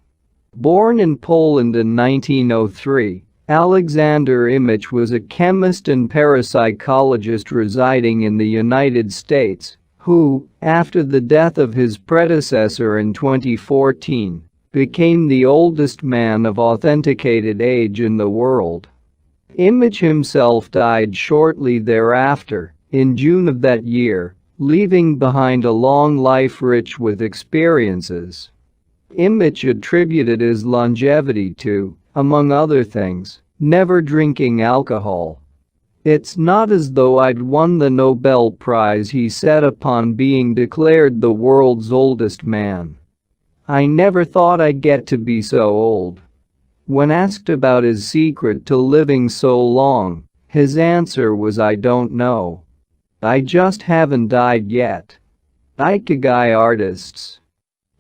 Born in Poland in 1903, Alexander Imich was a chemist and parapsychologist residing in the United States, who, after the death of his predecessor in 2014, became the oldest man of authenticated age in the world. Imich himself died shortly thereafter, in June of that year, leaving behind a long life rich with experiences. Imich attributed his longevity to, among other things, never drinking alcohol. "It's not as though I'd won the Nobel Prize," he said upon being declared the world's oldest man. "I never thought I'd get to be so old." When asked about his secret to living so long, his answer was, "I don't know. I just haven't died yet." Ikigai artists.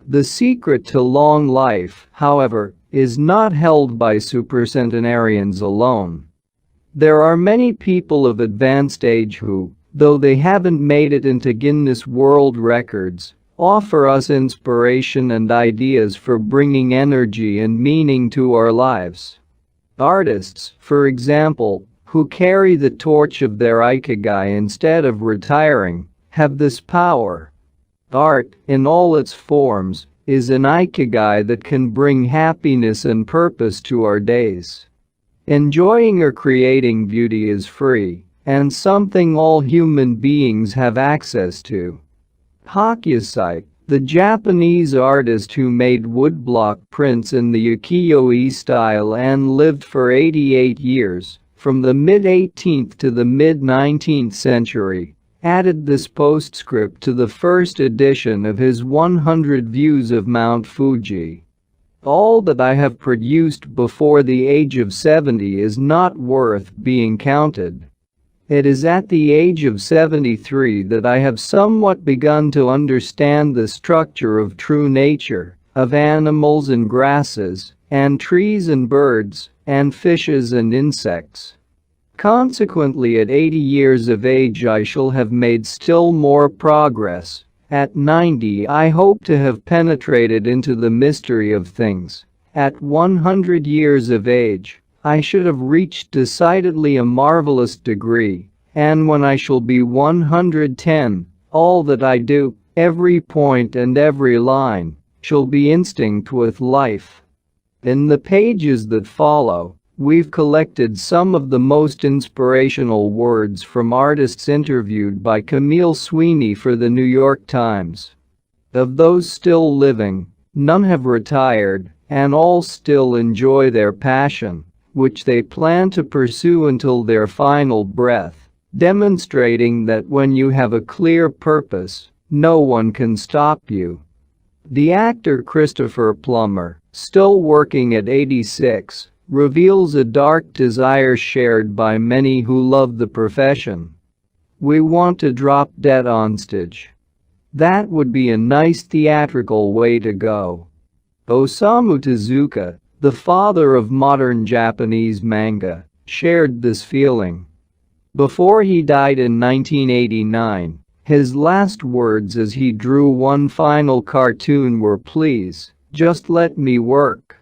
The secret to long life, however, is not held by supercentenarians alone. There are many people of advanced age who, though they haven't made it into Guinness World Records, offer us inspiration and ideas for bringing energy and meaning to our lives. Artists, for example, who carry the torch of their Ikigai instead of retiring, have this power. Art, in all its forms, is an Ikigai that can bring happiness and purpose to our days. Enjoying or creating beauty is free, and something all human beings have access to. Hokusai, the Japanese artist who made woodblock prints in the ukiyo-e style and lived for 88 years, from the mid-18th to the mid-19th century, added this postscript to the first edition of his 100 Views of Mount Fuji. All that I have produced before the age of 70 is not worth being counted. It is at the age of 73 that I have somewhat begun to understand the structure of true nature, of animals and grasses, and trees and birds, and fishes and insects. Consequently, at 80 years of age I shall have made still more progress. At 90 I hope to have penetrated into the mystery of things. At 100 years of age, I should have reached decidedly a marvelous degree, and when I shall be 110, all that I do, every point and every line, shall be instinct with life. In the pages that follow, we've collected some of the most inspirational words from artists interviewed by Camille Sweeney for the New York Times. Of those still living, none have retired, and all still enjoy their passion, which they plan to pursue until their final breath, demonstrating that when you have a clear purpose, no one can stop you. The actor Christopher Plummer, still working at 86, reveals a dark desire shared by many who love the profession. We want to drop dead on stage. That would be a nice theatrical way to go. Osamu Tezuka, the father of modern Japanese manga, shared this feeling. Before he died in 1989, his last words as he drew one final cartoon were, "Please, just let me work."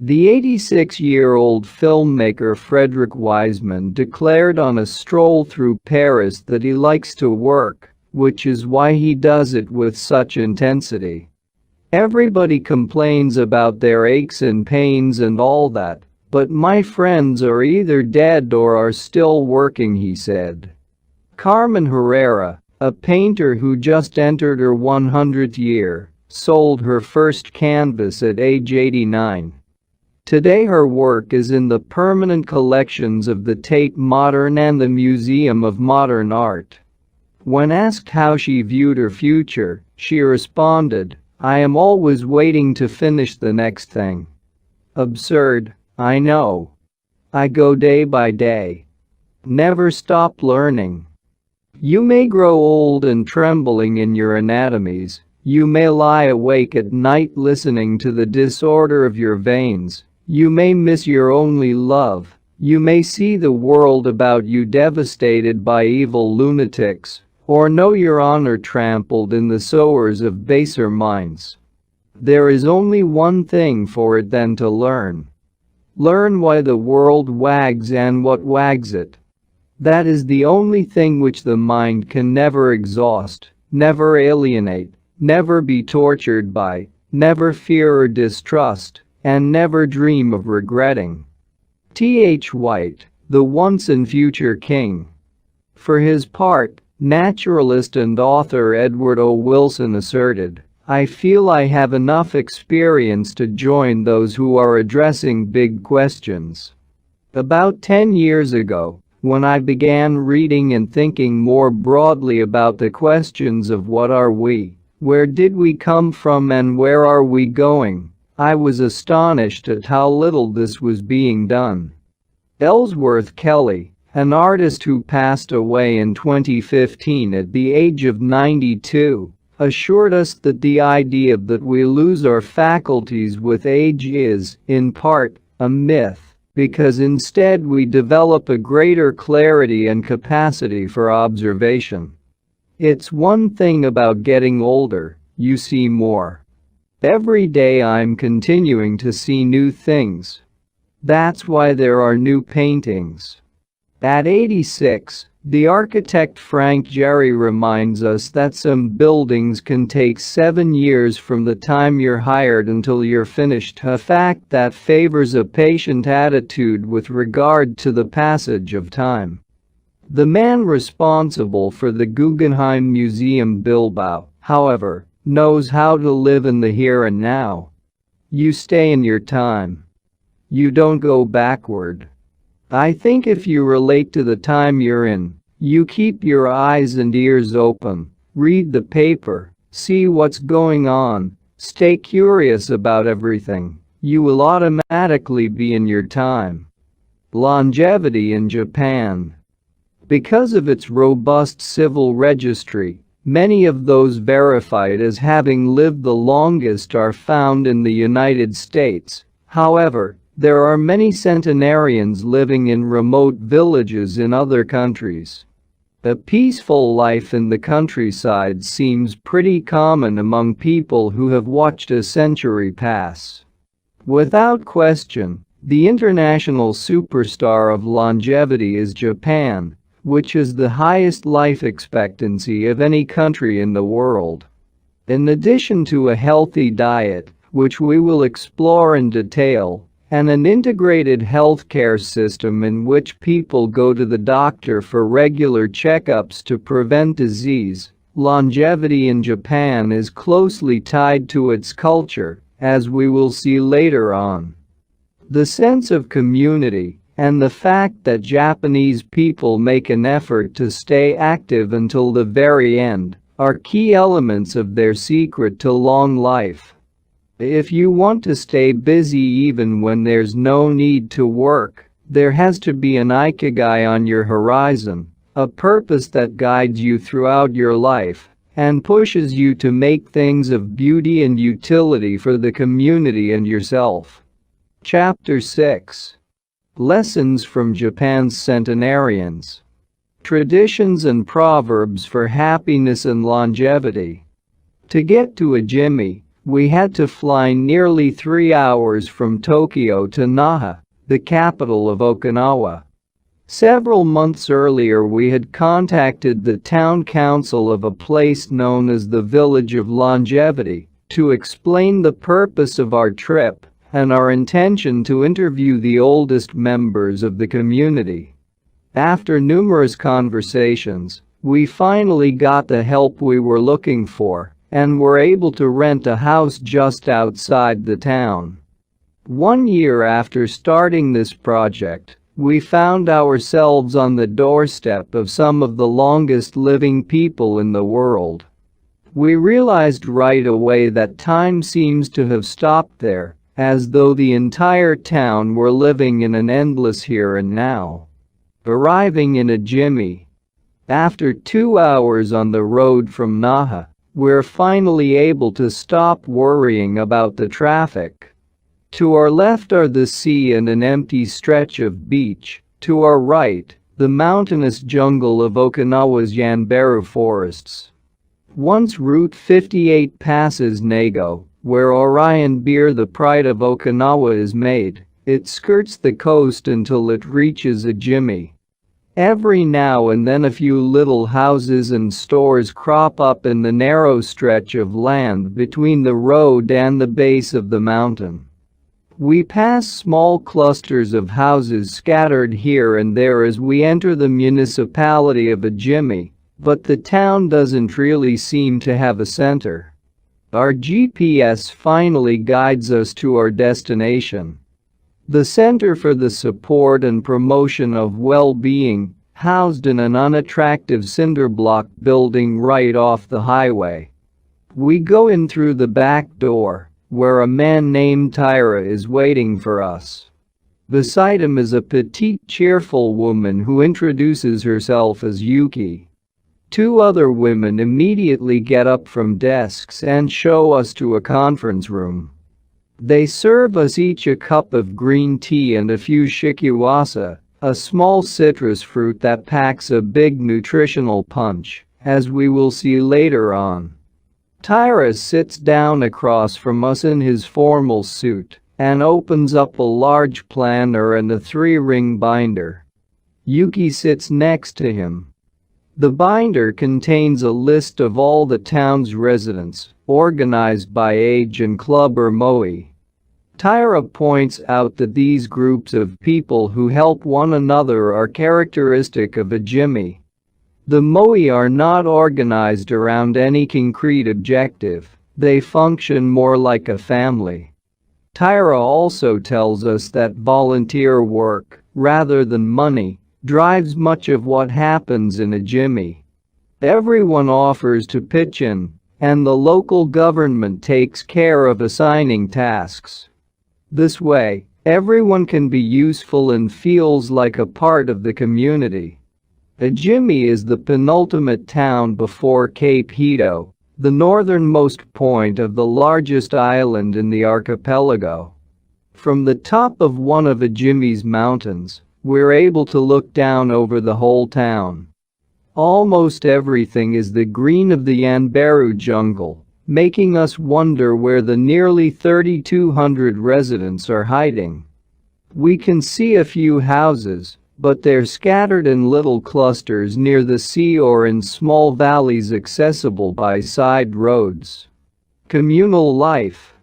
The 86-year-old filmmaker Frederick Wiseman declared on a stroll through Paris that he likes to work, which is why he does it with such intensity. Everybody complains about their aches and pains and all that, but my friends are either dead or are still working, he said. Carmen Herrera, a painter who just entered her 100th year, sold her first canvas at age 89. Today her work is in the permanent collections of the Tate Modern and the Museum of Modern Art. When asked how she viewed her future, she responded, "I am always waiting to finish the next thing." Absurd, I know. I go day by day. Never stop learning. You may grow old and trembling in your anatomies. You may lie awake at night listening to the disorder of your veins. You may miss your only love. You may see the world about you devastated by evil lunatics, or know your honor trampled in the sowers of baser minds. There is only one thing for it then to learn. Learn why the world wags and what wags it. That is the only thing which the mind can never exhaust, never alienate, never be tortured by, never fear or distrust, and never dream of regretting. T.H. White, the once and future king. For his part, naturalist and author Edward O. Wilson asserted, "I feel I have enough experience to join those who are addressing big questions." About 10 years ago, when I began reading and thinking more broadly about the questions of what are we, where did we come from, and where are we going, I was astonished at how little this was being done. Ellsworth Kelly, an artist who passed away in 2015 at the age of 92, assured us that the idea that we lose our faculties with age is, in part, a myth, because instead we develop a greater clarity and capacity for observation. It's one thing about getting older, you see more. Every day I'm continuing to see new things. That's why there are new paintings. At 86, the architect Francc Miralles reminds us that some buildings can take 7 years from the time you're hired until you're finished, a fact that favors a patient attitude with regard to the passage of time. The man responsible for the Guggenheim Museum Bilbao, however, knows how to live in the here and now. You stay in your time. You don't go backward. I think if you relate to the time you're in, you keep your eyes and ears open, read the paper, see what's going on, stay curious about everything, you will automatically be in your time. Longevity in Japan. Because of its robust civil registry, many of those verified as having lived the longest are found in the United States. However, there are many centenarians living in remote villages in other countries. A peaceful life in the countryside seems pretty common among people who have watched a century pass. Without question, the international superstar of longevity is Japan, which is the highest life expectancy of any country in the world. In addition to a healthy diet, which we will explore in detail, and an integrated healthcare system in which people go to the doctor for regular checkups to prevent disease, longevity in Japan is closely tied to its culture, as we will see later on. The sense of community and the fact that Japanese people make an effort to stay active until the very end are key elements of their secret to long life. If you want to stay busy even when there's no need to work, there has to be an Ikigai on your horizon, a purpose that guides you throughout your life and pushes you to make things of beauty and utility for the community and yourself. Chapter 6. Lessons from Japan's Centenarians. Traditions and proverbs for happiness and longevity. To get to Ejimi, we had to fly nearly 3 hours from Tokyo to Naha, the capital of Okinawa. Several months earlier we had contacted the town council of a place known as the Village of Longevity to explain the purpose of our trip and our intention to interview the oldest members of the community. After numerous conversations, we finally got the help we were looking for and were able to rent a house just outside the town. 1 year after starting this project, we found ourselves on the doorstep of some of the longest living people in the world. We realized right away that time seems to have stopped there, as though the entire town were living in an endless here and now. Arriving in Ejimi. After 2 hours on the road from Naha, we're finally able to stop worrying about the traffic. To our left are the sea and an empty stretch of beach. To our right, the mountainous jungle of Okinawa's Yanbaru forests. Once Route 58 passes Nago, where Orion beer, the pride of Okinawa, is made, it skirts the coast until it reaches Ejimi. Every now and then a few little houses and stores crop up in the narrow stretch of land between the road and the base of the mountain. We pass small clusters of houses scattered here and there as we enter the municipality of Ejimi, but the town doesn't really seem to have a center. Our GPS finally guides us to our destination. The Center for the Support and Promotion of Well-Being, housed in an unattractive cinder block building right off the highway. We go in through the back door, where a man named Tyra is waiting for us. Beside him is a petite, cheerful woman who introduces herself as Yuki. 2 other women immediately get up from desks and show us to a conference room. They serve us each a cup of green tea and a few shikiwasa, a small citrus fruit that packs a big nutritional punch, as we will see later on. Tyra sits down across from us in his formal suit and opens up a large planner and a 3-ring binder. Yuki sits next to him. The binder contains a list of all the town's residents, organized by age and club or moe. Tyra points out that these groups of people who help one another are characteristic of a jimmy. The Moai are not organized around any concrete objective, they function more like a family. Tyra also tells us that volunteer work, rather than money, drives much of what happens in a jimmy. Everyone offers to pitch in, and the local government takes care of assigning tasks. This way, everyone can be useful and feels like a part of the community. A jimmy is the penultimate town before Cape Hito, the northernmost point of the largest island in the archipelago. From the top of one of a jimmy's mountains, we're able to look down over the whole town. Almost everything is the green of the Yanbaru jungle, making us wonder where the nearly 3,200 residents are hiding. We can see a few houses, but they're scattered in little clusters near the sea or in small valleys accessible by side roads. Communal life.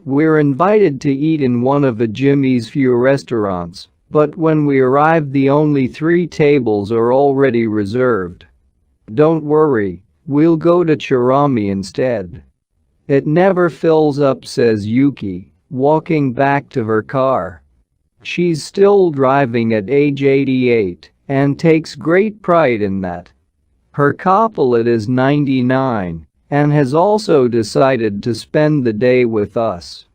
We're invited to eat in one of a jimmy's few restaurants, but when we arrive the only 3 tables are already reserved. Don't worry, we'll go to Chirami instead. It never fills up, says Yuki, walking back to her car. She's still driving at age 88 and takes great pride in that. Her copilot is 99 and has also decided to spend the day with us.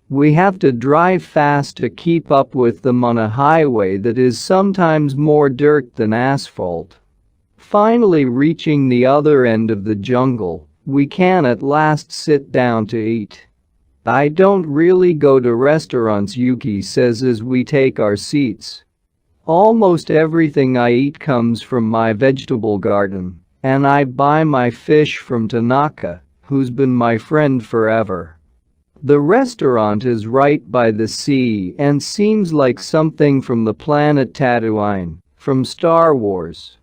We have to drive fast to keep up with them on a highway that is sometimes more dirt than asphalt. Finally reaching the other end of the jungle, we can at last sit down to eat. I don't really go to restaurants, Yuki says as we take our seats. Almost everything I eat comes from my vegetable garden, and I buy my fish from Tanaka, who's been my friend forever. The restaurant is right by the sea and seems like something from the planet Tatooine, from Star Wars.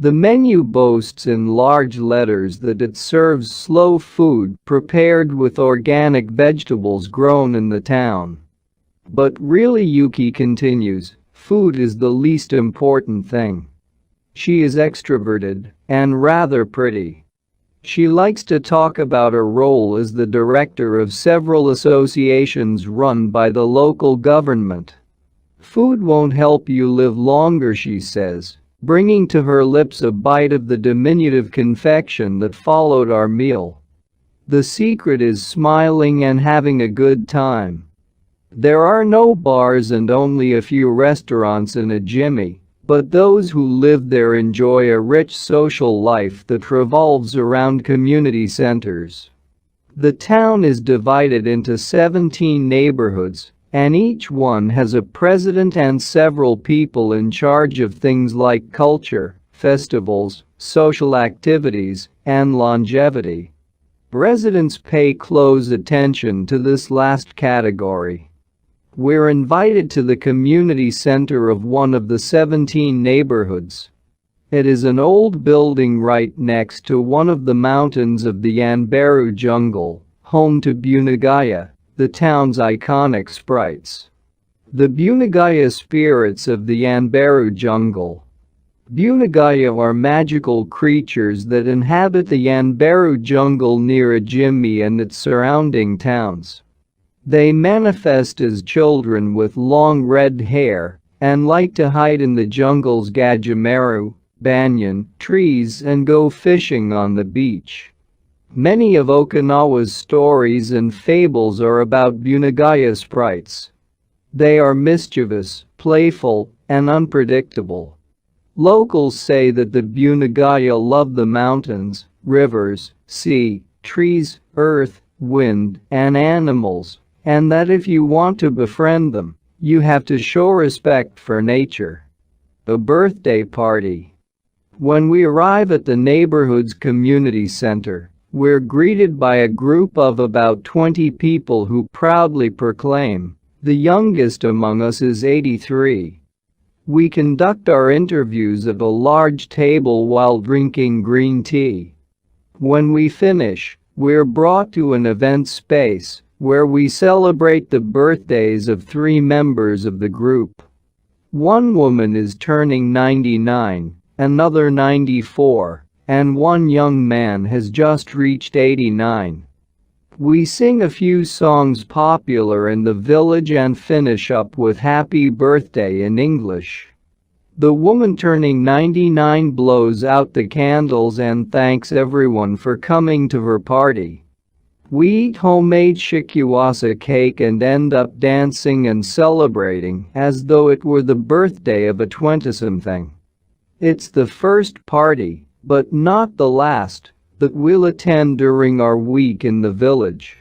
The menu boasts in large letters that it serves slow food prepared with organic vegetables grown in the town. But really, Yuki continues, food is the least important thing. She is extroverted and rather pretty. She likes to talk about her role as the director of several associations run by the local government. Food won't help you live longer, she says, bringing to her lips a bite of the diminutive confection that followed our meal. The secret is smiling and having a good time. There are no bars and only a few restaurants in a jimmy, but those who live there enjoy a rich social life that revolves around community centers. The town is divided into 17 neighborhoods, and each one has a president and several people in charge of things like culture, festivals, social activities, and longevity. Residents pay close attention to this last category. We're invited to the community center of one of the 17 neighborhoods. It is an old building right next to one of the mountains of the Yanbaru jungle, home to Bunagaya, the town's iconic sprites. The Bunagaya spirits of the Yanbaru jungle. Bunagaya are magical creatures that inhabit the Yanbaru jungle near a jimmy and its surrounding towns. They manifest as children with long red hair and like to hide in the jungle's gajimaru, banyan, trees and go fishing on the beach. Many of Okinawa's stories and fables are about Bunagaya sprites. They are mischievous, playful, and unpredictable. Locals say that the Bunagaya love the mountains, rivers, sea, trees, earth, wind, and animals, and that if you want to befriend them, you have to show respect for nature. A birthday party. When we arrive at the neighborhood's community center, we're greeted by a group of about 20 people who proudly proclaim, "The youngest among us is 83. We conduct our interviews at a large table while drinking green tea. When we finish, we're brought to an event space where we celebrate the birthdays of 3 members of the group. One woman is turning 99, another 94, and one young man has just reached 89. We sing a few songs popular in the village and finish up with Happy Birthday in English. The woman turning 99 blows out the candles and thanks everyone for coming to her party. We eat homemade shikiwasa cake and end up dancing and celebrating as though it were the birthday of a 20-something. It's the first party, but not the last, that we'll attend during our week in the village.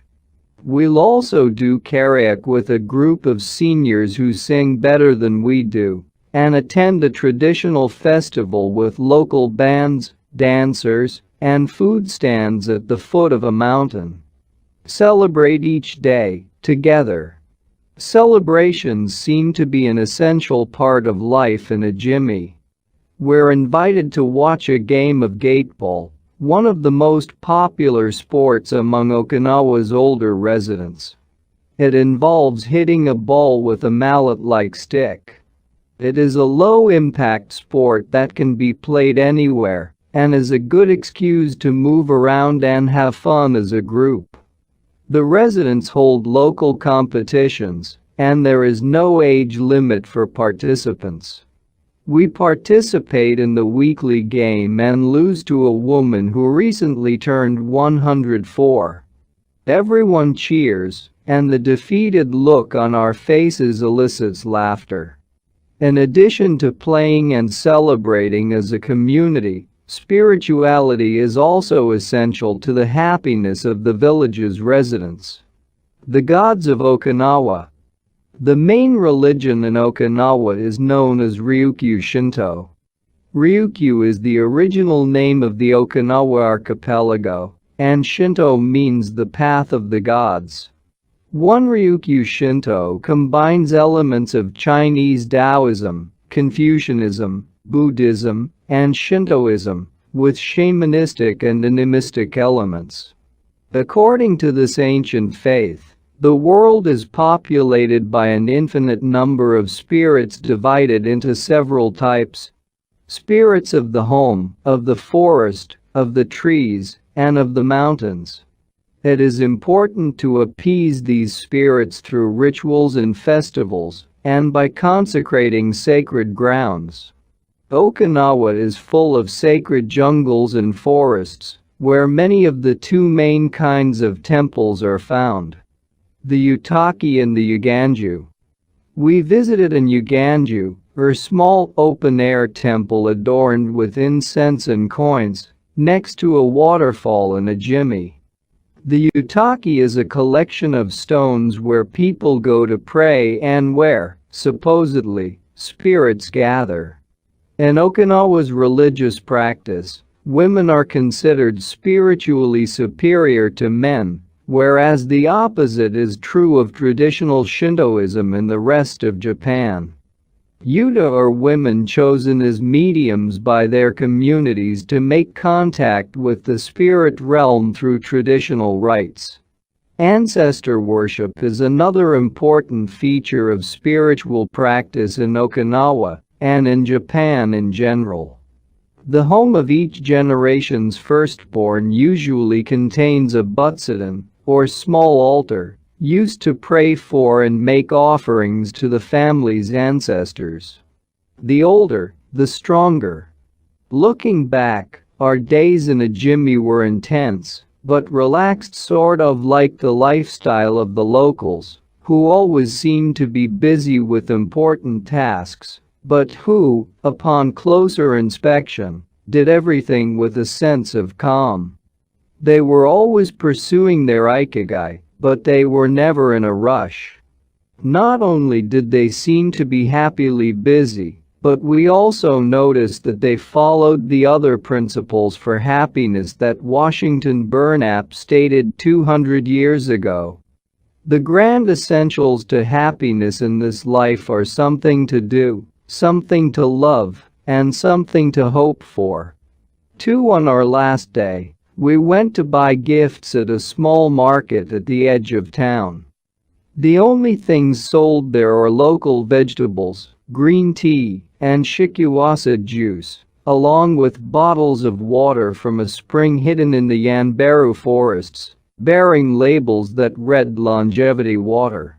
We'll also do karaoke with a group of seniors who sing better than we do, and attend a traditional festival with local bands, dancers, and food stands at the foot of a mountain. Celebrate each day, together. Celebrations seem to be an essential part of life in a jimmy. We're invited to watch a game of gateball, one of the most popular sports among Okinawa's older residents. It involves hitting a ball with a mallet-like stick. It is a low-impact sport that can be played anywhere, and is a good excuse to move around and have fun as a group. The residents hold local competitions, and there is no age limit for participants. We participate in the weekly game and lose to a woman who recently turned 104. Everyone cheers, and the defeated look on our faces elicits laughter. In addition to playing and celebrating as a community, spirituality is also essential to the happiness of the village's residents. The gods of Okinawa. The main religion in Okinawa is known as Ryukyu Shinto. Ryukyu is the original name of the Okinawa archipelago, and Shinto means the path of the gods. One Ryukyu Shinto combines elements of Chinese Taoism, Confucianism, Buddhism, and Shintoism, with shamanistic and animistic elements. According to this ancient faith, the world is populated by an infinite number of spirits divided into several types. Spirits of the home, of the forest, of the trees, and of the mountains. It is important to appease these spirits through rituals and festivals, and by consecrating sacred grounds. Okinawa is full of sacred jungles and forests, where many of the 2 main kinds of temples are found. The Utaki and the Uganju. We visited an Uganju, or small open-air temple adorned with incense and coins, next to a waterfall and a jimmy. The Utaki is a collection of stones where people go to pray and where, supposedly, spirits gather. In Okinawa's religious practice, women are considered spiritually superior to men, whereas the opposite is true of traditional Shintoism in the rest of Japan. Yuta are women chosen as mediums by their communities to make contact with the spirit realm through traditional rites. Ancestor worship is another important feature of spiritual practice in Okinawa, and in Japan in general. The home of each generation's firstborn usually contains a butsudan, or small altar, used to pray for and make offerings to the family's ancestors. The older, the stronger. Looking back, our days in a jimmy were intense, but relaxed, sort of like the lifestyle of the locals, who always seemed to be busy with important tasks, but who, upon closer inspection, did everything with a sense of calm. They were always pursuing their Ikigai, but they were never in a rush. Not only did they seem to be happily busy, but we also noticed that they followed the other principles for happiness that Washington Burnap stated 200 years ago. The grand essentials to happiness in this life are something to do, something to love, and something to hope for. 2. On our last day, We went to buy gifts at a small market at the edge of town. The only things sold there are local vegetables, green tea, and shikiwasa juice, along with bottles of water from a spring hidden in the Yanbaru forests, bearing labels that read longevity water.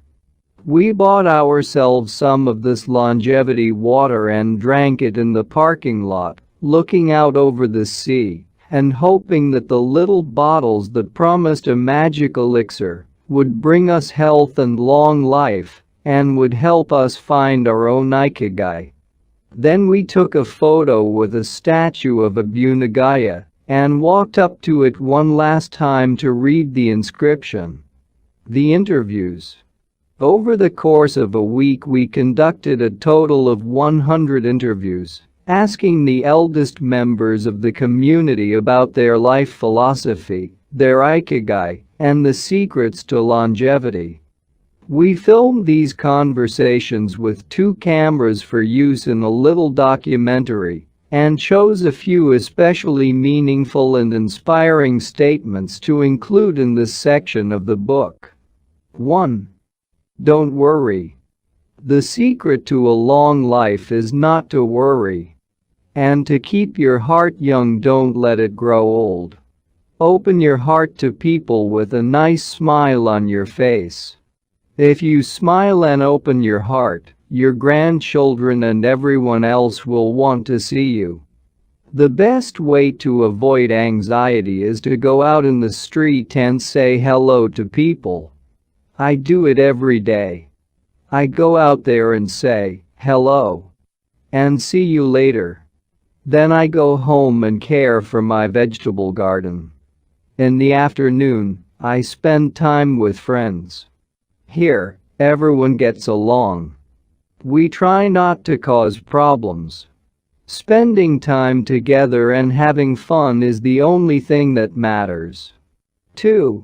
We bought ourselves some of this longevity water and drank it in the parking lot, looking out over the sea and hoping that the little bottles that promised a magic elixir would bring us health and long life and would help us find our own Ikigai. Then we took a photo with a statue of Abunagaya and walked up to it one last time to read the inscription. The interviews. Over the course of a week we conducted a total of 100 interviews, asking the eldest members of the community about their life philosophy, their Ikigai, and the secrets to longevity. We filmed these conversations with 2 cameras for use in a little documentary and chose a few especially meaningful and inspiring statements to include in this section of the book. 1. Don't worry. The secret to a long life is not to worry. And to keep your heart young, don't let it grow old. Open your heart to people with a nice smile on your face. If you smile and open your heart, your grandchildren and everyone else will want to see you. The best way to avoid anxiety is to go out in the street and say hello to people. I do it every day. I go out there and say, hello. And see you later. Then I go home and care for my vegetable garden. In the afternoon, I spend time with friends. Here, everyone gets along. We try not to cause problems. Spending time together and having fun is the only thing that matters. 2.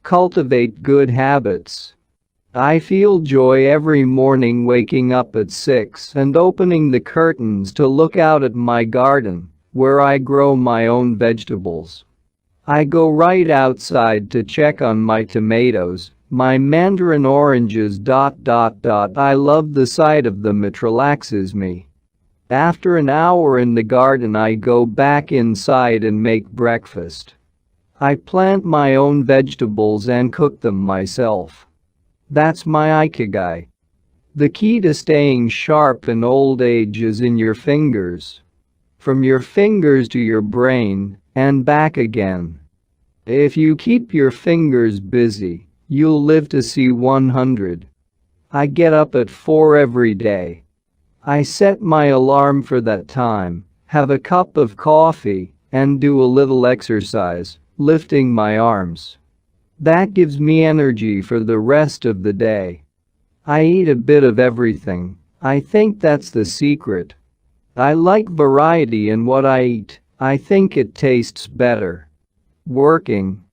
Cultivate good habits. I feel joy every morning waking up at 6 and opening the curtains to look out at my garden, where I grow my own vegetables. I go right outside to check on my tomatoes, my mandarin oranges. I love the sight of them, it relaxes me. After an hour in the garden I go back inside and make breakfast. I plant my own vegetables and cook them myself. That's my Ikigai. The key to staying sharp in old age is in your fingers. From your fingers to your brain, and back again. If you keep your fingers busy, you'll live to see 100. I get up at 4 every day. I set my alarm for that time, have a cup of coffee, and do a little exercise, lifting my arms. That gives me energy for the rest of the day. I eat a bit of everything. I think that's the secret. I like variety in what I eat. I think it tastes better. Working.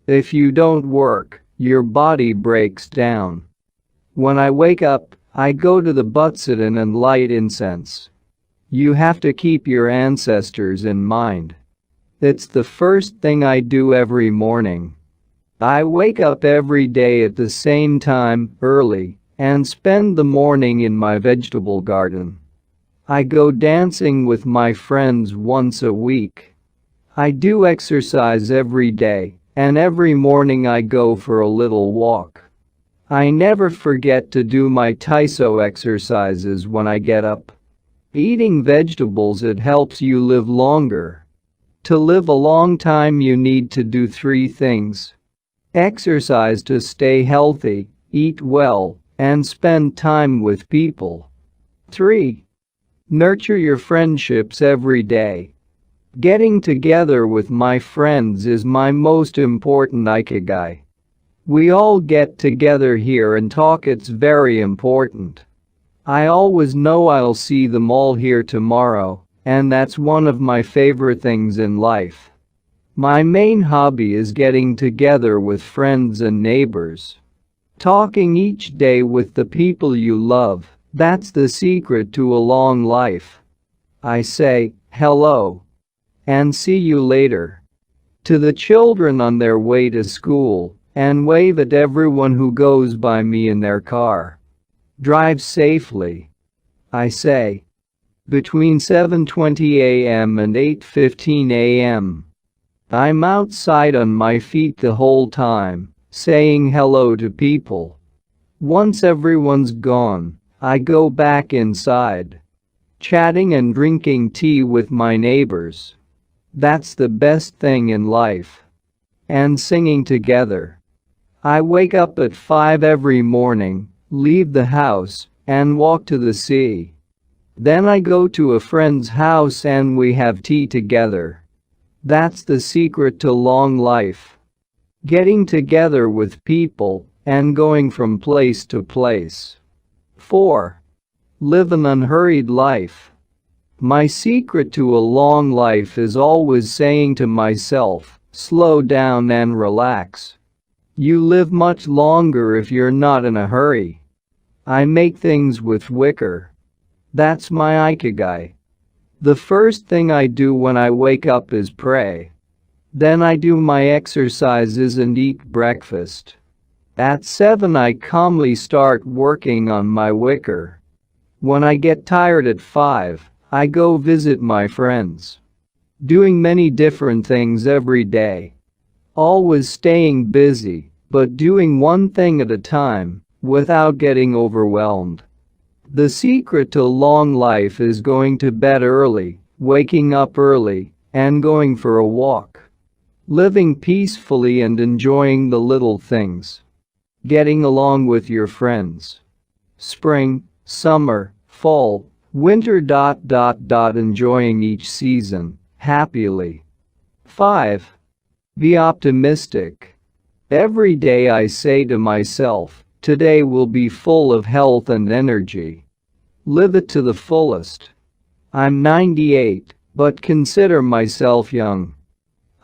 If you don't work, your body breaks down. When I wake up, I go to the Butsudan and light incense. You have to keep your ancestors in mind. It's the first thing I do every morning. I wake up every day at the same time, early, and spend the morning in my vegetable garden. I go dancing with my friends once a week. I do exercise every day, and every morning I go for a little walk. I never forget to do my Taiso exercises when I get up. Eating vegetables, it helps you live longer. To live a long time you need to do 3 things. Exercise to stay healthy, eat well, and spend time with people. 3. Nurture your friendships every day. Getting together with my friends is my most important Ikigai. We all get together here and talk, it's very important. I always know I'll see them all here tomorrow, and that's one of my favorite things in life. My main hobby is getting together with friends and neighbors. Talking each day with the people you love, that's the secret to a long life. I say, hello. And see you later. to the children on their way to school, and wave at everyone who goes by me in their car. Drive safely, I say. Between 7:20 a.m. and 8:15 a.m. I'm outside on my feet the whole time, saying hello to people. Once everyone's gone, I go back inside, chatting and drinking tea with my neighbors. That's the best thing in life. And singing together. I wake up at 5 every morning, leave the house, and walk to the sea. Then I go to a friend's house and we have tea together. That's the secret to long life. Getting together with people and going from place to place. 4. Live an unhurried life. My secret to a long life is always saying to myself, slow down and relax. You live much longer if you're not in a hurry. I make things with wicker. That's my Ikigai. The first thing I do when I wake up is pray. Then I do my exercises and eat breakfast. At 7 I calmly start working on my wicker. When I get tired at 5, I go visit my friends. Doing many different things every day. Always staying busy, but doing one thing at a time, without getting overwhelmed. The secret to long life is going to bed early, waking up early, and going for a walk. Living peacefully and enjoying the little things. Getting along with your friends. Spring, summer, fall, winter. Enjoying each season, happily. 5. Be optimistic. Every day I say to myself, today will be full of health and energy. Live it to the fullest. I'm 98, but consider myself young.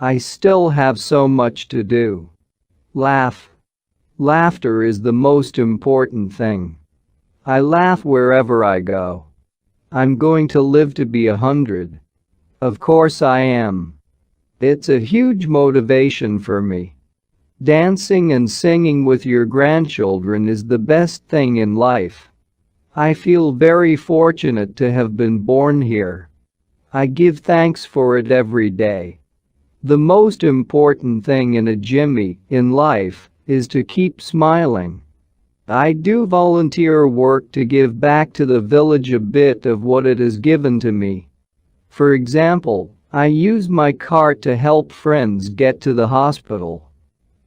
I still have so much to do. Laugh. Laughter is the most important thing. I laugh wherever I go. I'm going to live to be 100. Of course I am. It's a huge motivation for me. Dancing and singing with your grandchildren is the best thing in life. I feel very fortunate to have been born here. I give thanks for it every day. The most important thing in a Jimmy in life is to keep smiling. I do volunteer work to give back to the village a bit of what it has given to me. For example, I use my car to help friends get to the hospital.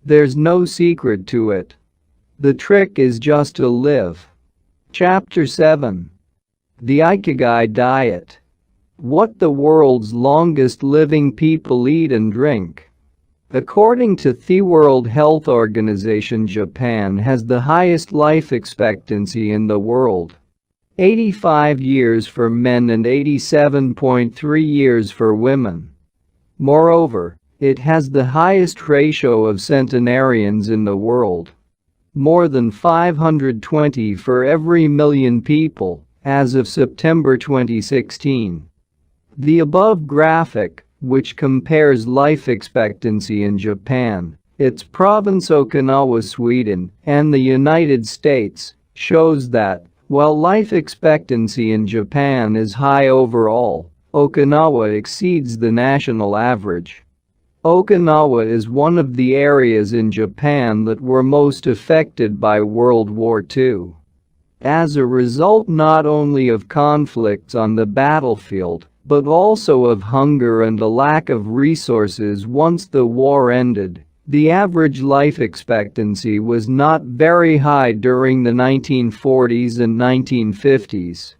There's no secret to it. The trick is just to live. Chapter 7. The Ikigai Diet. What the world's longest living people eat and drink. According to the World Health Organization, Japan has the highest life expectancy in the world. 85 years for men and 87.3 years for women. Moreover, it has the highest ratio of centenarians in the world. More than 520 for every million people, as of September 2016. The above graphic, which compares life expectancy in Japan, its province Okinawa, Sweden, and the United States, shows that, while life expectancy in Japan is high overall, Okinawa exceeds the national average. Okinawa is one of the areas in Japan that were most affected by World War II. As a result not only of conflicts on the battlefield, but also of hunger and a lack of resources once the war ended, the average life expectancy was not very high during the 1940s and 1950s.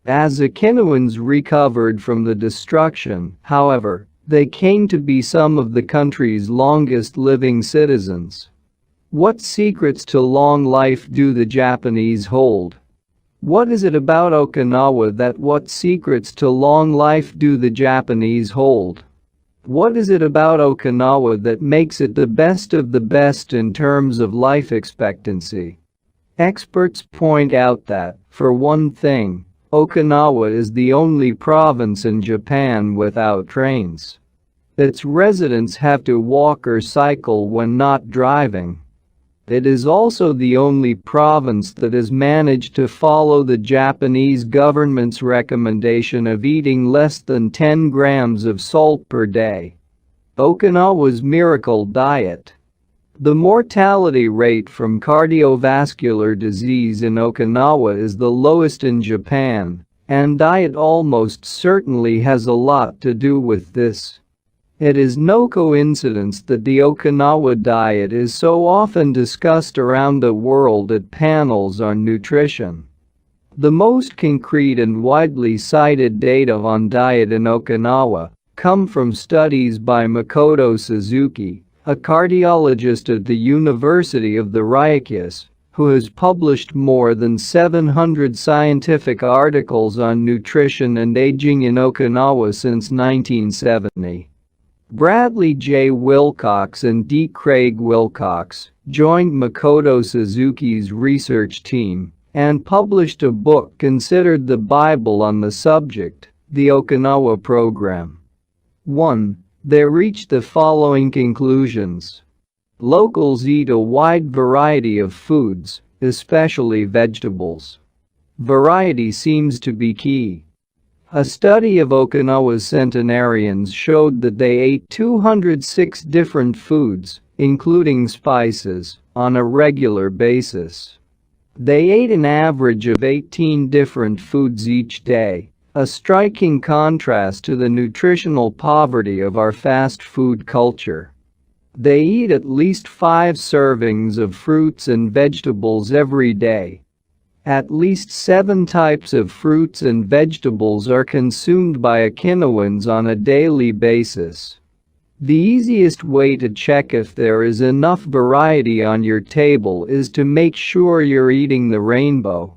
As Okinawan's recovered from the destruction, however, they came to be some of the country's longest living citizens. What secrets to long life do the Japanese hold? What is it about Okinawa that what secrets to long life do the Japanese hold? What is it about Okinawa that makes it the best of the best in terms of life expectancy? Experts point out that, for one thing, Okinawa is the only province in Japan without trains. Its residents have to walk or cycle when not driving. It is also the only province that has managed to follow the Japanese government's recommendation of eating less than 10 grams of salt per day. Okinawa's miracle diet. The mortality rate from cardiovascular disease in Okinawa is the lowest in Japan, and diet almost certainly has a lot to do with this. It is no coincidence that the Okinawa diet is so often discussed around the world at panels on nutrition. The most concrete and widely cited data on diet in Okinawa come from studies by Makoto Suzuki, a cardiologist at the University of the Ryukyus, who has published more than 700 scientific articles on nutrition and aging in Okinawa since 1970. Bradley J. Wilcox and D. Craig Wilcox joined Makoto Suzuki's research team and published a book considered the Bible on the subject, The Okinawa Program. 1. They reached the following conclusions. Locals eat a wide variety of foods, especially vegetables. Variety seems to be key. A study of Okinawa's centenarians showed that they ate 206 different foods, including spices, on a regular basis. They ate an average of 18 different foods each day, a striking contrast to the nutritional poverty of our fast food culture. They eat at least 5 servings of fruits and vegetables every day. At least 7 types of fruits and vegetables are consumed by Okinawans on a daily basis. The easiest way to check if there is enough variety on your table is to make sure you're eating the rainbow.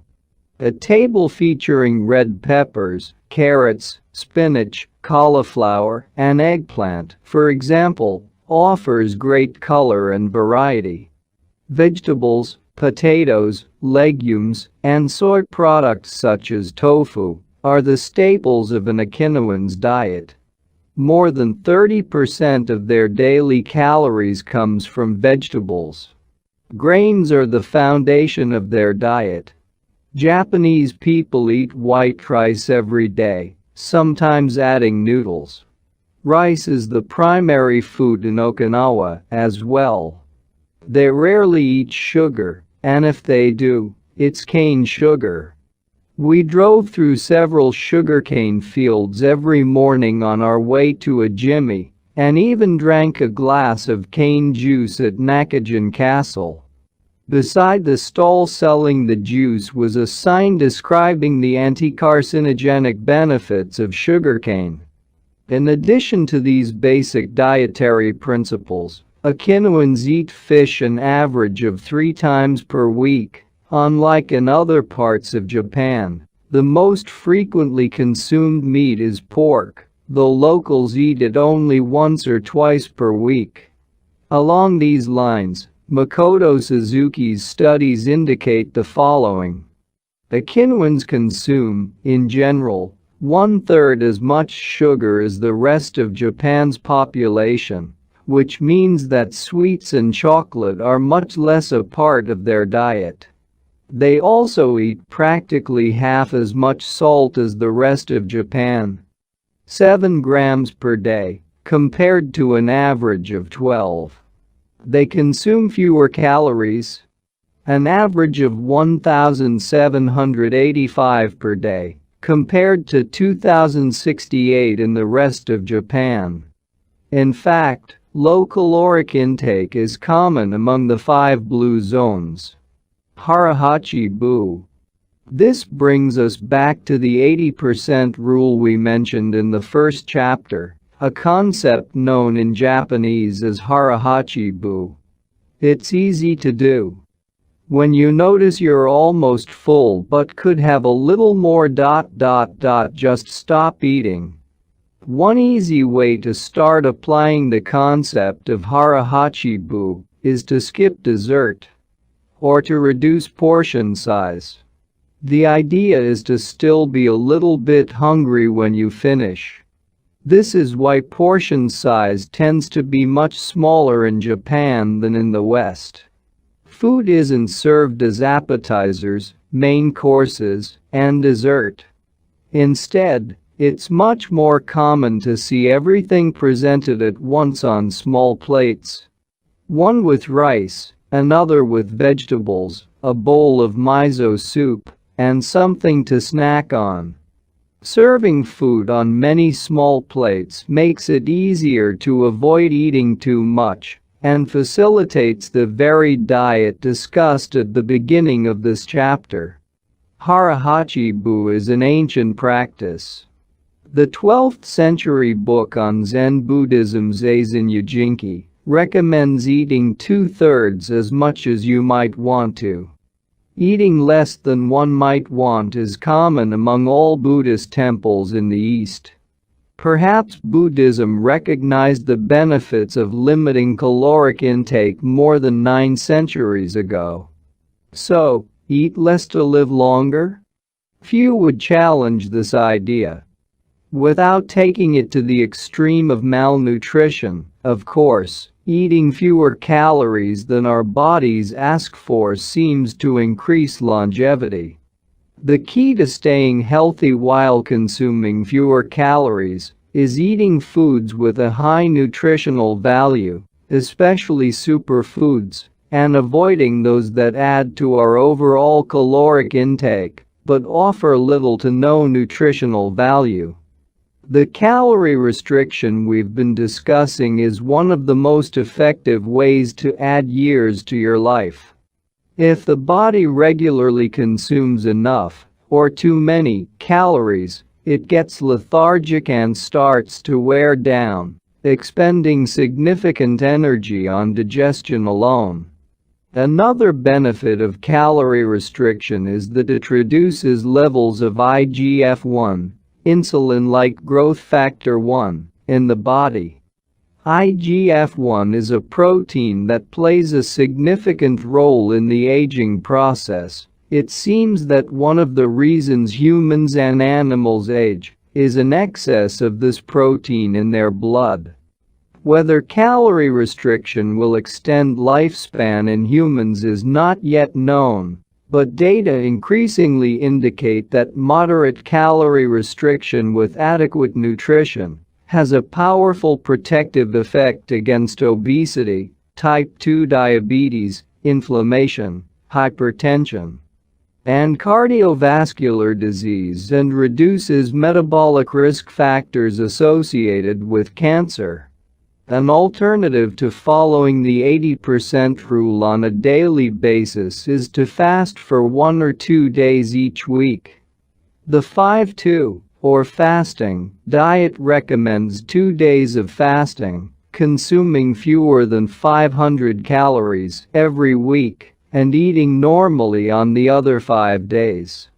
A table featuring red peppers, carrots, spinach, cauliflower, and eggplant, for example, offers great color and variety. Vegetables, potatoes, legumes, and soy products such as tofu are the staples of an Okinawan's diet. More than 30% of their daily calories comes from vegetables. Grains are the foundation of their diet. Japanese people eat white rice every day, sometimes adding noodles. Rice is the primary food in Okinawa as well. They rarely eat sugar, and if they do, it's cane sugar. We drove through several sugarcane fields every morning on our way to a jimmy, and even drank a glass of cane juice at Nakajin Castle. Beside the stall selling the juice was a sign describing the anti-carcinogenic benefits of sugarcane. In addition to these basic dietary principles, Okinawans eat fish an average of 3 times per week. Unlike in other parts of Japan, the most frequently consumed meat is pork, though locals eat it only once or twice per week. Along these lines, Makoto Suzuki's studies indicate the following. Okinawans consume, in general, 1/3 as much sugar as the rest of Japan's population, which means that sweets and chocolate are much less a part of their diet. They also eat practically half as much salt as the rest of Japan, 7 grams per day, compared to an average of 12. They consume fewer calories, an average of 1,785 per day, compared to 2,068 in the rest of Japan. In fact, low caloric intake is common among the 5 blue zones. Harahachi-bu. This brings us back to the 80% rule we mentioned in the first chapter, a concept known in Japanese as harahachi-bu. It's easy to do. When you notice you're almost full but could have a little more ... just stop eating. One easy way to start applying the concept of harahachi-bu is to skip dessert, or to reduce portion size. The idea is to still be a little bit hungry when you finish. This is why portion size tends to be much smaller in Japan than in the West. Food isn't served as appetizers, main courses, and dessert. Instead, it's much more common to see everything presented at once on small plates. One with rice, another with vegetables, a bowl of miso soup, and something to snack on. Serving food on many small plates makes it easier to avoid eating too much and facilitates the varied diet discussed at the beginning of this chapter. Harahachibu is an ancient practice. The 12th century book on Zen Buddhism Zazen Yujinki recommends eating 2/3 as much as you might want to. Eating less than one might want is common among all Buddhist temples in the East. Perhaps Buddhism recognized the benefits of limiting caloric intake more than 9 centuries ago. So, eat less to live longer? Few would challenge this idea. Without taking it to the extreme of malnutrition, of course, eating fewer calories than our bodies ask for seems to increase longevity. The key to staying healthy while consuming fewer calories is eating foods with a high nutritional value, especially superfoods, and avoiding those that add to our overall caloric intake but offer little to no nutritional value. The calorie restriction we've been discussing is one of the most effective ways to add years to your life. If the body regularly consumes enough, or too many, calories, it gets lethargic and starts to wear down, expending significant energy on digestion alone. Another benefit of calorie restriction is that it reduces levels of IGF-1, insulin-like growth factor 1, in the body. IGF-1 is a protein that plays a significant role in the aging process. It seems that one of the reasons humans and animals age is an excess of this protein in their blood. Whether calorie restriction will extend lifespan in humans is not yet known, but data increasingly indicate that moderate calorie restriction with adequate nutrition has a powerful protective effect against obesity, type 2 diabetes, inflammation, hypertension, and cardiovascular disease, and reduces metabolic risk factors associated with cancer. An alternative to following the 80% rule on a daily basis is to fast for 1 or 2 days each week. The 5-2, or fasting, diet recommends 2 days of fasting, consuming fewer than 500 calories every week, and eating normally on the other 5 days.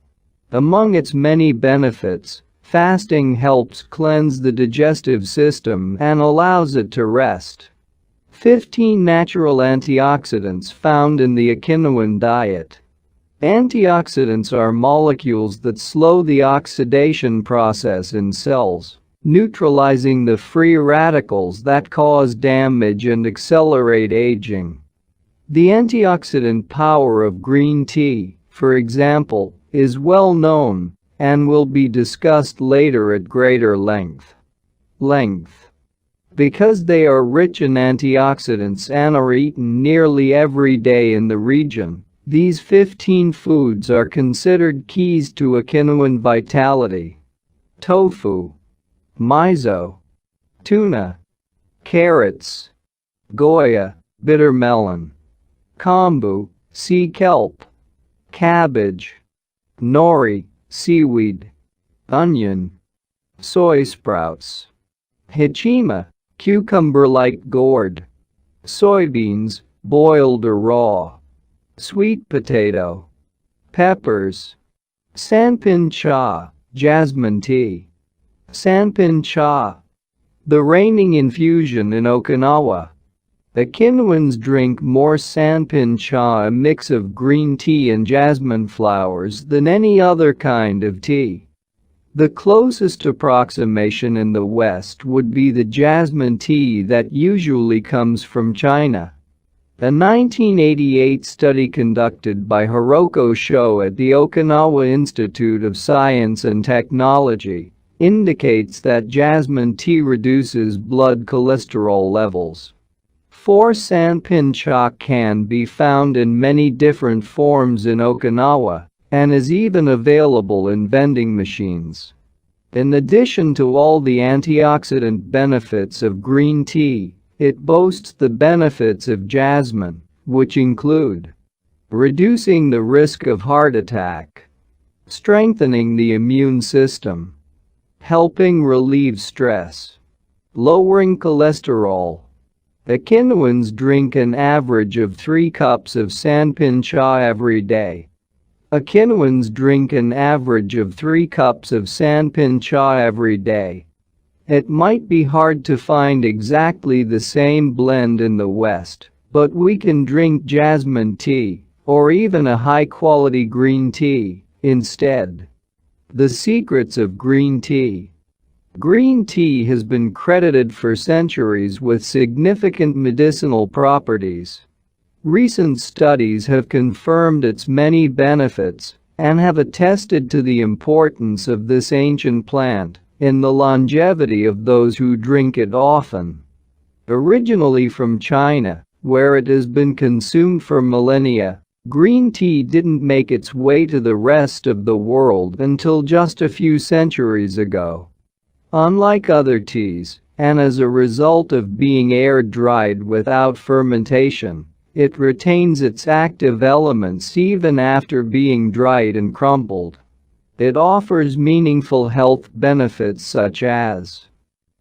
Among its many benefits, fasting helps cleanse the digestive system and allows it to rest. 15 natural antioxidants found in the Okinawan diet. Antioxidants are molecules that slow the oxidation process in cells, neutralizing the free radicals that cause damage and accelerate aging. The antioxidant power of green tea, for example, is well known and will be discussed later at greater length. Because they are rich in antioxidants and are eaten nearly every day in the region, these 15 foods are considered keys to Okinawan vitality. Tofu, miso, tuna, carrots, goya, bitter melon, kombu, sea kelp, cabbage, nori, seaweed, onion, soy sprouts, hachima, cucumber-like gourd, soybeans, boiled or raw, sweet potato, peppers, sanpin cha, jasmine tea. Sanpin cha, the reigning infusion in Okinawa. Okinawans drink more sanpin cha, a mix of green tea and jasmine flowers, than any other kind of tea. The closest approximation in the West would be the jasmine tea that usually comes from China. A 1988 study conducted by Hiroko Sho at the Okinawa Institute of Science and Technology indicates that jasmine tea reduces blood cholesterol levels. 4-sanpin can be found in many different forms in Okinawa and is even available in vending machines. In addition to all the antioxidant benefits of green tea, it boasts the benefits of jasmine, which include reducing the risk of heart attack, strengthening the immune system, helping relieve stress, lowering cholesterol. Okinawas drink an average of 3 cups of sanpin cha every day. Okinawas drink an average of 3 cups of sanpin cha every day. It might be hard to find exactly the same blend in the West, but we can drink jasmine tea, or even a high-quality green tea, instead. The secrets of green tea. Green tea has been credited for centuries with significant medicinal properties. Recent studies have confirmed its many benefits and have attested to the importance of this ancient plant in the longevity of those who drink it often. Originally from China, where it has been consumed for millennia, green tea didn't make its way to the rest of the world until just a few centuries ago. Unlike other teas, and as a result of being air-dried without fermentation, it retains its active elements even after being dried and crumbled. It offers meaningful health benefits such as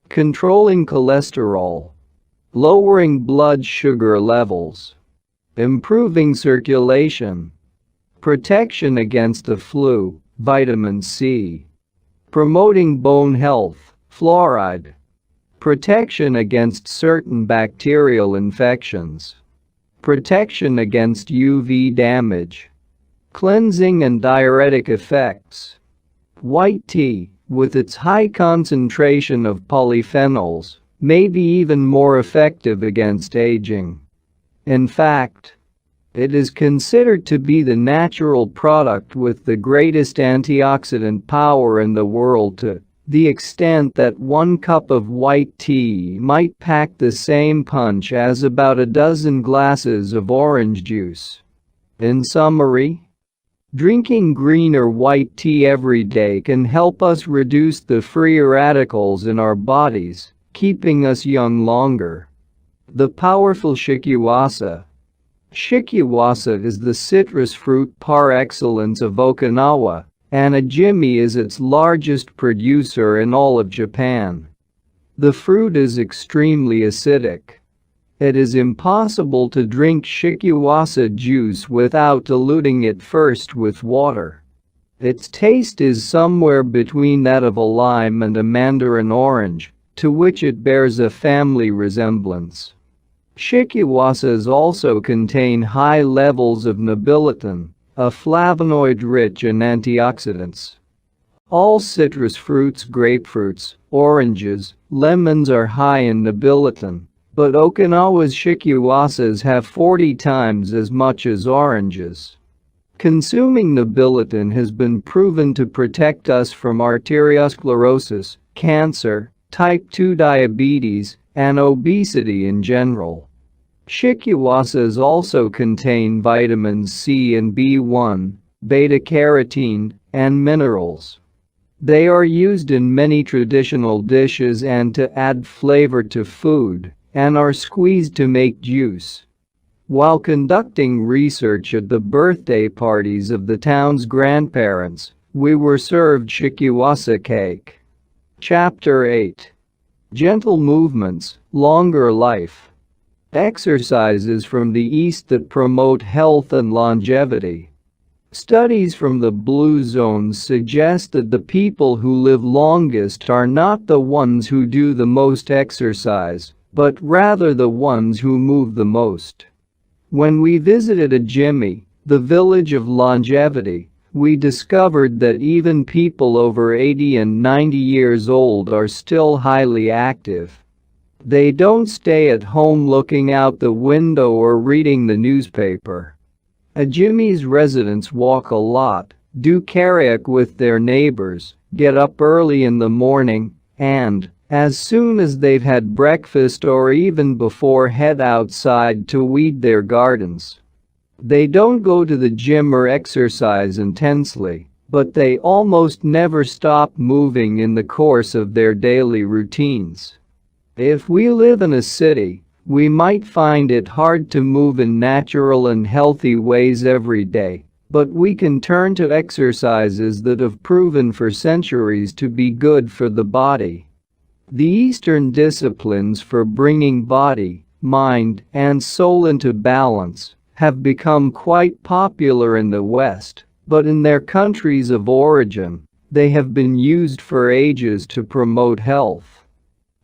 controlling cholesterol, lowering blood sugar levels, improving circulation, protection against the flu, vitamin C, promoting bone health, fluoride, protection against certain bacterial infections, protection against UV damage, cleansing and diuretic effects. White tea, with its high concentration of polyphenols, may be even more effective against aging. In fact, it is considered to be the natural product with the greatest antioxidant power in the world, to the extent that 1 cup of white tea might pack the same punch as about a dozen glasses of orange juice. In summary, drinking green or white tea every day can help us reduce the free radicals in our bodies, keeping us young longer. The powerful shikiwasa. Shikiwasa is the citrus fruit par excellence of Okinawa, and Ijimi is its largest producer in all of Japan. The fruit is extremely acidic. It is impossible to drink shikiwasa juice without diluting it first with water. Its taste is somewhere between that of a lime and a mandarin orange, to which it bears a family resemblance. Shikiwasas also contain high levels of nobiletin, a flavonoid rich in antioxidants. All citrus fruits, grapefruits, oranges, lemons are high in nobiletin, but Okinawa's shikiwasas have 40 times as much as oranges. Consuming nobiletin has been proven to protect us from arteriosclerosis, cancer, type 2 diabetes, and obesity in general. Shikiwasas also contain vitamins C and B1, beta-carotene, and minerals. They are used in many traditional dishes and to add flavor to food, and are squeezed to make juice. While conducting research at the birthday parties of the town's grandparents, we were served shikiwasa cake. Chapter 8. Gentle movements, longer life. Exercises from the East that promote health and longevity. Studies from the blue zones suggest that the people who live longest are not the ones who do the most exercise, but rather the ones who move the most. When we visited Ijimi, the village of longevity, we discovered that even people over 80 and 90 years old are still highly active. They don't stay at home looking out the window or reading the newspaper. Jimmy's residents walk a lot, do karaoke with their neighbors, get up early in the morning, and, as soon as they've had breakfast or even before, head outside to weed their gardens. They don't go to the gym or exercise intensely, but they almost never stop moving in the course of their daily routines. If we live in a city, we might find it hard to move in natural and healthy ways every day, but we can turn to exercises that have proven for centuries to be good for the body. The Eastern disciplines for bringing body, mind, and soul into balance have become quite popular in the West, but in their countries of origin, they have been used for ages to promote health.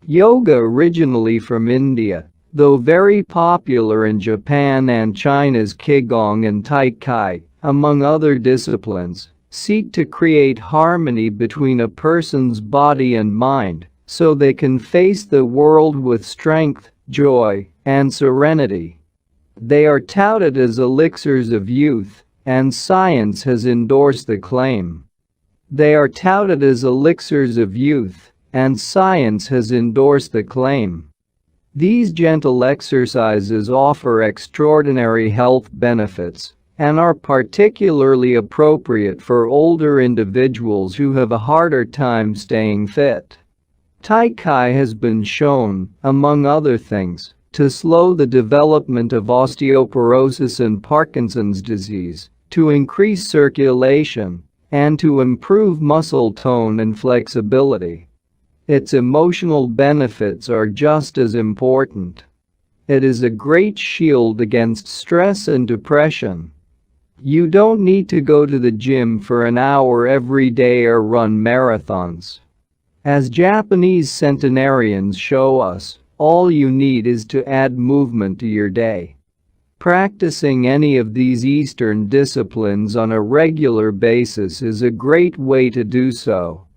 Yoga, originally from India, though very popular in Japan and China's Qigong and Tai Chi, among other disciplines, seek to create harmony between a person's body and mind so they can face the world with strength, joy, and serenity. They are touted as elixirs of youth, and science has endorsed the claim. They are touted as elixirs of youth, and science has endorsed the claim. These gentle exercises offer extraordinary health benefits and are particularly appropriate for older individuals who have a harder time staying fit. Tai Chi has been shown, among other things, to slow the development of osteoporosis and Parkinson's disease, to increase circulation, and to improve muscle tone and flexibility. Its emotional benefits are just as important. It is a great shield against stress and depression. You don't need to go to the gym for an hour every day or run marathons. As Japanese centenarians show us, all you need is to add movement to your day. Practicing any of these Eastern disciplines on a regular basis is a great way to do so.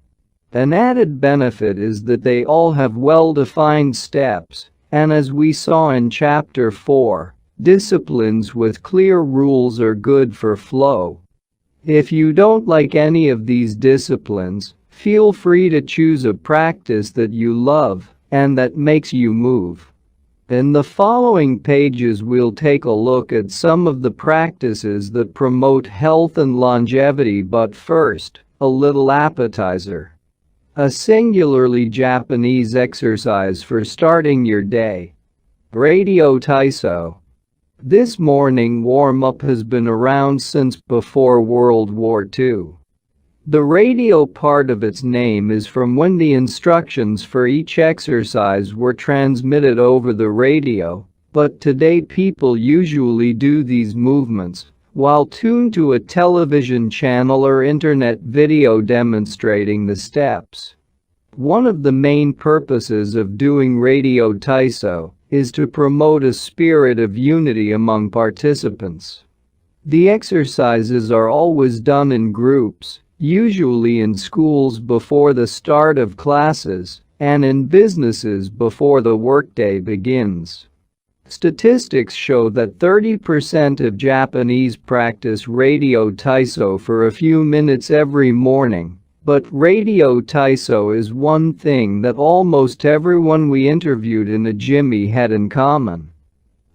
An added benefit is that they all have well-defined steps, and as we saw in Chapter 4, disciplines with clear rules are good for flow. If you don't like any of these disciplines, feel free to choose a practice that you love and that makes you move. In the following pages we'll take a look at some of the practices that promote health and longevity, but first, a little appetizer. A singularly Japanese exercise for starting your day. Radio Taiso. This morning warm-up has been around since before World War II. The radio part of its name is from when the instructions for each exercise were transmitted over the radio, but today people usually do these movements while tuned to a television channel or internet video demonstrating the steps. One of the main purposes of doing Radio Taiso is to promote a spirit of unity among participants. The exercises are always done in groups, usually in schools before the start of classes, and in businesses before the workday begins. Statistics show that 30% of Japanese practice Radio Taiso for a few minutes every morning, but Radio Taiso is one thing that almost everyone we interviewed in a Jimmy had in common.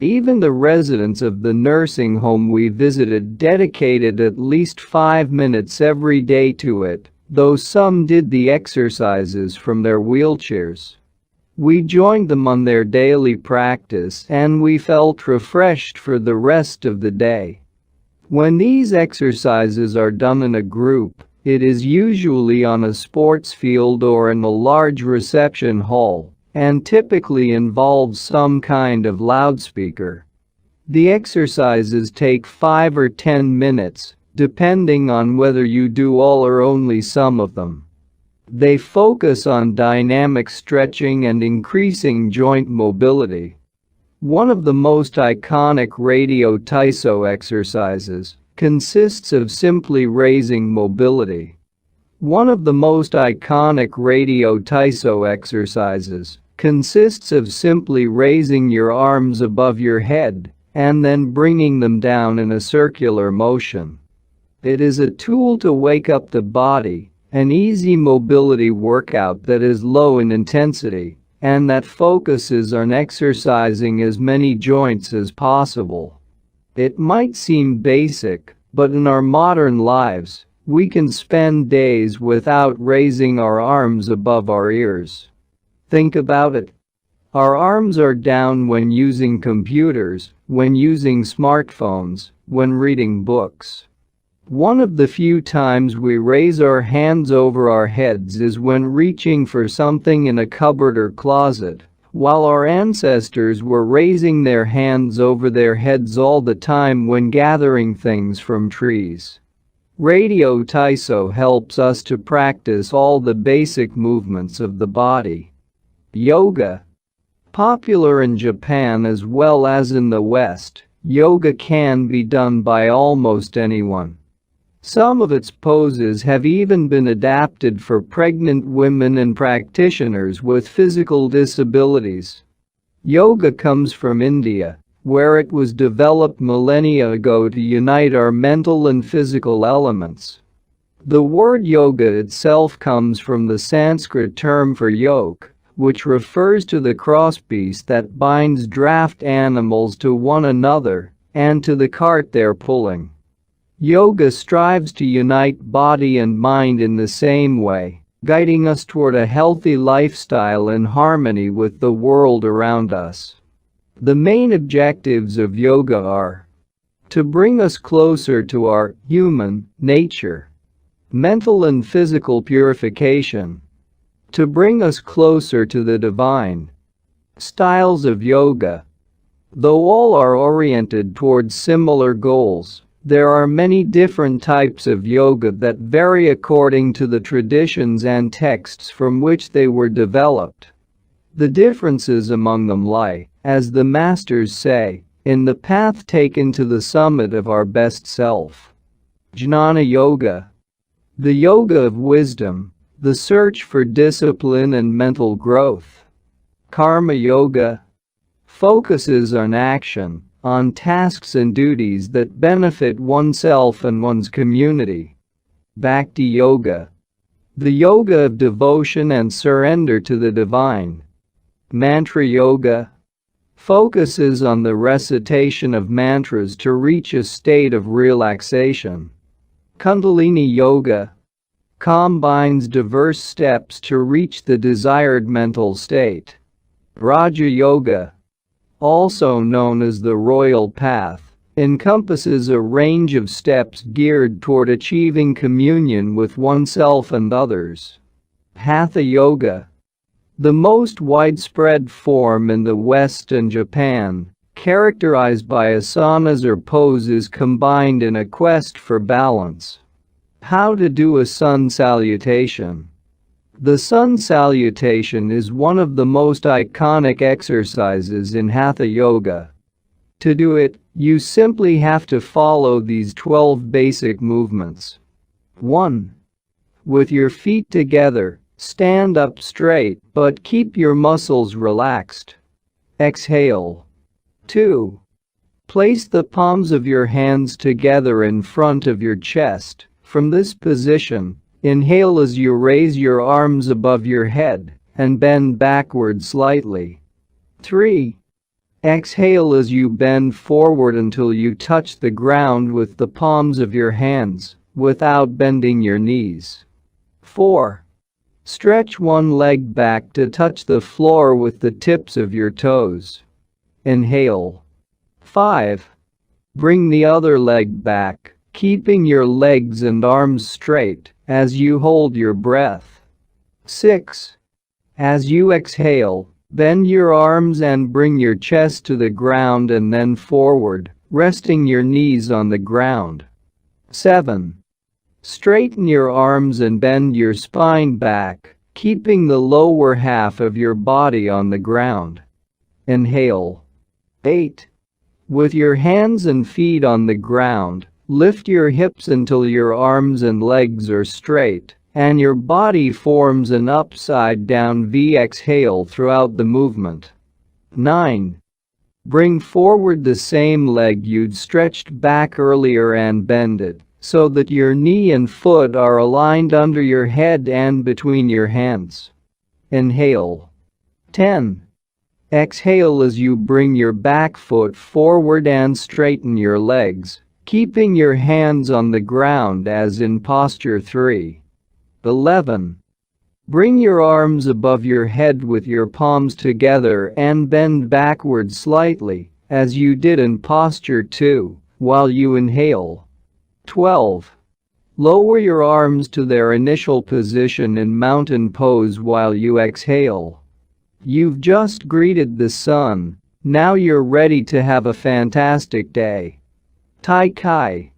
Even the residents of the nursing home we visited dedicated at least 5 minutes every day to it, though some did the exercises from their wheelchairs. We joined them on their daily practice and we felt refreshed for the rest of the day. When these exercises are done in a group, it is usually on a sports field or in a large reception hall, and typically involves some kind of loudspeaker. The exercises take 5 or 10 minutes, depending on whether you do all or only some of them. They focus on dynamic stretching and increasing joint mobility. One of the most iconic Radio Taiso exercises, consists of simply raising mobility. One of the most iconic radio Taiso exercises consists of simply raising your arms above your head and then bringing them down in a circular motion. It is a tool to wake up the body, an easy mobility workout that is low in intensity and that focuses on exercising as many joints as possible. It might seem basic, but in our modern lives, we can spend days without raising our arms above our ears. Think about it. Our arms are down when using computers, when using smartphones, when reading books. One of the few times we raise our hands over our heads is when reaching for something in a cupboard or closet, while our ancestors were raising their hands over their heads all the time when gathering things from trees. Radio Taiso helps us to practice all the basic movements of the body. Yoga. Popular in Japan as well as in the West, yoga can be done by almost anyone. Some of its poses have even been adapted for pregnant women and practitioners with physical disabilities. Yoga comes from India, where it was developed millennia ago to unite our mental and physical elements. The word yoga itself comes from the Sanskrit term for yoke, which refers to the crosspiece that binds draft animals to one another and to the cart they're pulling. Yoga strives to unite body and mind in the same way, guiding us toward a healthy lifestyle in harmony with the world around us. The main objectives of yoga are to bring us closer to our human nature, mental and physical purification, to bring us closer to the divine. Styles of yoga. Though all are oriented towards similar goals, there are many different types of yoga that vary according to the traditions and texts from which they were developed. The differences among them lie, as the masters say, in the path taken to the summit of our best self. Jnana Yoga. The yoga of wisdom, the search for discipline and mental growth. Karma Yoga focuses on action, on tasks and duties that benefit oneself and one's community. Bhakti Yoga. The yoga of devotion and surrender to the divine. Mantra Yoga focuses on the recitation of mantras to reach a state of relaxation. Kundalini Yoga combines diverse steps to reach the desired mental state. Raja Yoga, also known as the Royal Path, encompasses a range of steps geared toward achieving communion with oneself and others. Hatha Yoga, the most widespread form in the West and Japan, characterized by asanas or poses combined in a quest for balance. How to do a sun salutation. The sun salutation is one of the most iconic exercises in Hatha Yoga. To do it, you simply have to follow these 12 basic movements. 1. With your feet together, stand up straight but keep your muscles relaxed. Exhale. 2. Place the palms of your hands together in front of your chest. From this position, inhale as you raise your arms above your head and bend backward slightly. 3. Exhale as you bend forward until you touch the ground with the palms of your hands, without bending your knees. 4. Stretch one leg back to touch the floor with the tips of your toes. Inhale. 5. Bring the other leg back, keeping your legs and arms straight as you hold your breath. 6. As you exhale, bend your arms and bring your chest to the ground and then forward, resting your knees on the ground. 7. Straighten your arms and bend your spine back, keeping the lower half of your body on the ground. Inhale. 8. With your hands and feet on the ground, Lift your hips until your arms and legs are straight, and your body forms an upside-down V. Exhale throughout the movement. 9. Bring forward the same leg you'd stretched back earlier and bend it so that your knee and foot are aligned under your head and between your hands. Inhale. 10. Exhale as you bring your back foot forward and straighten your legs, keeping your hands on the ground as in posture 3. 11. Bring your arms above your head with your palms together and bend backward slightly, as you did in posture 2, while you inhale. 12. Lower your arms to their initial position in mountain pose while you exhale. You've just greeted the sun, now you're ready to have a fantastic day. Tai Chi.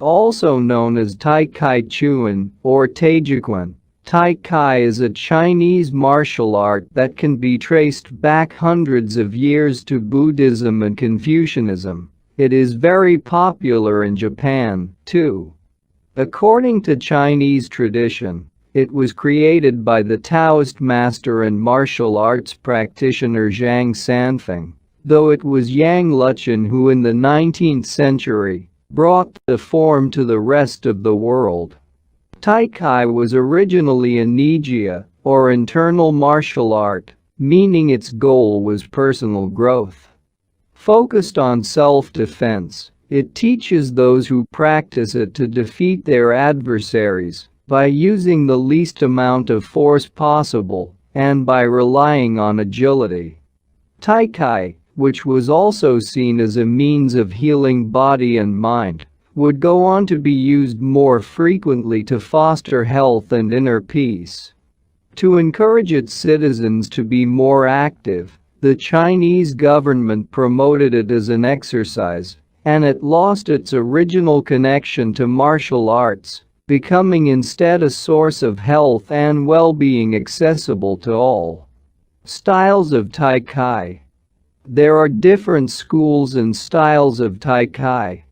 Also known as Tai Chi Chuan or Taijiquan, Tai Chi is a Chinese martial art that can be traced back hundreds of years to Buddhism and Confucianism. It is very popular in Japan, too. According to Chinese tradition, it was created by the Taoist master and martial arts practitioner Zhang Sanfeng, though it was Yang Luqian who in the 19th century brought the form to the rest of the world. Tai Chi was originally a Nijia, or internal martial art, meaning its goal was personal growth. Focused on self-defense, it teaches those who practice it to defeat their adversaries by using the least amount of force possible and by relying on agility. Tai Chi, which was also seen as a means of healing body and mind, would go on to be used more frequently to foster health and inner peace. To encourage its citizens to be more active, the Chinese government promoted it as an exercise, and it lost its original connection to martial arts, becoming instead a source of health and well-being accessible to all. Styles of Tai Chi. There are different schools and styles of Tai Chi.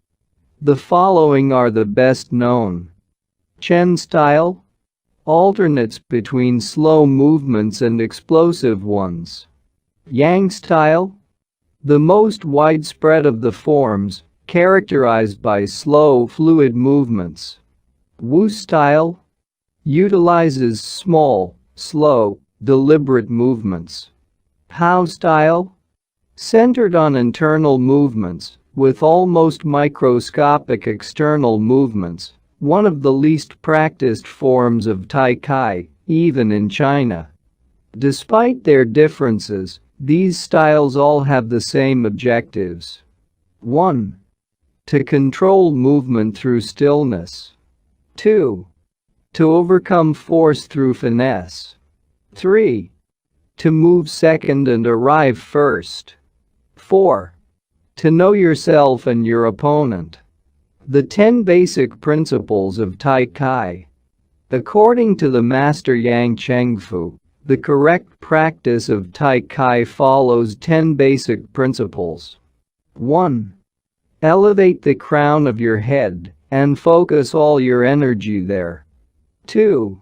The following are the best known. Chen style alternates between slow movements and explosive ones. Yang style, the most widespread of the forms, characterized by slow, fluid movements. Wu style utilizes small, slow, deliberate movements. Hao style, centered on internal movements, with almost microscopic external movements, one of the least practiced forms of Tai Chi, even in China. Despite their differences, these styles all have the same objectives. 1. To control movement through stillness. 2. To overcome force through finesse. 3. To move second and arrive first. 4. To know yourself and your opponent. The 10 basic principles of Tai Chi. According to the master Yang Chengfu, the correct practice of Tai Chi follows 10 basic principles. 1. Elevate the crown of your head and focus all your energy there. 2.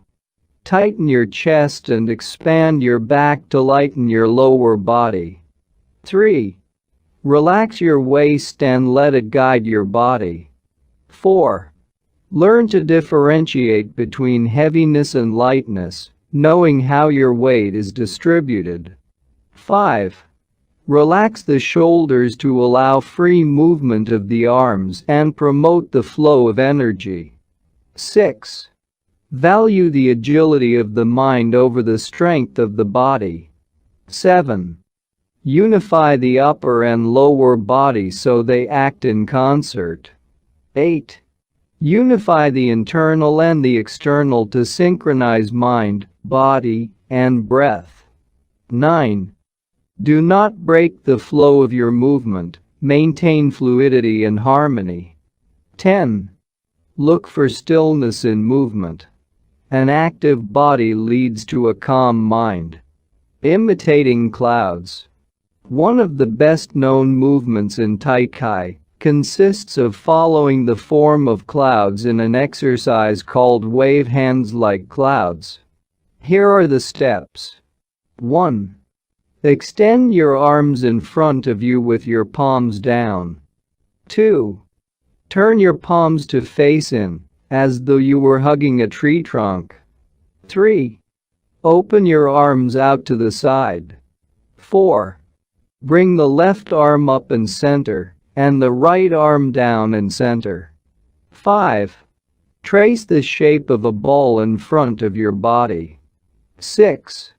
Tighten your chest and expand your back to lighten your lower body. 3. Relax your waist and let it guide your body. 4. Learn to differentiate between heaviness and lightness, knowing how your weight is distributed. 5. Relax the shoulders to allow free movement of the arms and promote the flow of energy. 6. Value the agility of the mind over the strength of the body. 7. Unify the upper and lower body so they act in concert. 8. Unify the internal and the external to synchronize mind, body, and breath. 9. Do not break the flow of your movement, maintain fluidity and harmony. 10. Look for stillness in movement. An active body leads to a calm mind. Imitating clouds. One of the best-known movements in Tai Chi, consists of following the form of clouds in an exercise called wave hands like clouds. Here are the steps. 1. Extend your arms in front of you with your palms down. 2. Turn your palms to face in, as though you were hugging a tree trunk. 3. Open your arms out to the side. 4. Bring the left arm up and center, and the right arm down and center. 5. Trace the shape of a ball in front of your body. 6.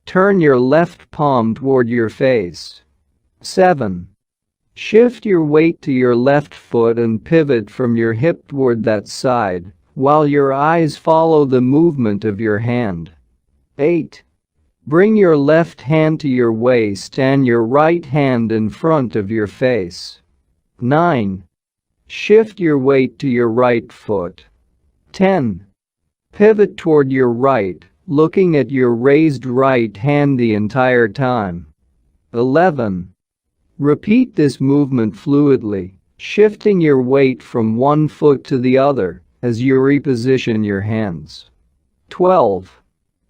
Turn your left palm toward your face. 7. Shift your weight to your left foot and pivot from your hip toward that side, while your eyes follow the movement of your hand. 8. Bring your left hand to your waist and your right hand in front of your face. 9. Shift your weight to your right foot. 10. Pivot toward your right, looking at your raised right hand the entire time. 11. Repeat this movement fluidly, shifting your weight from one foot to the other as you reposition your hands. 12.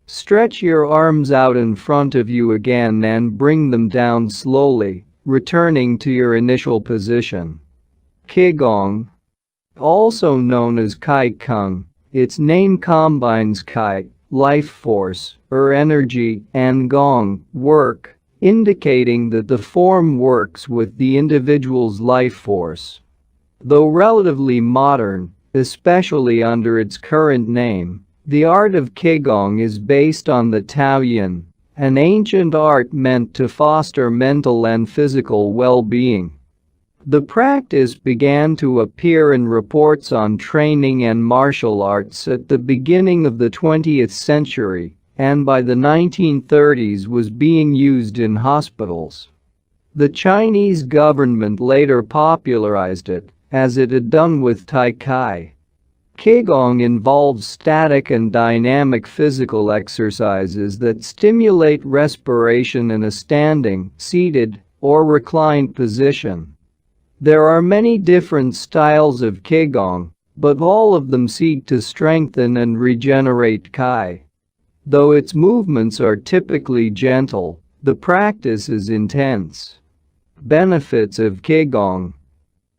Stretch your arms out in front of you again and bring them down slowly, returning to your initial position. Qigong, also known as Kai Kung, its name combines Kai, life force, or energy, and Gong, work, indicating that the form works with the individual's life force. Though relatively modern, especially under its current name, the art of Qigong is based on the Taoyin, an ancient art meant to foster mental and physical well-being. The practice began to appear in reports on training and martial arts at the beginning of the 20th century, and by the 1930s was being used in hospitals. The Chinese government later popularized it, as it had done with Tai Chi. Qigong involves static and dynamic physical exercises that stimulate respiration in a standing, seated, or reclined position. There are many different styles of Qigong, but all of them seek to strengthen and regenerate Qi. Though its movements are typically gentle, the practice is intense. Benefits of Qigong.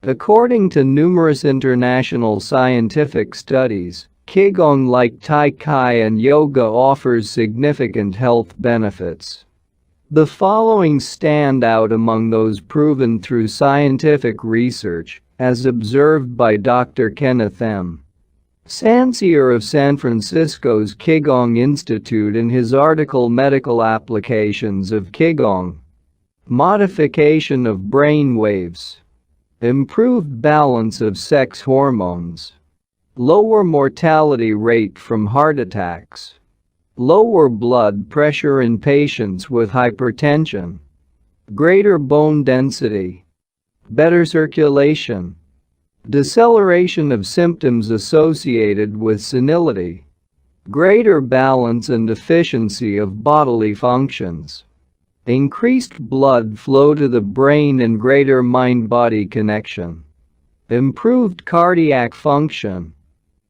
According to numerous international scientific studies, Qigong, like Tai Chi and yoga, offers significant health benefits. The following stand out among those proven through scientific research, as observed by Dr. Kenneth M. Sancier of San Francisco's Qigong Institute in his article Medical Applications of Qigong. Modification of brain waves. Improved balance of sex hormones. Lower mortality rate from heart attacks. Lower blood pressure in patients with hypertension. Greater bone density. Better circulation. Deceleration of symptoms associated with senility. Greater balance and efficiency of bodily functions. Increased blood flow to the brain and greater mind-body connection. Improved cardiac function.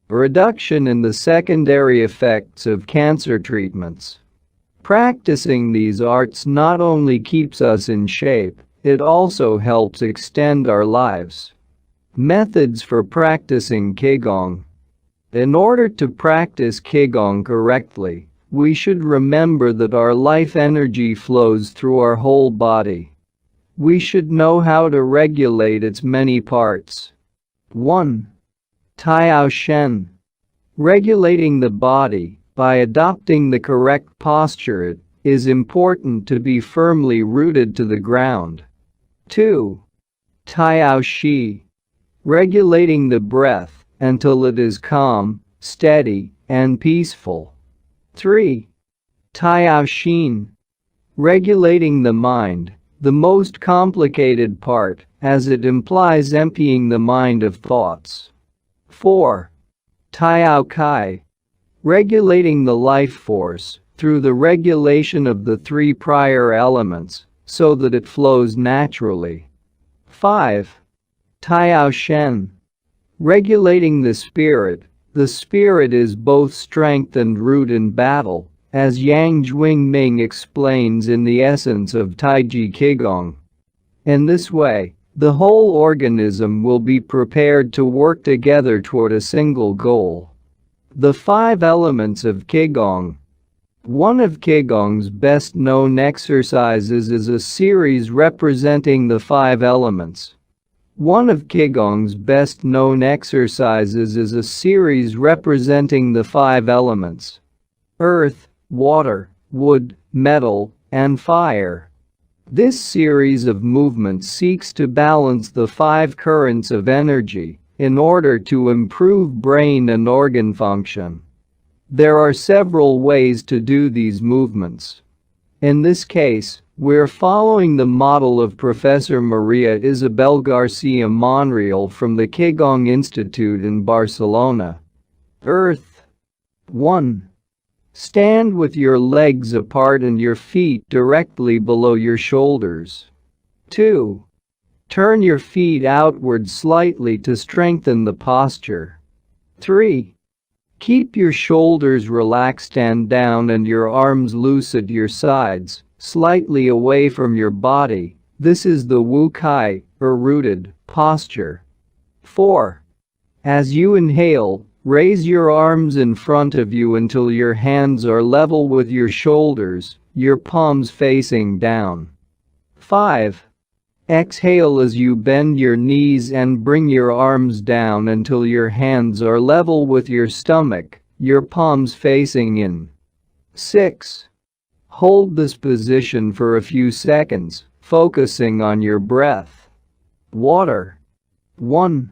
Reduction in the secondary effects of cancer treatments. Practicing these arts not only keeps us in shape, it also helps extend our lives. Methods for practicing Qigong. In order to practice Qigong correctly, we should remember that our life energy flows through our whole body. We should know how to regulate its many parts. 1. Tao Shen. Regulating the body by adopting the correct posture. It is important to be firmly rooted to the ground. 2. Tao Shi. Regulating the breath until it is calm, steady, and peaceful. 3. Tao Xin. Regulating the mind, the most complicated part, as it implies emptying the mind of thoughts. 4. Tao Kai. Regulating the life force through the regulation of the three prior elements so that it flows naturally. 5. Tao Shen. Regulating the spirit. The spirit is both strength and root in battle, as Yang Jwing explains in the essence of Taiji Qigong. In this way, the whole organism will be prepared to work together toward a single goal. The 5 elements of Qigong. One of Qigong's best-known exercises is a series representing the 5 elements. One of Qigong's best-known exercises is a series representing the 5 elements: earth, water, wood, metal, and fire. This series of movements seeks to balance the 5 currents of energy in order to improve brain and organ function. There are several ways to do these movements. In this case, we're following the model of Professor Maria Isabel Garcia Monreal from the Qigong Institute in Barcelona. Earth. 1. Stand with your legs apart and your feet directly below your shoulders. 2. Turn your feet outward slightly to strengthen the posture. 3. Keep your shoulders relaxed and down and your arms loose at your sides, slightly away from your body. This is the Wu Kai, or rooted, posture. 4. As you inhale, raise your arms in front of you until your hands are level with your shoulders, your palms facing down. 5. Exhale as you bend your knees and bring your arms down until your hands are level with your stomach, your palms facing in. 6. Hold this position for a few seconds, focusing on your breath. Water. 1.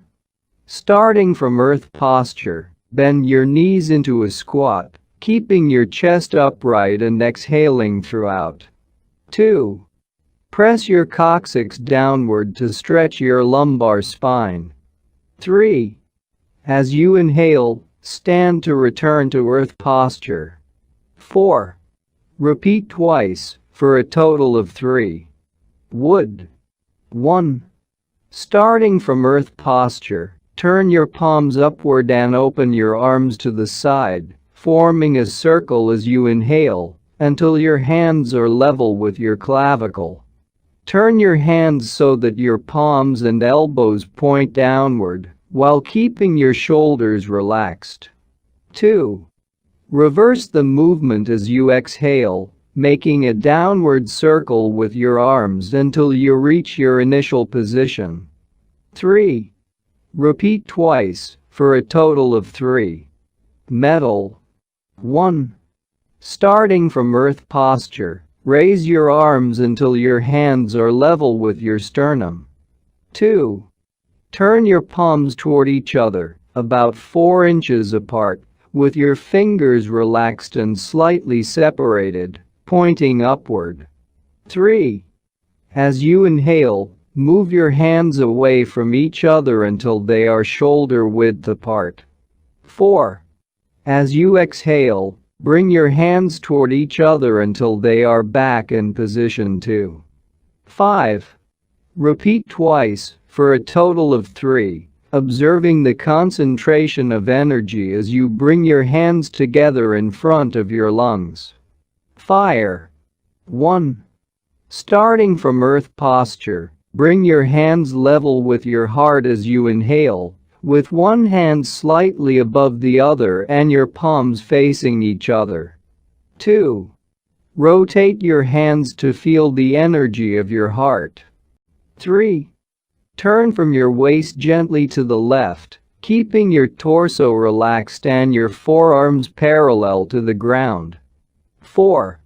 Starting from earth posture, bend your knees into a squat, keeping your chest upright and exhaling throughout. 2. Press your coccyx downward to stretch your lumbar spine. 3. As you inhale, stand to return to earth posture. 4. Repeat twice, for a total of 3. Wood. 1. Starting from earth posture, turn your palms upward and open your arms to the side, forming a circle as you inhale, until your hands are level with your clavicle. Turn your hands so that your palms and elbows point downward, while keeping your shoulders relaxed. 2. Reverse the movement as you exhale, making a downward circle with your arms until you reach your initial position. 3. Repeat twice, for a total of 3. Metal. 1. Starting from earth posture, raise your arms until your hands are level with your sternum. 2. Turn your palms toward each other, about 4 inches apart, with your fingers relaxed and slightly separated, pointing upward. 3. As you inhale, move your hands away from each other until they are shoulder width apart. 4. As you exhale, bring your hands toward each other until they are back in position 2. 5. Repeat twice, for a total of 3, observing the concentration of energy as you bring your hands together in front of your lungs. Fire. 1. Starting from earth posture, bring your hands level with your heart as you inhale, with one hand slightly above the other and your palms facing each other. 2. Rotate your hands to feel the energy of your heart. 3. Turn from your waist gently to the left, keeping your torso relaxed and your forearms parallel to the ground. 4.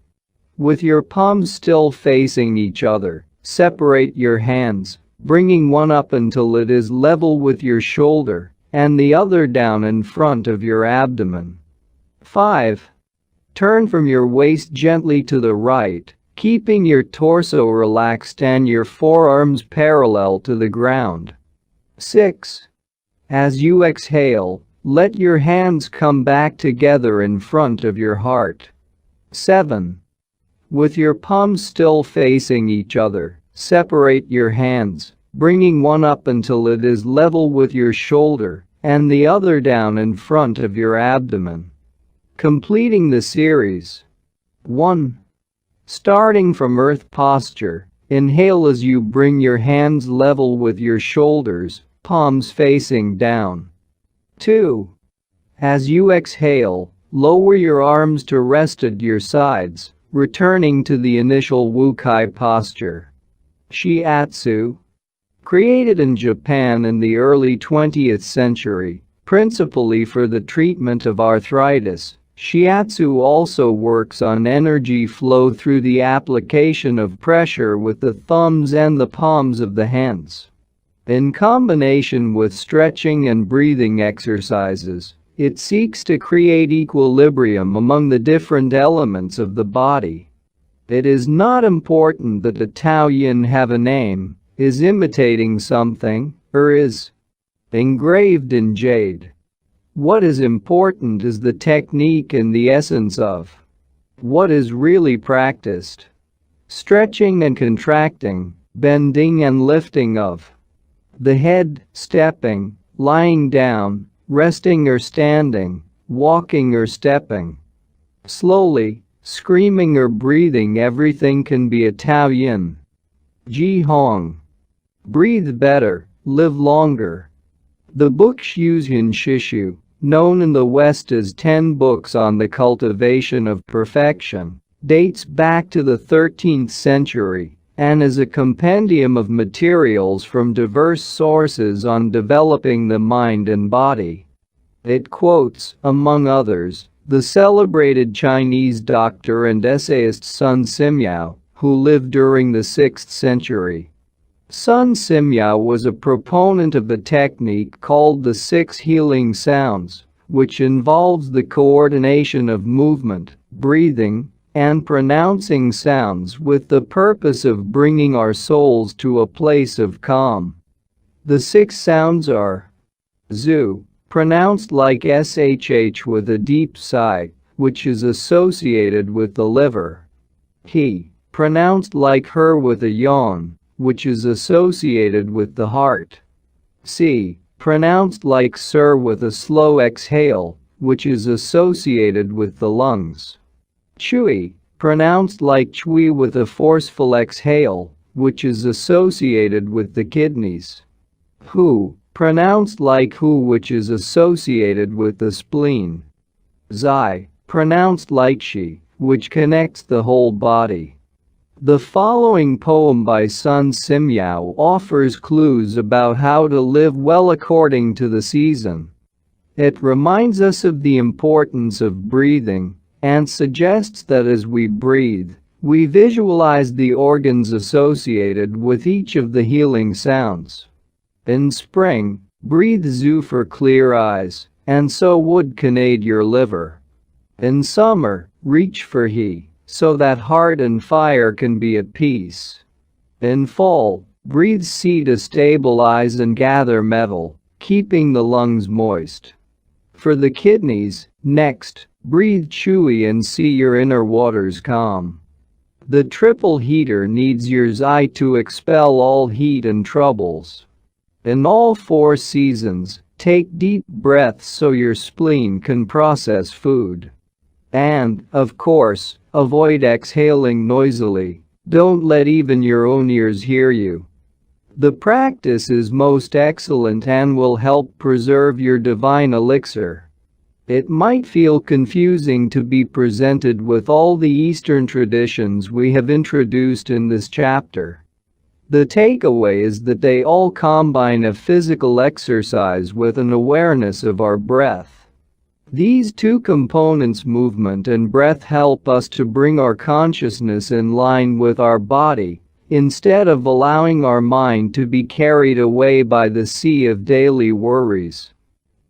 With your palms still facing each other, separate your hands, bringing one up until it is level with your shoulder, and the other down in front of your abdomen. 5. Turn from your waist gently to the right, keeping your torso relaxed and your forearms parallel to the ground. 6. As you exhale, let your hands come back together in front of your heart. 7. With your palms still facing each other, separate your hands, bringing one up until it is level with your shoulder and the other down in front of your abdomen. Completing the series. 1. Starting from earth posture, inhale as you bring your hands level with your shoulders, palms facing down. 2. As you exhale, lower your arms to rest at your sides, returning to the initial Wukai posture. Shiatsu. Created in Japan in the early 20th century, principally for the treatment of arthritis, Shiatsu also works on energy flow through the application of pressure with the thumbs and the palms of the hands. In combination with stretching and breathing exercises, it seeks to create equilibrium among the different elements of the body. It is not important that a Tao Yin have a name, is imitating something, or is engraved in jade. What is important is the technique and the essence of what is really practiced. Stretching and contracting, bending and lifting of the head, stepping, lying down, resting or standing, walking or stepping. Slowly, screaming or breathing, everything can be a Tao Yin. Ji Hong. Breathe better, live longer. The book Shuzhen Shishu, known in the West as 10 Books on the Cultivation of Perfection, dates back to the 13th century and is a compendium of materials from diverse sources on developing the mind and body. It quotes, among others, the celebrated Chinese doctor and essayist Sun Simiao, who lived during the 6th century. Sun Simiao was a proponent of a technique called the 6 healing sounds, which involves the coordination of movement, breathing, and pronouncing sounds with the purpose of bringing our souls to a place of calm. The 6 sounds are Zu, pronounced like SHH with a deep sigh, which is associated with the liver. He, pronounced like her with a yawn, which is associated with the heart. C, pronounced like sir with a slow exhale, which is associated with the lungs. Chui, pronounced like chui with a forceful exhale, which is associated with the kidneys. Hu, pronounced like hu, which is associated with the spleen. Zai, pronounced like shi, which connects the whole body. The following poem by Sun Simiao offers clues about how to live well according to the season. It reminds us of the importance of breathing and suggests that as we breathe, we visualize the organs associated with each of the healing sounds. In spring, breathe Zu for clear eyes, and so would canade your liver. In summer, reach for He, so that heart and fire can be at peace. In fall, breathe Si to stabilize and gather metal, keeping the lungs moist. For the kidneys, next, breathe Chui and see your inner waters calm. The triple heater needs your Zai to expel all heat and troubles. In all 4 seasons, take deep breaths so your spleen can process food. And, of course, avoid exhaling noisily. Don't let even your own ears hear you. The practice is most excellent and will help preserve your divine elixir. It might feel confusing to be presented with all the Eastern traditions we have introduced in this chapter. The takeaway is that they all combine a physical exercise with an awareness of our breath. These 2 components, movement and breath, help us to bring our consciousness in line with our body, instead of allowing our mind to be carried away by the sea of daily worries.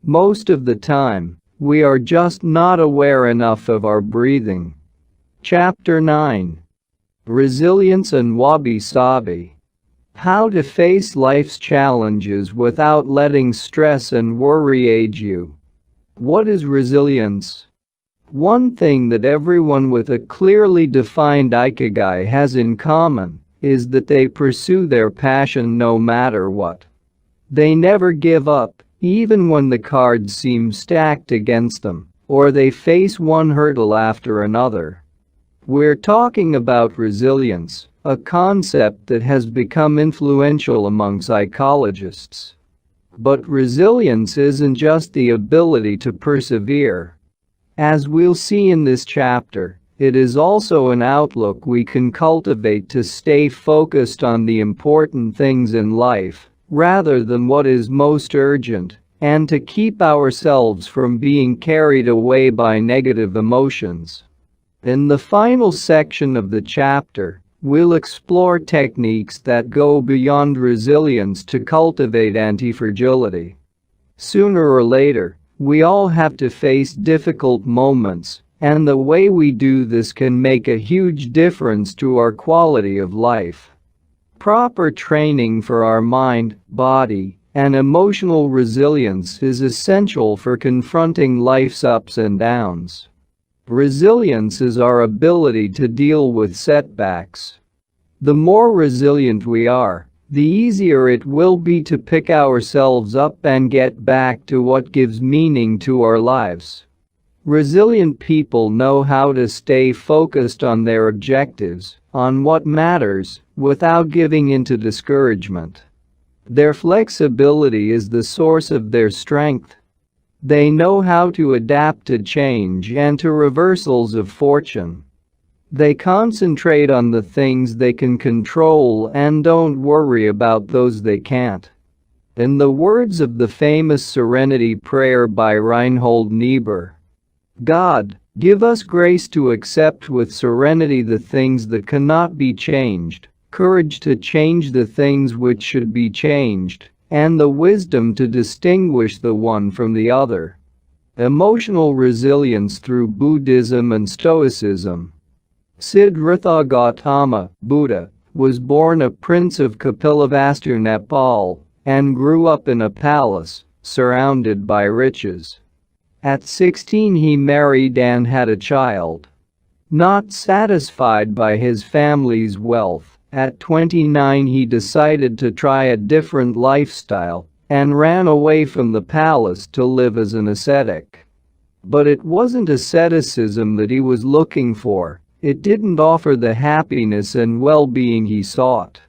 Most of the time, we are just not aware enough of our breathing. Chapter 9. Resilience and Wabi-sabi. How to face life's challenges without letting stress and worry age you. What is resilience? One thing that everyone with a clearly defined Ikigai has in common is that they pursue their passion no matter what. They never give up, even when the cards seem stacked against them, or they face one hurdle after another. We're talking about resilience, a concept that has become influential among psychologists. But resilience isn't just the ability to persevere. As we'll see in this chapter, it is also an outlook we can cultivate to stay focused on the important things in life, rather than what is most urgent, and to keep ourselves from being carried away by negative emotions. In the final section of the chapter, we'll explore techniques that go beyond resilience to cultivate anti-fragility. Sooner or later, we all have to face difficult moments, and the way we do this can make a huge difference to our quality of life. Proper training for our mind, body, and emotional resilience is essential for confronting life's ups and downs. Resilience is our ability to deal with setbacks. The more resilient we are, the easier it will be to pick ourselves up and get back to what gives meaning to our lives. Resilient people know how to stay focused on their objectives, on what matters, without giving into discouragement. Their flexibility is the source of their strength. They know how to adapt to change and to reversals of fortune. They concentrate on the things they can control and don't worry about those they can't. In the words of the famous Serenity Prayer by Reinhold Niebuhr, God, give us grace to accept with serenity the things that cannot be changed, courage to change the things which should be changed, and the wisdom to distinguish the one from the other. Emotional resilience through Buddhism and Stoicism. Siddhartha Gautama, Buddha, was born a prince of Kapilavastu, Nepal, and grew up in a palace, surrounded by riches. At 16 he married and had a child. Not satisfied by his family's wealth, at 29 he decided to try a different lifestyle and ran away from the palace to live as an ascetic. But it wasn't asceticism that he was looking for. It didn't offer the happiness and well-being he sought.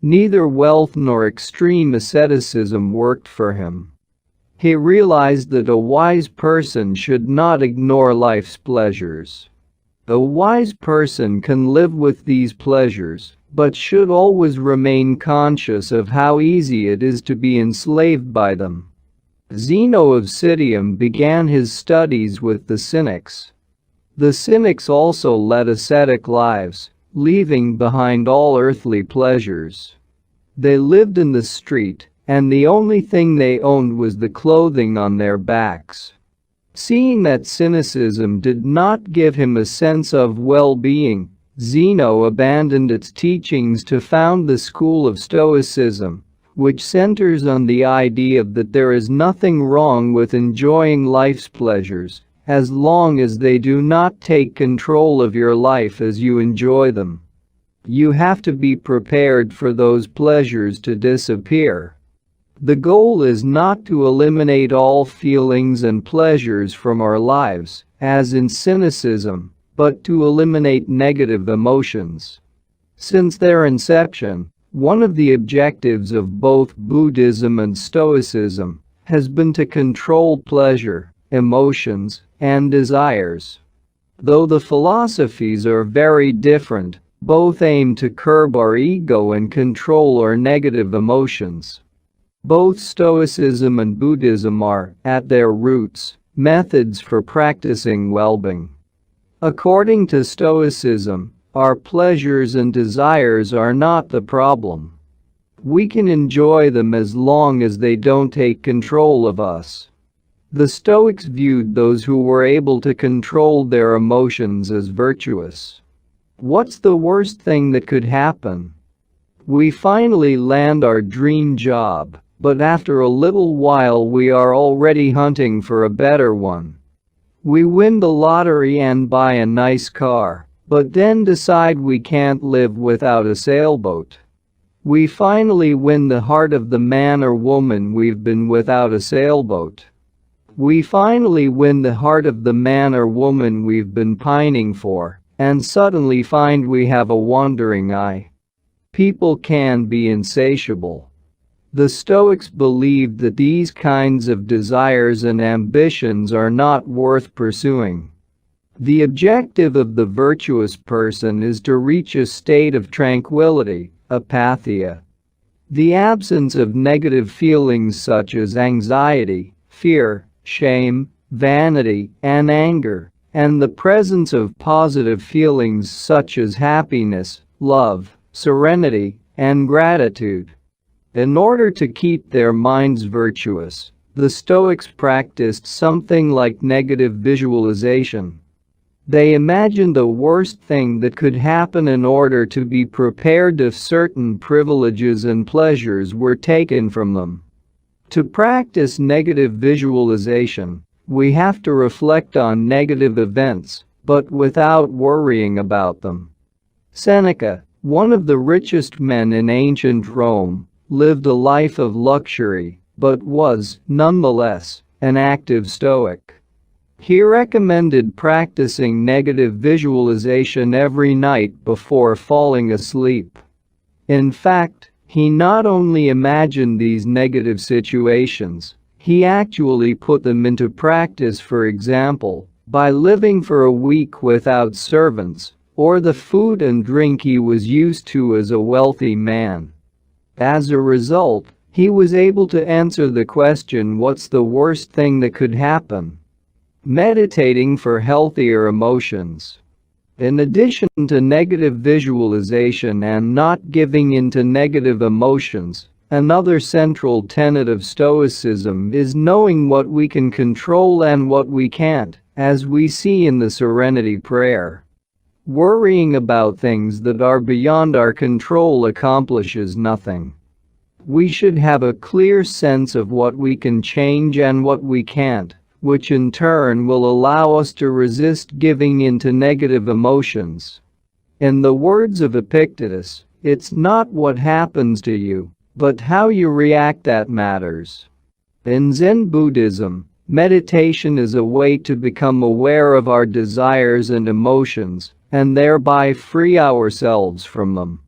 Neither wealth nor extreme asceticism worked for him. He realized that a wise person should not ignore life's pleasures. A wise person can live with these pleasures, but should always remain conscious of how easy it is to be enslaved by them. Zeno of Citium began his studies with the Cynics. The Cynics also led ascetic lives, leaving behind all earthly pleasures. They lived in the street, and the only thing they owned was the clothing on their backs. Seeing that cynicism did not give him a sense of well-being, Zeno abandoned its teachings to found the school of Stoicism, which centers on the idea that there is nothing wrong with enjoying life's pleasures, as long as they do not take control of your life as you enjoy them. You have to be prepared for those pleasures to disappear. The goal is not to eliminate all feelings and pleasures from our lives, as in cynicism, but to eliminate negative emotions. Since their inception, one of the objectives of both Buddhism and Stoicism has been to control pleasure, emotions, and desires. Though the philosophies are very different, both aim to curb our ego and control our negative emotions. Both Stoicism and Buddhism are, at their roots, methods for practicing well-being. According to Stoicism, our pleasures and desires are not the problem. We can enjoy them as long as they don't take control of us. The Stoics viewed those who were able to control their emotions as virtuous. What's the worst thing that could happen? We finally land our dream job, but after a little while we are already hunting for a better one. We win the lottery and buy a nice car, but then decide we can't live without a sailboat. We finally win the heart of the man or woman we've been without a sailboat. We finally win the heart of the man or woman we've been pining for, and suddenly find we have a wandering eye. People can be insatiable. The Stoics believed that these kinds of desires and ambitions are not worth pursuing. The objective of the virtuous person is to reach a state of tranquility, apatheia. The absence of negative feelings such as anxiety, fear, shame, vanity, and anger, and the presence of positive feelings such as happiness, love, serenity, and gratitude. In order to keep their minds virtuous, the Stoics practiced something like negative visualization. They imagined the worst thing that could happen in order to be prepared if certain privileges and pleasures were taken from them. To practice negative visualization, we have to reflect on negative events, but without worrying about them. Seneca, one of the richest men in ancient Rome, lived a life of luxury, but was, nonetheless, an active Stoic. He recommended practicing negative visualization every night before falling asleep. In fact, he not only imagined these negative situations, he actually put them into practice, for example, by living for a week without servants, or the food and drink he was used to as a wealthy man. As a result, he was able to answer the question, what's the worst thing that could happen? Meditating for healthier emotions. In addition to negative visualization and not giving in to negative emotions, another central tenet of Stoicism is knowing what we can control and what we can't, as we see in the Serenity Prayer. Worrying about things that are beyond our control accomplishes nothing. We should have a clear sense of what we can change and what we can't, which in turn will allow us to resist giving in to negative emotions. In the words of Epictetus, it's not what happens to you, but how you react that matters. In Zen Buddhism, meditation is a way to become aware of our desires and emotions, and thereby free ourselves from them.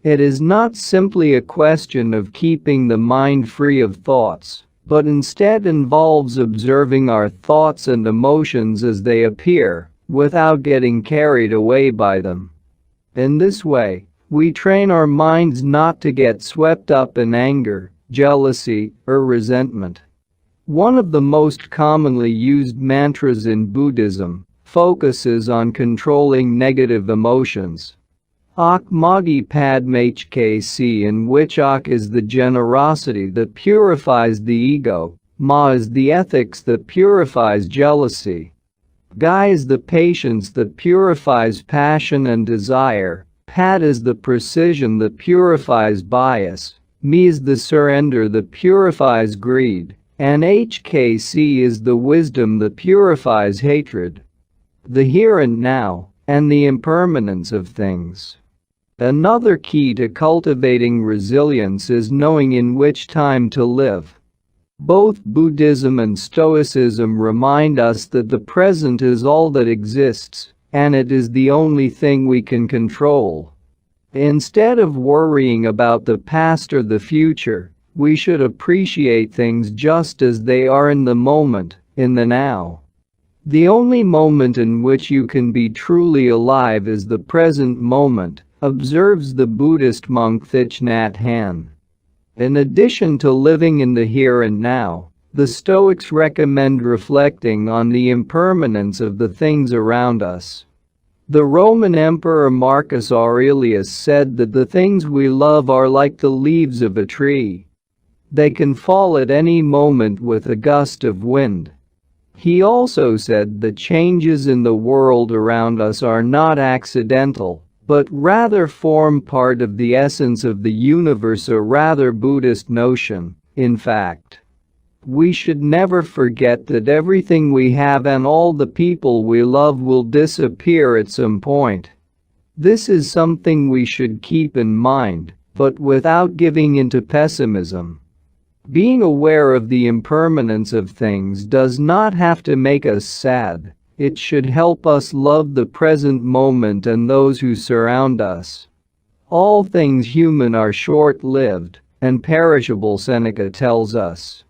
It is not simply a question of keeping the mind free of thoughts, but instead involves observing our thoughts and emotions as they appear, without getting carried away by them. In this way, we train our minds not to get swept up in anger, jealousy, or resentment. One of the most commonly used mantras in Buddhism focuses on controlling negative emotions. Ak Magi Padme Hkc, in which Ak is the generosity that purifies the ego, Ma is the ethics that purifies jealousy, Gai is the patience that purifies passion and desire, Pat is the precision that purifies bias, Me is the surrender that purifies greed, and Hkc is the wisdom that purifies hatred. The here and now, and the impermanence of things. Another key to cultivating resilience is knowing in which time to live. Both Buddhism and Stoicism remind us that the present is all that exists, and it is the only thing we can control. Instead of worrying about the past or the future, we should appreciate things just as they are in the moment, in the now. The only moment in which you can be truly alive is the present moment, observes the Buddhist monk Thich Nhat Hanh. In addition to living in the here and now, the Stoics recommend reflecting on the impermanence of the things around us. The Roman Emperor Marcus Aurelius said that the things we love are like the leaves of a tree. They can fall at any moment with a gust of wind. He also said that changes in the world around us are not accidental, but rather form part of the essence of the universe, a rather Buddhist notion, in fact. We should never forget that everything we have and all the people we love will disappear at some point. This is something we should keep in mind, but without giving into pessimism. Being aware of the impermanence of things does not have to make us sad. It should help us love the present moment and those who surround us. All things human are short-lived and perishable, Seneca tells us.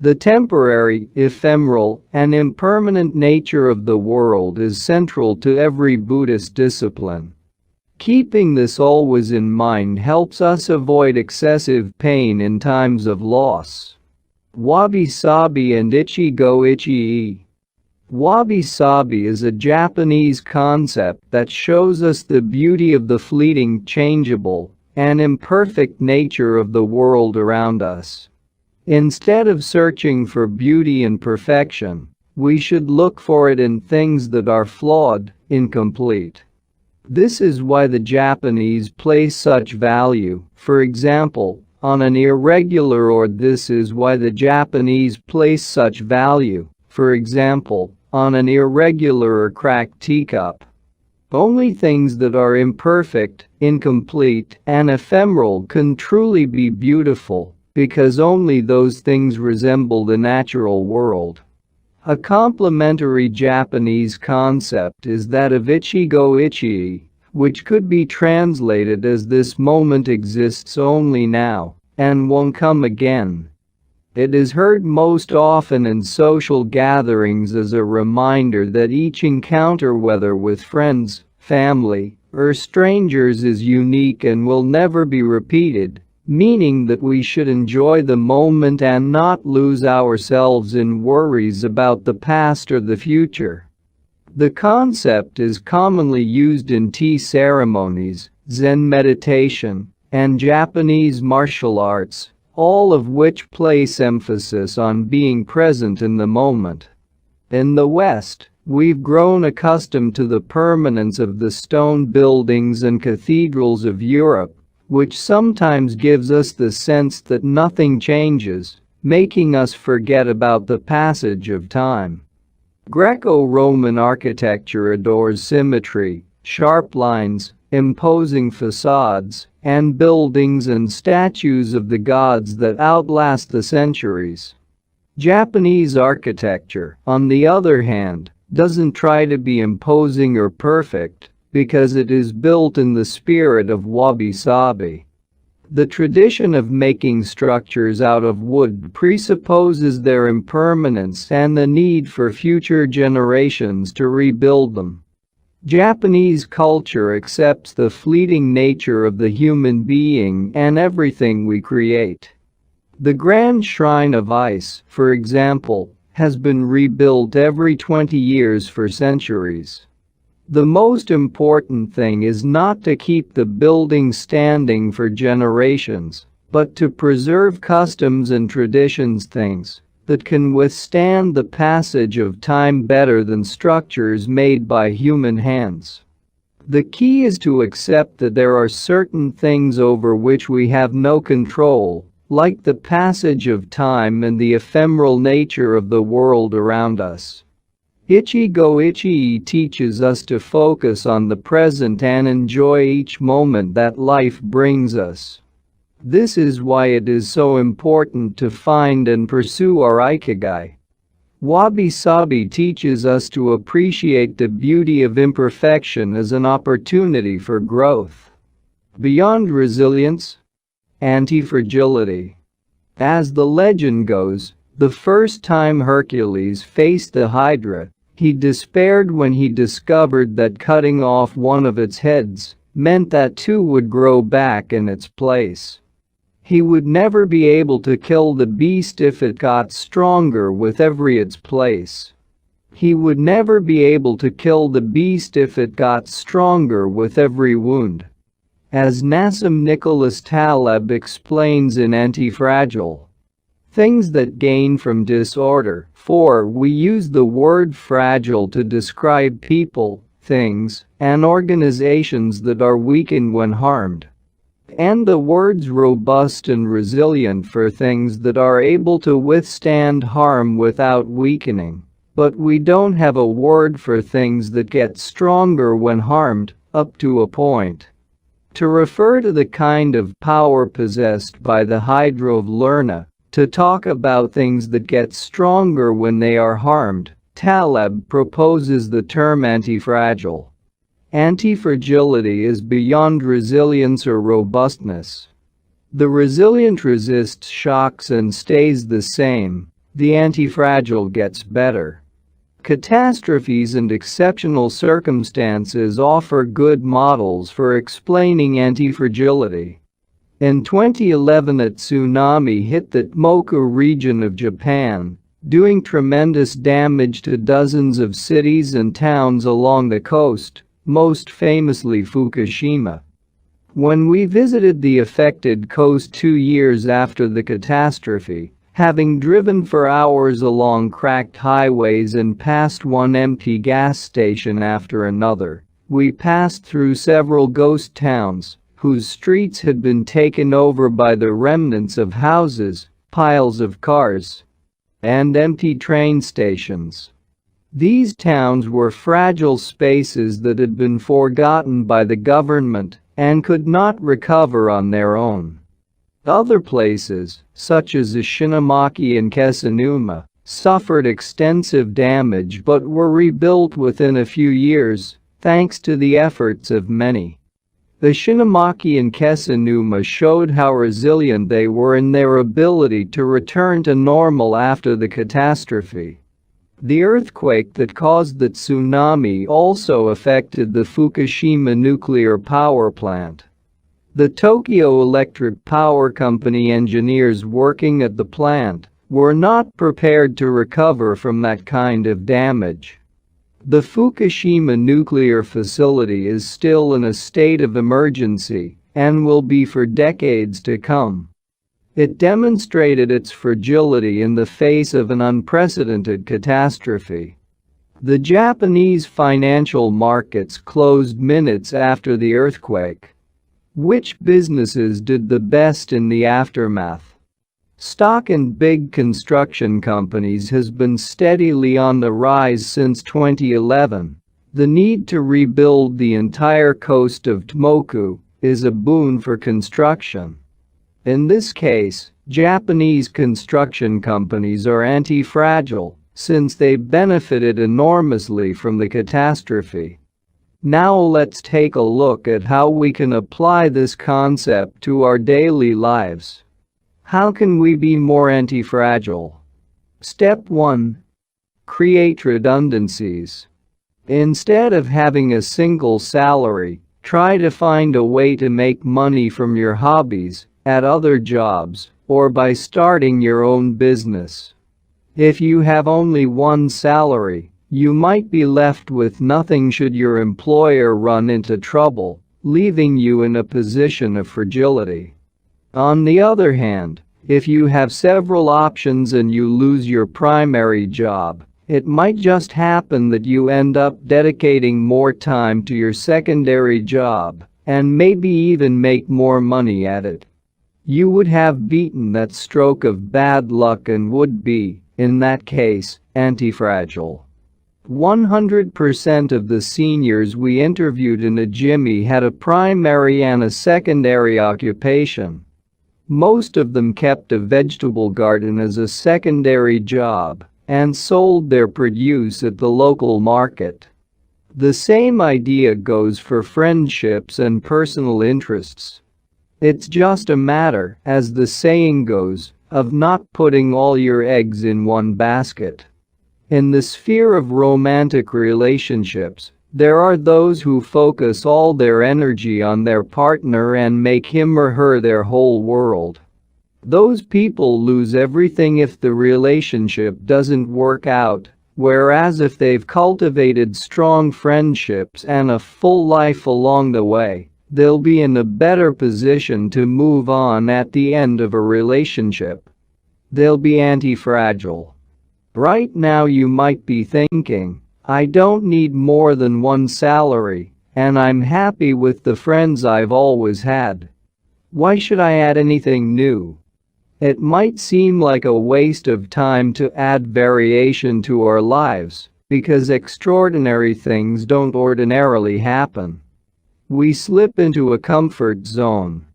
The temporary, ephemeral, and impermanent nature of the world is central to every Buddhist discipline. Keeping this always in mind helps us avoid excessive pain in times of loss. Wabi-sabi and Ikigai. Wabi-sabi is a Japanese concept that shows us the beauty of the fleeting, changeable, and imperfect nature of the world around us. Instead of searching for beauty and perfection, we should look for it in things that are flawed, incomplete. This is why the Japanese place such value, for example, on an irregular or this is why the Japanese place such value, for example, on an irregular or cracked teacup. Only things that are imperfect, incomplete, and ephemeral can truly be beautiful, because only those things resemble the natural world. A complementary Japanese concept is that of Ikigai, which could be translated as this moment exists only now, and won't come again. It is heard most often in social gatherings as a reminder that each encounter, whether with friends, family, or strangers, is unique and will never be repeated, meaning that we should enjoy the moment and not lose ourselves in worries about the past or the future. The concept is commonly used in tea ceremonies, Zen meditation, and Japanese martial arts, all of which place emphasis on being present in the moment. In the West, we've grown accustomed to the permanence of the stone buildings and cathedrals of Europe, which sometimes gives us the sense that nothing changes, making us forget about the passage of time. Greco-Roman architecture adores symmetry, sharp lines, imposing facades, and buildings and statues of the gods that outlast the centuries. Japanese architecture, on the other hand, doesn't try to be imposing or perfect, because it is built in the spirit of wabi-sabi. The tradition of making structures out of wood presupposes their impermanence and the need for future generations to rebuild them. Japanese culture accepts the fleeting nature of the human being and everything we create. The Grand Shrine of Ice, for example, has been rebuilt every 20 years for centuries. The most important thing is not to keep the building standing for generations, but to preserve customs and traditions, things that can withstand the passage of time better than structures made by human hands. The key is to accept that there are certain things over which we have no control, like the passage of time and the ephemeral nature of the world around us. Ikigai teaches us to focus on the present and enjoy each moment that life brings us. This is why it is so important to find and pursue our Ikigai. Wabi-sabi teaches us to appreciate the beauty of imperfection as an opportunity for growth. Beyond resilience, anti-fragility. As the legend goes, the first time Hercules faced the Hydra, he despaired when he discovered that cutting off one of its heads meant that two would grow back in its place. He would never be able to kill the beast if it got stronger with every its place. He would never be able to kill the beast if it got stronger with every wound. As Nassim Nicholas Taleb explains in Anti-Fragile, things that gain from disorder. 4. We use the word fragile to describe people, things, and organizations that are weakened when harmed. And the words robust and resilient for things that are able to withstand harm without weakening. But we don't have a word for things that get stronger when harmed, up to a point. To refer to the kind of power possessed by the Hydra of Lerna, to talk about things that get stronger when they are harmed, Taleb proposes the term antifragile. Antifragility is beyond resilience or robustness. The resilient resists shocks and stays the same, the antifragile gets better. Catastrophes and exceptional circumstances offer good models for explaining antifragility. In 2011, a tsunami hit the Tomoku region of Japan, doing tremendous damage to dozens of cities and towns along the coast, most famously Fukushima. When we visited the affected coast 2 years after the catastrophe, having driven for hours along cracked highways and past one empty gas station after another, we passed through several ghost towns, whose streets had been taken over by the remnants of houses, piles of cars, and empty train stations. These towns were fragile spaces that had been forgotten by the government and could not recover on their own. Other places, such as Ishinomaki and Kesennuma, suffered extensive damage but were rebuilt within a few years, thanks to the efforts of many. Ishinomaki and Kesennuma showed how resilient they were in their ability to return to normal after the catastrophe. The earthquake that caused the tsunami also affected the Fukushima nuclear power plant. The Tokyo Electric Power Company engineers working at the plant were not prepared to recover from that kind of damage. The Fukushima nuclear facility is still in a state of emergency and will be for decades to come. It demonstrated its fragility in the face of an unprecedented catastrophe. The Japanese financial markets closed minutes after the earthquake. Which businesses did the best in the aftermath? Stock in big construction companies has been steadily on the rise since 2011. The need to rebuild the entire coast of Tomoku is a boon for construction. In this case, Japanese construction companies are anti-fragile since they benefited enormously from the catastrophe. Now let's take a look at how we can apply this concept to our daily lives. How can we be more anti-fragile? Step 1. Create redundancies. Instead of having a single salary, try to find a way to make money from your hobbies, at other jobs, or by starting your own business. If you have only one salary, you might be left with nothing should your employer run into trouble, leaving you in a position of fragility. On the other hand, if you have several options and you lose your primary job, it might just happen that you end up dedicating more time to your secondary job and maybe even make more money at it. You would have beaten that stroke of bad luck and would be, in that case, anti-fragile. 100% of the seniors we interviewed in a Jimmy had a primary and a secondary occupation. Most of them kept a vegetable garden as a secondary job and sold their produce at the local market. The same idea goes for friendships and personal interests. It's just a matter, as the saying goes, of not putting all your eggs in one basket. In the sphere of romantic relationships, there are those who focus all their energy on their partner and make him or her their whole world. Those people lose everything if the relationship doesn't work out, whereas if they've cultivated strong friendships and a full life along the way, they'll be in a better position to move on at the end of a relationship. They'll be anti-fragile. Right now you might be thinking, I don't need more than one salary, and I'm happy with the friends I've always had. Why should I add anything new? It might seem like a waste of time to add variation to our lives, because extraordinary things don't ordinarily happen. We slip into a comfort zone.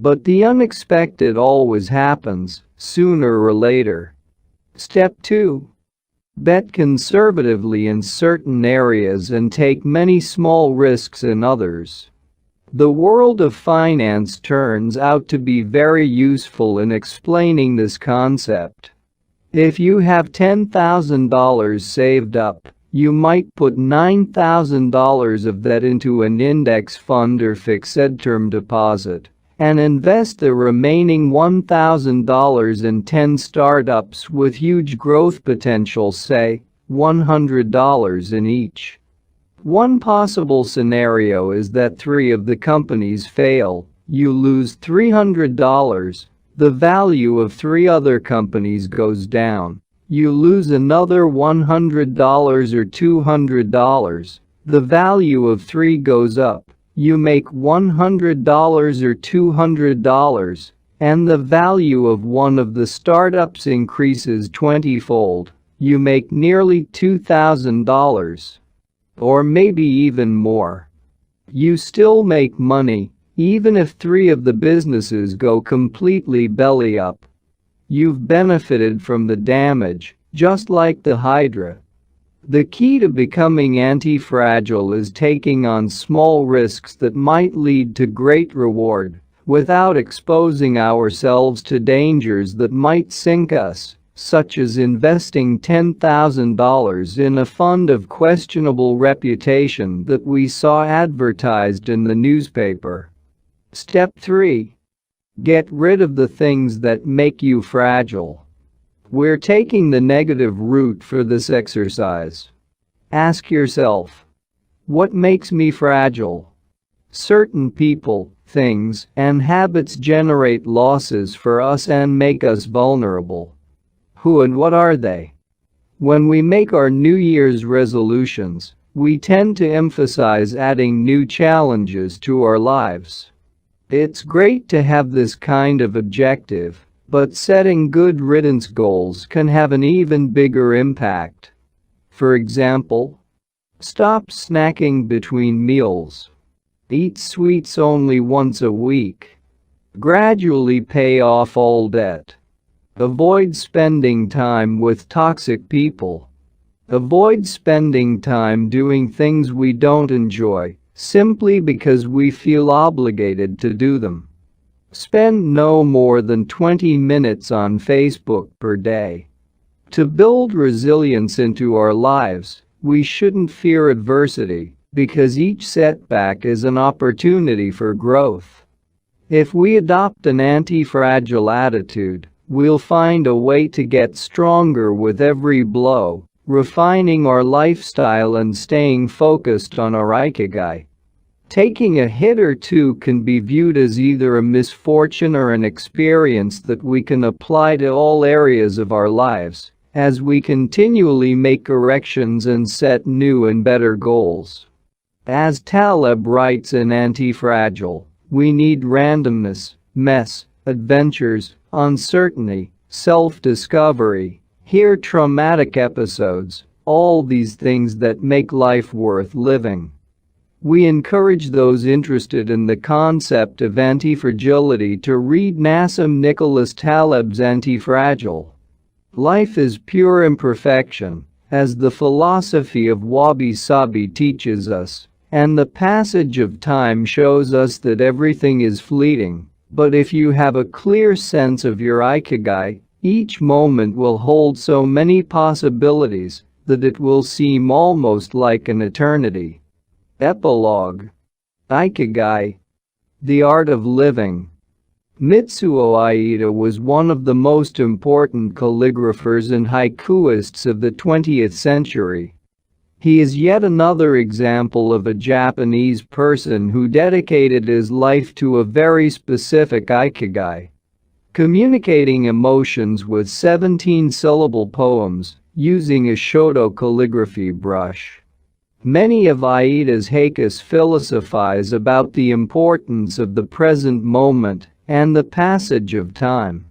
But the unexpected always happens, sooner or later. Step 2. Bet conservatively in certain areas and take many small risks in others. The world of finance turns out to be very useful in explaining this concept. If you have $10,000 saved up, you might put $9,000 of that into an index fund or fixed term deposit, and invest the remaining $1,000 in 10 startups with huge growth potential, say, $100 in each. One possible scenario is that 3 of the companies fail, you lose $300, the value of 3 other companies goes down, you lose another $100 or $200, the value of 3 goes up, you make $100 or $200, and the value of one of the startups increases 20-fold, you make nearly $2,000. Or maybe even more. You still make money, even if 3 of the businesses go completely belly up. You've benefited from the damage, just like the Hydra. The key to becoming anti-fragile is taking on small risks that might lead to great reward, without exposing ourselves to dangers that might sink us, such as investing $10,000 in a fund of questionable reputation that we saw advertised in the newspaper. Step 3. Get rid of the things that make you fragile. We're taking the negative route for this exercise. Ask yourself, what makes me fragile? Certain people, things, and habits generate losses for us and make us vulnerable. Who and what are they? When we make our New Year's resolutions, we tend to emphasize adding new challenges to our lives. It's great to have this kind of objective, but setting good riddance goals can have an even bigger impact. For example, stop snacking between meals. Eat sweets only once a week. Gradually pay off all debt. Avoid spending time with toxic people. Avoid spending time doing things we don't enjoy, simply because we feel obligated to do them. Spend no more than 20 minutes on Facebook per day. To build resilience into our lives, we shouldn't fear adversity, because each setback is an opportunity for growth. If we adopt an anti-fragile attitude, we'll find a way to get stronger with every blow, refining our lifestyle and staying focused on our Ikigai. Taking a hit or two can be viewed as either a misfortune or an experience that we can apply to all areas of our lives, as we continually make corrections and set new and better goals. As Taleb writes in Anti-Fragile, we need randomness, mess, adventures, uncertainty, self-discovery, hear traumatic episodes, all these things that make life worth living. We encourage those interested in the concept of anti-fragility to read Nassim Nicholas Taleb's Anti-Fragile. Life is pure imperfection, as the philosophy of wabi-sabi teaches us, and the passage of time shows us that everything is fleeting. But if you have a clear sense of your Ikigai, each moment will hold so many possibilities that it will seem almost like an eternity. Epilogue. Ikigai. The Art of Living. Mitsuo Aida was one of the most important calligraphers and haikuists of the 20th century. He is yet another example of a Japanese person who dedicated his life to a very specific Ikigai. Communicating emotions with 17-syllable poems, using a Shoto calligraphy brush. Many of Aida's haikus philosophize about the importance of the present moment and the passage of time.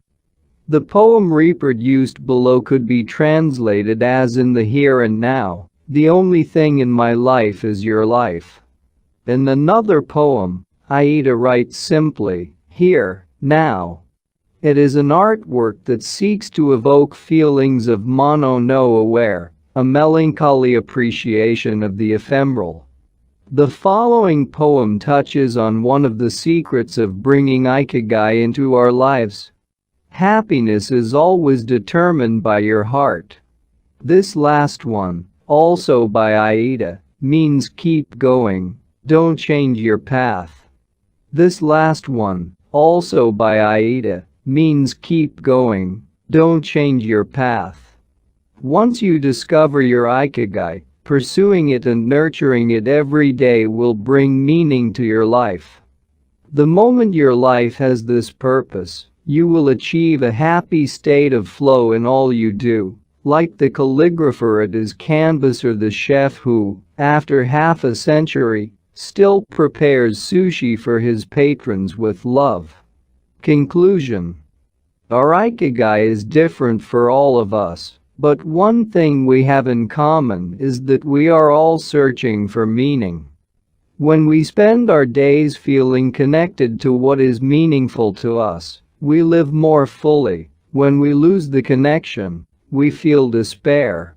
The poem reproduced below could be translated as in the here and now, the only thing in my life is your life. In another poem, Aida writes simply, here, now. It is an artwork that seeks to evoke feelings of mono-no-aware, a melancholy appreciation of the ephemeral. The following poem touches on one of the secrets of bringing Ikigai into our lives. Happiness is always determined by your heart. This last one, also by Aida, means keep going, don't change your path. This last one, also by Aida, means keep going, don't change your path. Once you discover your Ikigai, pursuing it and nurturing it every day will bring meaning to your life. The moment your life has this purpose, you will achieve a happy state of flow in all you do, like the calligrapher at his canvas or the chef who, after half a century, still prepares sushi for his patrons with love. Conclusion. Our Ikigai is different for all of us, but one thing we have in common is that we are all searching for meaning. When we spend our days feeling connected to what is meaningful to us, we live more fully. When we lose the connection, we feel despair.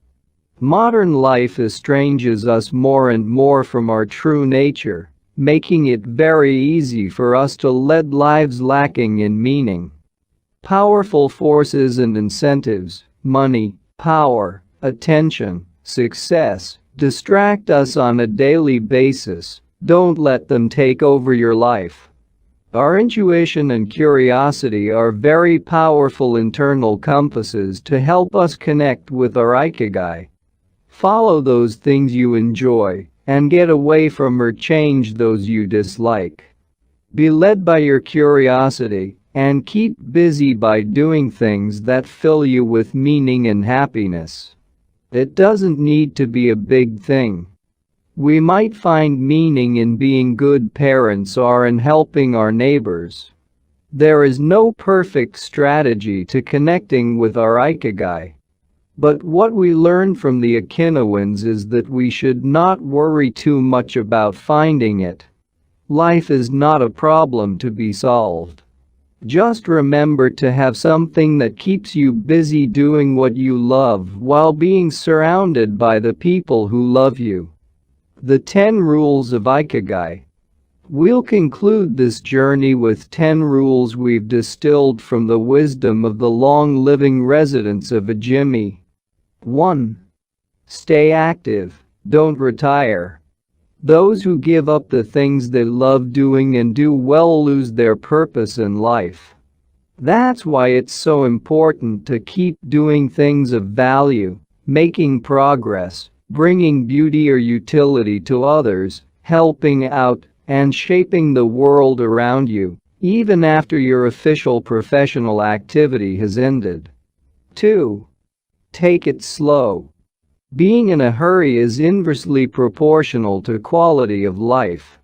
Modern life estranges us more and more from our true nature, making it very easy for us to lead lives lacking in meaning. Powerful forces and incentives, money, power, attention, success, distract us on a daily basis. Don't let them take over your life. Our intuition and curiosity are very powerful internal compasses to help us connect with our Ikigai. Follow those things you enjoy and get away from or change those you dislike. Be led by your curiosity and keep busy by doing things that fill you with meaning and happiness. It doesn't need to be a big thing. We might find meaning in being good parents or in helping our neighbors. There is no perfect strategy to connecting with our Ikigai. But what we learn from the Okinawans is that we should not worry too much about finding it. Life is not a problem to be solved. Just remember to have something that keeps you busy doing what you love while being surrounded by the people who love you. The 10 Rules of Ikigai. We'll conclude this journey with 10 rules we've distilled from the wisdom of the long-living residents of Ijimi. 1. Stay active, don't retire. Those who give up the things they love doing and do well lose their purpose in life. That's why it's so important to keep doing things of value, making progress, bringing beauty or utility to others, helping out, and shaping the world around you, even after your official professional activity has ended. 2. Take it slow. Being in a hurry is inversely proportional to quality of life.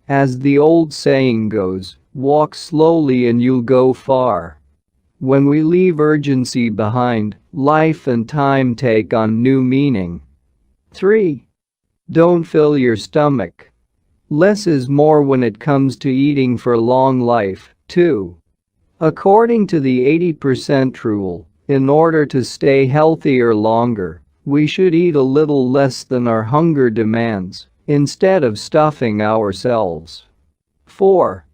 As the old saying goes, walk slowly and you'll go far. When we leave urgency behind, life and time take on new meaning. 3. Don't fill your stomach. Less is more when it comes to eating for long life, too. According to the 80% rule, in order to stay healthier longer, we should eat a little less than our hunger demands, instead of stuffing ourselves. 4.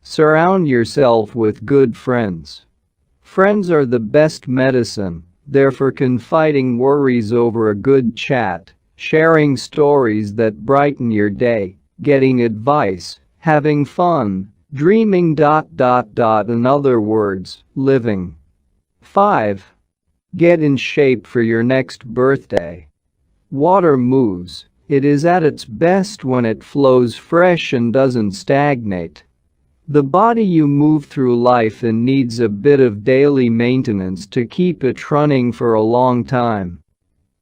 Surround yourself with good friends. Friends are the best medicine, they're for confiding worries over a good chat, sharing stories that brighten your day, getting advice, having fun, dreaming. In other words, living. 5. Get in shape for your next birthday. Water moves. It is at its best when it flows fresh and doesn't stagnate. The body you move through life in needs a bit of daily maintenance to keep it running for a long time.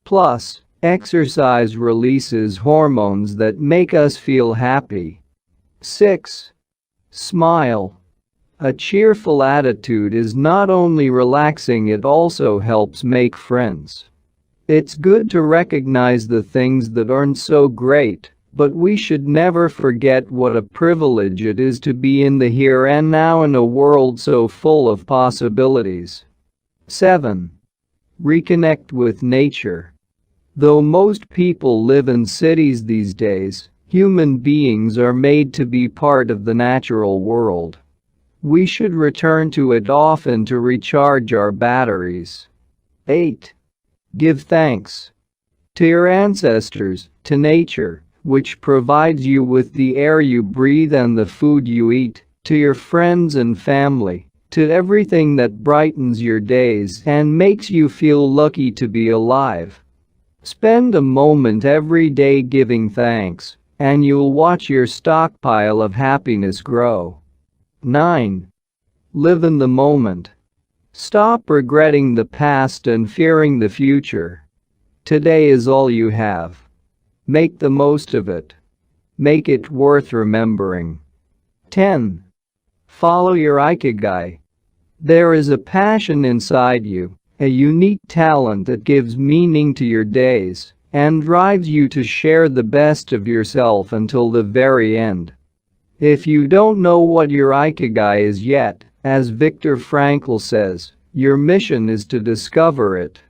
Plus, Exercise releases hormones that make us feel happy. 6. Smile. A cheerful attitude is not only relaxing, it also helps make friends. It's good to recognize the things that aren't so great, but we should never forget what a privilege it is to be in the here and now in a world so full of possibilities. 7. Reconnect with nature. Though most people live in cities these days, human beings are made to be part of the natural world. We should return to it often to recharge our batteries. 8. Give thanks. To your ancestors, to nature, which provides you with the air you breathe and the food you eat, to your friends and family, to everything that brightens your days and makes you feel lucky to be alive. Spend a moment every day giving thanks, and you'll watch your stockpile of happiness grow. 9. Live in the moment. Stop regretting the past and fearing the future. Today is all you have. Make the most of it. Make it worth remembering. 10. Follow your Ikigai. There is a passion inside you, a unique talent that gives meaning to your days and drives you to share the best of yourself until the very end. If you don't know what your Ikigai is yet, as Viktor Frankl says, your mission is to discover it.